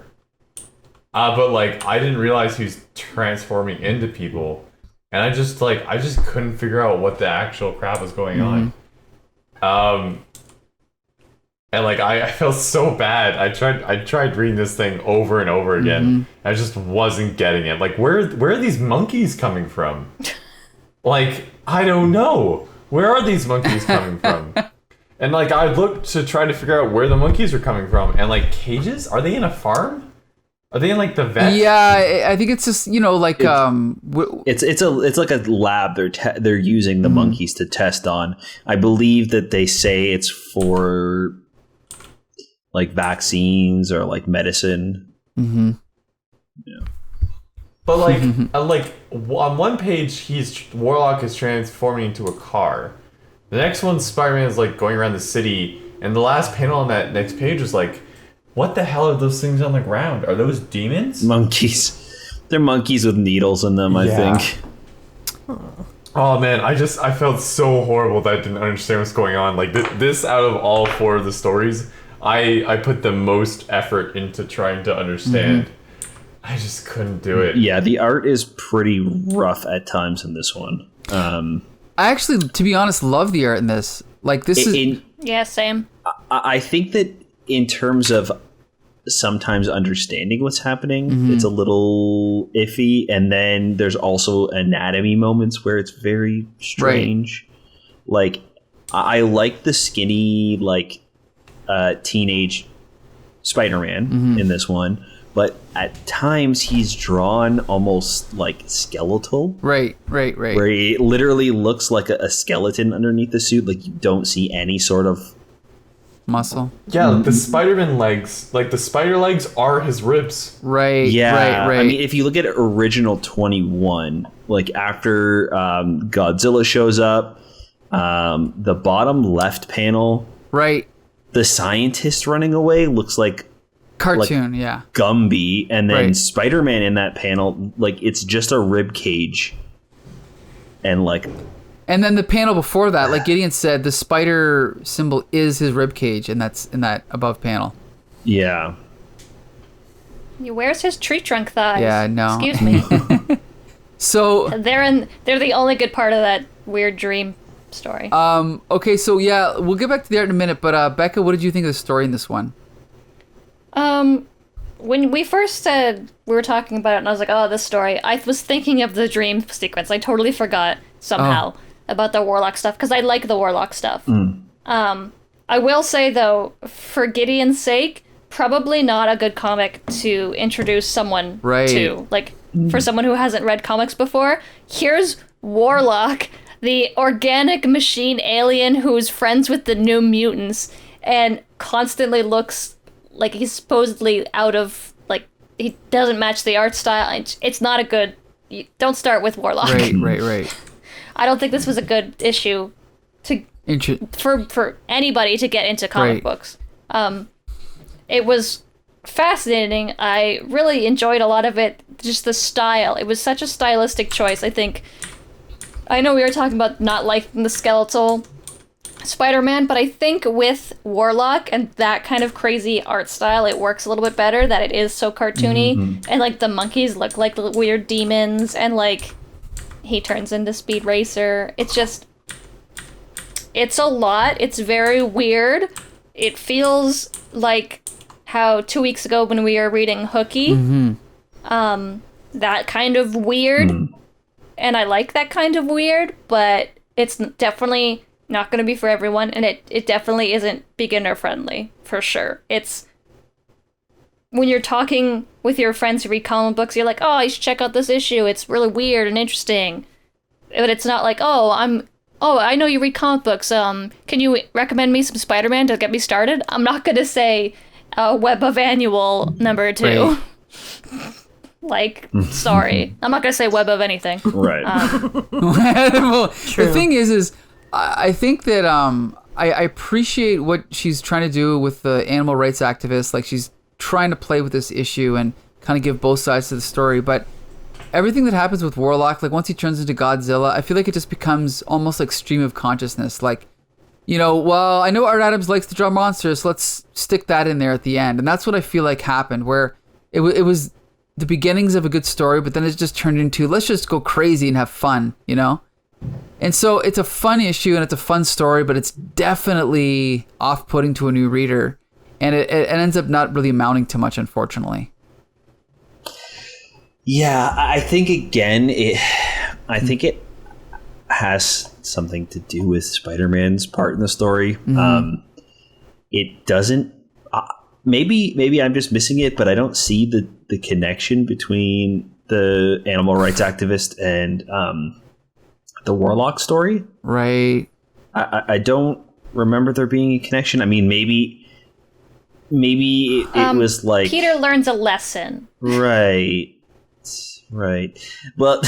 But like I didn't realize he was transforming into people. And I just couldn't figure out what the actual crap was going on. And like I felt so bad. I tried reading this thing over and over again. I just wasn't getting it. Like where are these monkeys coming from? Like I don't know. Where are these monkeys coming from? And like I looked to try to figure out where the monkeys are coming from. And like cages? Are they in a farm? Are they in like the vet? Yeah, I think it's just like it's like a lab they're using the monkeys to test on. I believe that they say it's for like vaccines or like medicine. Yeah. But like on one page Warlock is transforming into a car. The next one Spider-Man is like going around the city, and the last panel on that next page was like, what the hell are those things on the ground? Are those demons? Monkeys. They're monkeys with needles in them, I think. Oh man, I felt so horrible that I didn't understand what's going on. Like this out of all four of the stories, I put the most effort into trying to understand. I just couldn't do it. Yeah, the art is pretty rough at times in this one. I actually, to be honest, love the art in this. Like yeah, same. I think that in terms of sometimes understanding what's happening, it's a little iffy, and then there's also anatomy moments where it's very strange. Like I like the skinny teenage Spider-Man in this one, but at times he's drawn almost like skeletal. Right. Where he literally looks like a skeleton underneath the suit. Like you don't see any sort of muscle. Yeah, the Spider-Man legs, like the spider legs are his ribs. Right. I mean, if you look at original 21, like after Godzilla shows up, the bottom left panel, the scientist running away looks like cartoon, Gumby, and then Spider-Man in that panel, like it's just a rib cage, and then the panel before that, like Gideon said, the spider symbol is his rib cage, and that's in that above panel. Yeah. Where's his tree trunk thighs? Yeah, no. Excuse me. So they're the only good part of that weird dream story. Okay, so yeah, we'll get back to the art in a minute, but Becca, what did you think of the story in this one? When we first said we were talking about it, and I was like, oh, this story, I was thinking of the dream sequence. I totally forgot somehow about the Warlock stuff, because I like the Warlock stuff. I will say, though, for Gideon's sake, probably not a good comic to introduce someone to. Like, for someone who hasn't read comics before, here's Warlock, the organic machine alien who's friends with the New Mutants, and constantly looks like he's supposedly out of, like, he doesn't match the art style. It's not a good... Don't start with Warlock. Right. I don't think this was a good issue for anybody to get into comic books. It was fascinating. I really enjoyed a lot of it. Just the style. It was such a stylistic choice. I know we were talking about not liking the skeletal Spider-Man, but I think with Warlock and that kind of crazy art style, it works a little bit better, that it is so cartoony, and like the monkeys look like the weird demons, and like he turns into Speed Racer. It's just, it's a lot. It's very weird. It feels like how 2 weeks ago when we were reading Hooky, that kind of weird. And I like that kind of weird, but it's definitely not going to be for everyone, and it definitely isn't beginner friendly, for sure. It's when you're talking with your friends who read comic books, you're like, oh, you should check out this issue. It's really weird and interesting. But it's not like, oh, I know you read comic books. Can you recommend me some Spider-Man to get me started? I'm not going to say Web of Annual #2. Right. Sorry. I'm not going to say Web of anything. Right. Well, the thing is I think that I appreciate what she's trying to do with the animal rights activists. Like, she's trying to play with this issue and kind of give both sides to the story. But everything that happens with Warlock, like once he turns into Godzilla, I feel like it just becomes almost like stream of consciousness. Like, well, I know Art Adams likes to draw monsters, so let's stick that in there at the end. And that's what I feel like happened, where it was the beginnings of a good story, but then it just turned into, let's just go crazy and have fun, And so it's a fun issue and it's a fun story, but it's definitely off-putting to a new reader. And it ends up not really amounting to much, unfortunately. Yeah, I think, again, it has something to do with Spider-Man's part in the story. It doesn't... maybe I'm just missing it, but I don't see the connection between the animal rights activist and the Warlock story. Right. I don't remember there being a connection. I mean, maybe it was like Peter learns a lesson. Right. Well,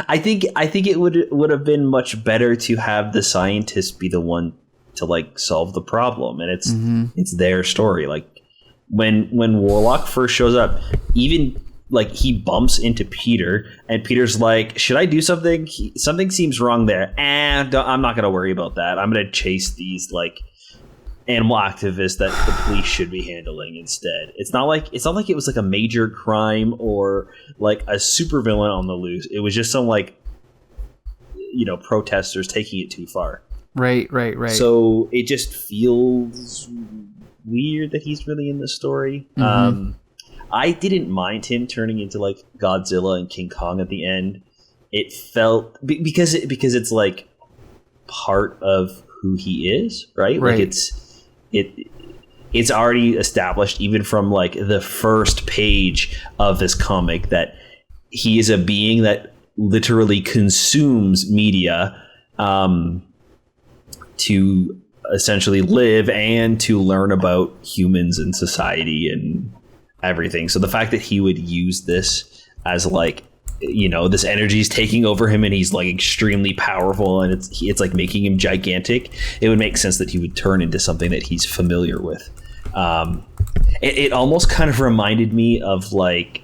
I think it would have been much better to have the scientist be the one to like solve the problem, and it's their story. Like when Warlock first shows up, even like he bumps into Peter, and Peter's like, "Should I do something? Something seems wrong there." I'm not gonna worry about that. I'm gonna chase these like animal activists that the police should be handling instead. It's not like it was like a major crime or like a supervillain on the loose. It was just some like protesters taking it too far. Right. So it just feels weird that he's really in the story. I didn't mind him turning into like Godzilla and King Kong at the end. It felt because it's like part of who he is, right? Like it's already established even from like the first page of this comic that he is a being that literally consumes media to essentially live and to learn about humans and society and everything. So the fact that he would use this as like, this energy is taking over him and he's like extremely powerful and it's like making him gigantic, it would make sense that he would turn into something that he's familiar with. It almost kind of reminded me of like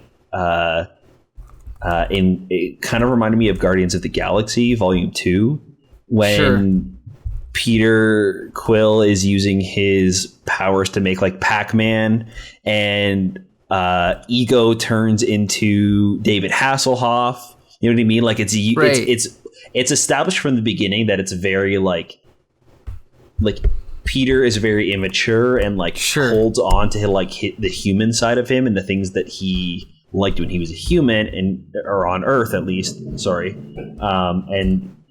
it kind of reminded me of Guardians of the Galaxy Volume 2 when Peter Quill is using his powers to make like Pac-Man, and Ego turns into David Hasselhoff. You know what I mean? Like it's established from the beginning that it's very like Peter is very immature and like holds on to like the human side of him and the things that he liked when he was a human or on Earth at least. And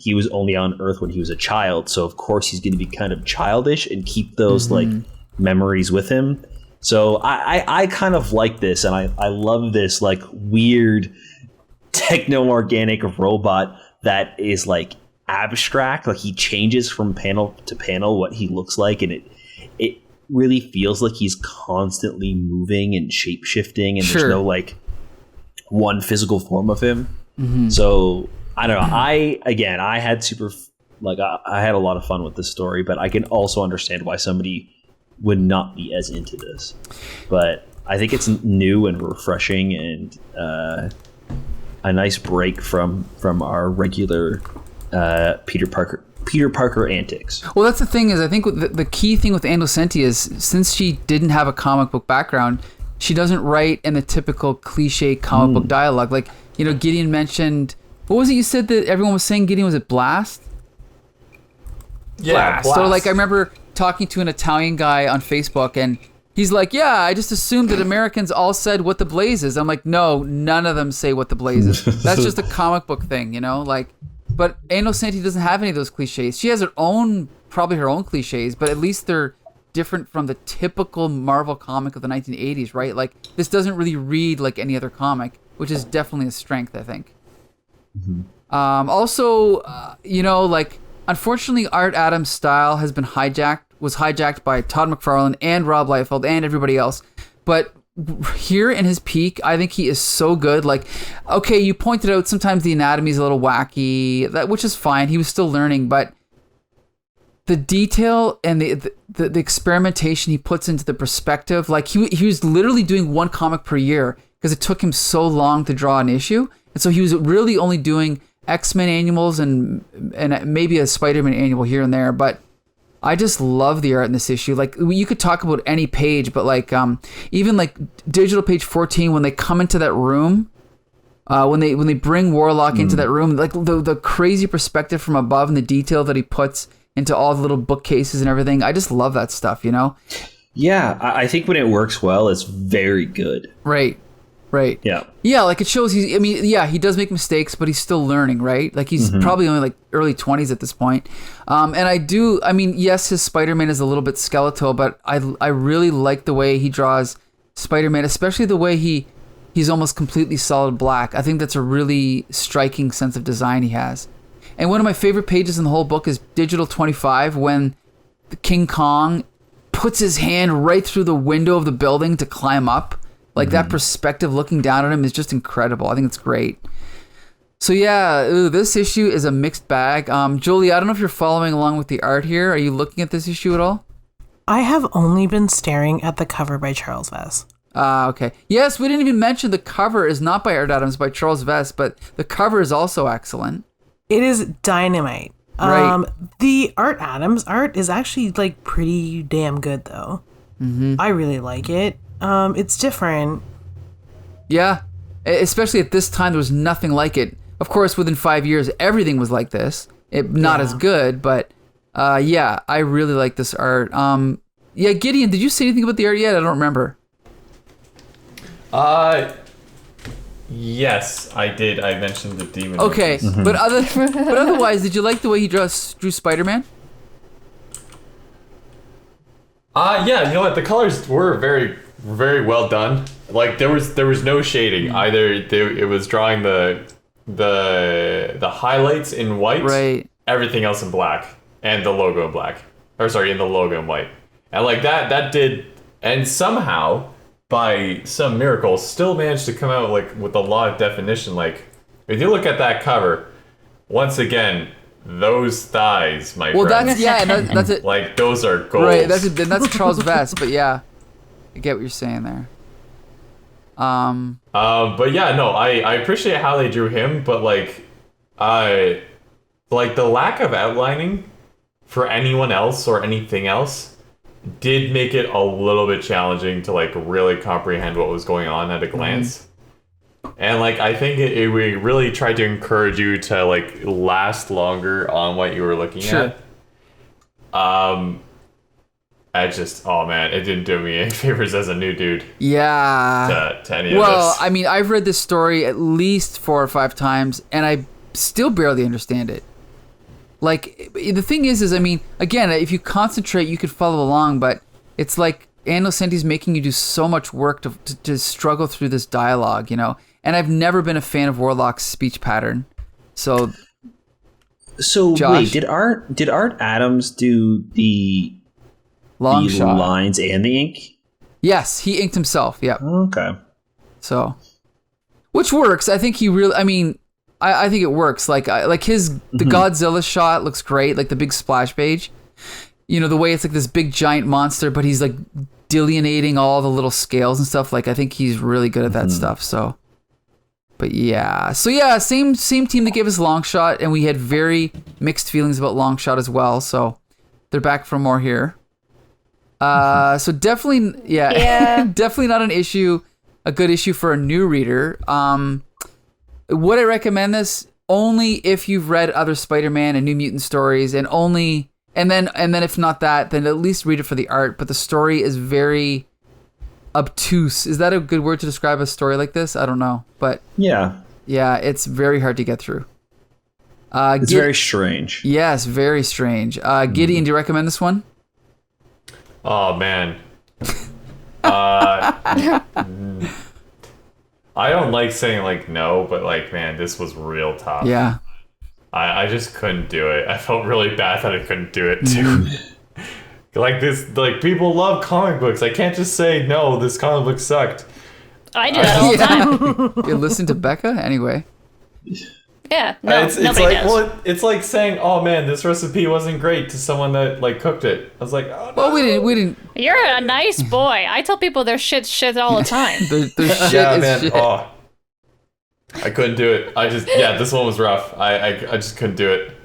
he was only on Earth when he was a child, so of course he's going to be kind of childish and keep those like memories with him. So I kind of like this, and I love this like weird techno-organic robot that is like abstract. Like he changes from panel to panel what he looks like, and it really feels like he's constantly moving and shape-shifting, and there's no like one physical form of him. So I don't know. I had I had a lot of fun with this story, but I can also understand why somebody would not be as into this. But I think it's new and refreshing and a nice break from our regular Peter Parker antics. Well, that's the thing is I think the key thing with Andocenti is since she didn't have a comic book background, she doesn't write in a typical cliche comic book dialogue. Like, Gideon mentioned What was it you said that everyone was saying Gideon was at Blast? Yeah, Blast. So like I remember talking to an Italian guy on Facebook and he's like, yeah, I just assumed that Americans all said what the blaze is. I'm like, no, none of them say what the blaze is. That's just a comic book thing, you know? Like, but Innocenti doesn't have any of those cliches. She has probably her own cliches, but at least they're different from the typical Marvel comic of the 1980s, right? Like, this doesn't really read like any other comic, which is definitely a strength, I think. Also, you know, like, unfortunately, Art Adams' style was hijacked by Todd McFarlane and Rob Liefeld and everybody else. But here in his peak, I think he is so good. Like, okay, you pointed out sometimes the anatomy is a little wacky, which is fine. He was still learning, but the detail and the experimentation he puts into the perspective, like he was literally doing one comic per year because it took him so long to draw an issue. And so he was really only doing X-Men annuals and maybe a Spider-Man annual here and there, but I just love the art in this issue. Like, you could talk about any page, but like even like digital page 14 when they come into that room, when they bring Warlock into that room, like the crazy perspective from above and the detail that he puts into all the little bookcases and everything. I just love that stuff, you know? Yeah, I think when it works well, it's very good. Right. Yeah. Yeah, like it shows he does make mistakes, but he's still learning, right? Like he's probably only like early 20s at this point. Yes, his Spider-Man is a little bit skeletal, but I really like the way he draws Spider-Man, especially the way he's almost completely solid black. I think that's a really striking sense of design he has. And one of my favorite pages in the whole book is Digital 25, when King Kong puts his hand right through the window of the building to climb up. Like that perspective looking down at him is just incredible. I think it's great. So yeah, this issue is a mixed bag. Julie, I don't know if you're following along with the art here. Are you looking at this issue at all? I have only been staring at the cover by Charles Vess. Okay. Yes, we didn't even mention the cover is not by Art Adams, by Charles Vess, but the cover is also excellent. It is dynamite. Right. The Art Adams art is actually like pretty damn good though. I really like it. It's different. Yeah, especially at this time, there was nothing like it. Of course, within 5 years, everything was like this. Not as good, but yeah, I really like this art. Yeah, Gideon, did you say anything about the art yet? I don't remember. Yes, I did. I mentioned the demon. Okay, but otherwise, did you like the way he drew Spider-Man? Yeah, you know what? The colors were very, very well done. Like there was no shading either. It was drawing the highlights in white, right? Everything else in black, and the logo in black. Or sorry, in the logo in white. And like that did, and somehow by some miracle still managed to come out like with a lot of definition. Like if you look at that cover, once again, those thighs, my friend. That's it. Like those are goals. Right, that's Charles Vess, but yeah, I get what you're saying there. But yeah, no, I appreciate how they drew him, but like the lack of outlining for anyone else or anything else did make it a little bit challenging to like really comprehend what was going on at a glance. And like I think we really tried to encourage you to like last longer on what you were looking at. I just, oh man, it didn't do me any favors as a new dude. Yeah. To any of well, this. I mean, I've read this story at least 4 or 5 times, and I still barely understand it. Like, the thing is, I mean, again, if you concentrate, you could follow along, but it's like Innocenti's making you do so much work to struggle through this dialogue, you know? And I've never been a fan of Warlock's speech pattern. So Josh, wait, did Art Adams do the shot lines and the ink? Yes, he inked himself. Yeah. Okay. So, which works. I think he really. I mean, I think it works. Like the Godzilla shot looks great. Like the big splash page. You know, the way it's like this big giant monster, but he's like delineating all the little scales and stuff. Like I think he's really good at that stuff. So. But yeah, same team that gave us Longshot, and we had very mixed feelings about Longshot as well. So they're back for more here. So definitely, definitely not an issue, a good issue for a new reader. Would I recommend this? only if you've read other Spider-Man and New Mutant stories, and then if not that, then at least read it for the art. But the story is very obtuse. Is that a good word to describe a story like this? I don't know, but yeah, it's very hard to get through. It's very strange. Yes, very strange. Gideon, do you recommend this one? Oh man. I don't like saying like no, but like man, this was real tough. Yeah. I just couldn't do it. I felt really bad that I couldn't do it too. Like this, like people love comic books. I can't just say no. This comic book sucked. I do that all the time. You listen to Becca anyway. Yeah, no, it's nobody like, does. well, it's like saying, "Oh man, this recipe wasn't great" to someone that like cooked it. I was like, "Oh no." Well, we didn't. You're a nice boy. I tell people their shit all the time. Their shit Yeah, is man. shit. Oh, I couldn't do it. This one was rough. I just couldn't do it.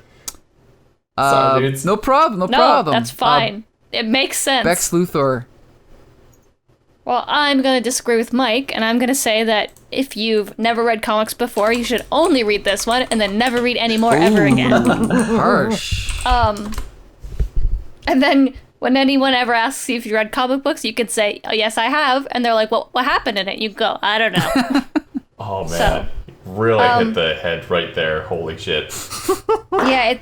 Sorry, dudes. No problem. No No, problem. that's fine. It makes sense. Bex Luthor. Well, I'm going to disagree with Mike, and I'm going to say that if you've never read comics before, you should only read this one and then never read any more ever again. Harsh. And then when anyone ever asks you if you read comic books, you could say, "Oh, yes, I have." And they're like, "Well, what happened in it?" You go, "I don't know." Oh man, So, really hit the head right there. Holy shit. Yeah,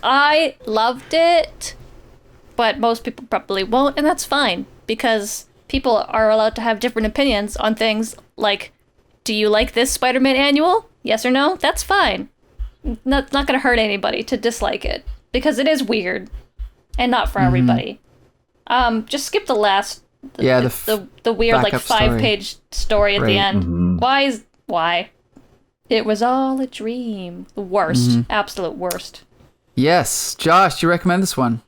I loved it, but most people probably won't, and that's fine, because people are allowed to have different opinions on things like, do you like this Spider-Man annual? Yes or no? That's fine. Not going to hurt anybody to dislike it, because it is weird and not for everybody. Just skip the last, the weird like backup story. 5-page story at the Right. end. Why? It was all a dream. The worst, absolute worst. Yes, Josh, do you recommend this one?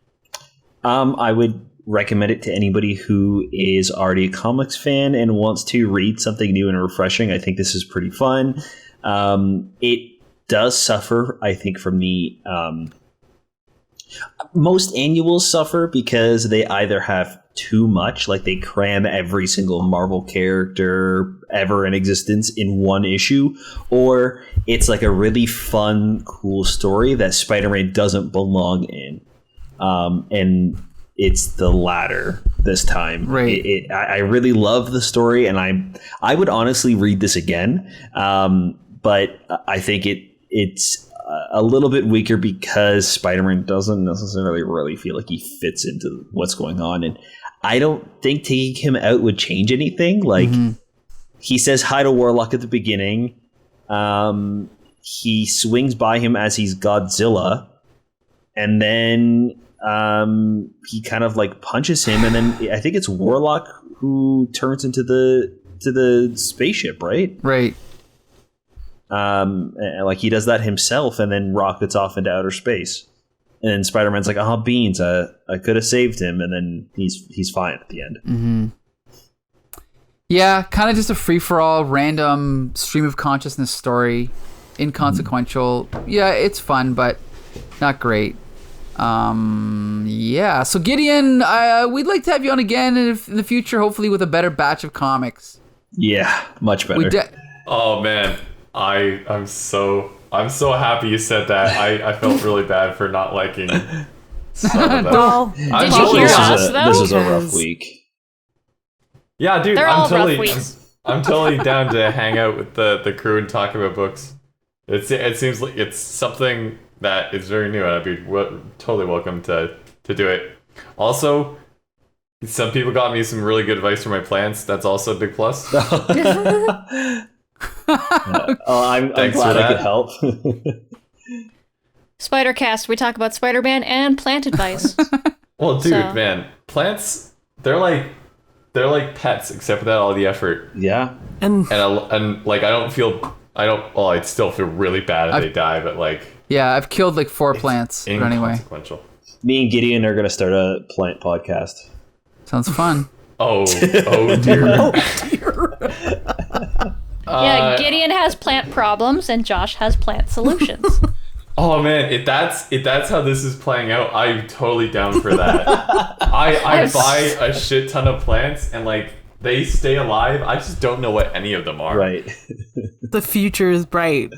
I would recommend it to anybody who is already a comics fan and wants to read something new and refreshing. I think this is pretty fun. It does suffer, I think, from the most annuals suffer because they either have too much, like they cram every single Marvel character ever in existence in one issue, or it's like a really fun, cool story that Spider-Man doesn't belong in. And it's the latter this time. Right. I really love the story, and I would honestly read this again. But I think it's a little bit weaker because Spider-Man doesn't necessarily really feel like he fits into what's going on, and I don't think taking him out would change anything. Like he says hi to Warlock at the beginning. He swings by him as he's Godzilla, and then he kind of like punches him, and then I think it's Warlock who turns into the spaceship, right? Right. And like he does that himself, and then rockets off into outer space. And then Spider-Man's like, "Oh, beans! I could have saved him," and then he's fine at the end. Yeah, kind of just a free-for-all, random stream of consciousness story, inconsequential. Yeah, it's fun, but not great. Yeah. So Gideon, we'd like to have you on again in the future, hopefully with a better batch of comics. Yeah, much better. Oh man, I'm so happy you said that. I felt really bad for not liking some of them. Well, Did you hear us, though? This is a rough week. Yeah, dude, They're I'm all rough totally weeks. I'm totally down to hang out with the crew and talk about books. It seems like it's something that is very new, and I'd be totally welcome to do it. Also, some people got me some really good advice for my plants. That's also a big plus. I'm Thanks glad for I that. could help. Spidercast, we talk about Spider-Man and plant advice. Well, dude, So- man, plants, they're like pets, except without all the effort. Yeah. and And like, I'd still feel really bad if they die, but like, Yeah, I've killed like 4 plants. But anyway, inconsequential. Me and Gideon are going to start a plant podcast. sounds fun. Oh dear. Yeah, Gideon has plant problems and Josh has plant solutions. Oh man, if that's how this is playing out, I'm totally down for that. I buy a shit ton of plants and like they stay alive. I just don't know what any of them are. Right. the future is bright.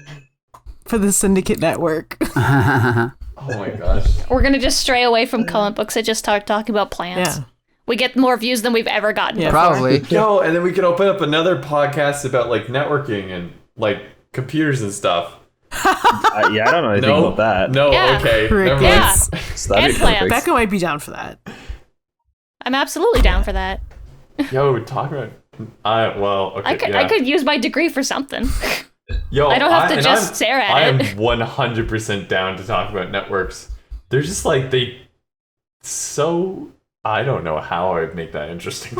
for the Syndicate Network. Oh my gosh. We're gonna just stray away from comic books and just start talking about plants. Yeah. We get more views than we've ever gotten before. Probably. Yo, and then we could open up another podcast about like networking and like computers and stuff. I don't know anything about that. No, Yeah. okay. Never mind. Yeah. So that'd And be plants. perfect. Becca might be down for that. I'm absolutely down for that. Yo, talk about. Okay. I could use my degree for something. Yo, I don't have to just I'm, stare at I am it. 100% down to talk about networks. They're just like I don't know how I would make that interesting.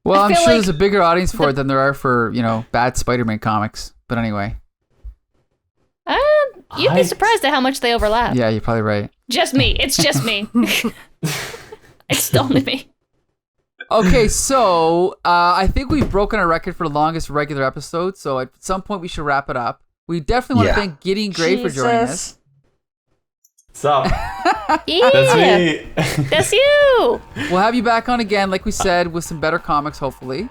Well, I'm feel sure like there's a bigger audience for it than there are for, bad Spider-Man comics. But anyway. You'd be surprised at how much they overlap. Yeah, you're probably right. Just me. It's just me. It's only me. Okay, so I think we've broken our record for the longest regular episode, so at some point we should wrap it up. We definitely want to thank Gideon Gray for joining us. What's up? Yeah. That's me. That's you. We'll have you back on again, like we said, with some better comics, hopefully.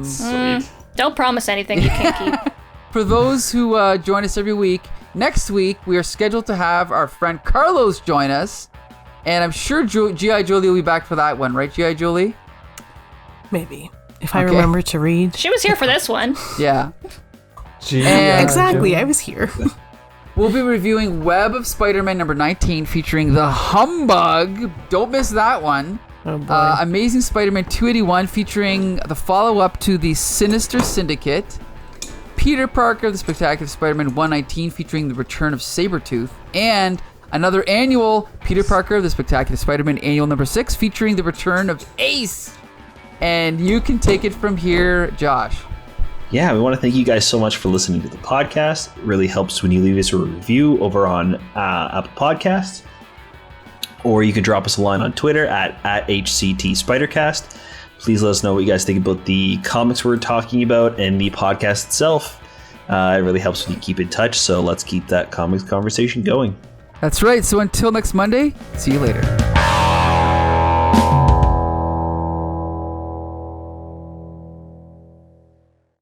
Sweet. Don't promise anything you can't keep. For those who join us every week, next week we are scheduled to have our friend Carlos join us. And I'm sure G.I. Julie will be back for that one, right, G.I. Julie? Maybe. If I remember to read. She was here for this one. Yeah. And Exactly, I was here. We'll be reviewing Webb of Spider-Man number 19 featuring The Humbug. Don't miss that one. Oh boy. Amazing Spider-Man 281 featuring the follow-up to the Sinister Syndicate. Peter Parker, The Spectacular Spider-Man 119 featuring the return of Sabretooth. And another annual Peter Parker, The Spectacular Spider-Man annual number 6 featuring the return of Ace. And you can take it from here, Josh. yeah, we want to thank you guys so much for listening to the podcast. It really helps when you leave us a review over on Apple Podcasts. Or you can drop us a line on Twitter at HCTSpidercast. Please let us know what you guys think about the comics we're talking about and the podcast itself. It really helps when you keep in touch, so let's keep that comics conversation going. That's right. So until next Monday, see you later.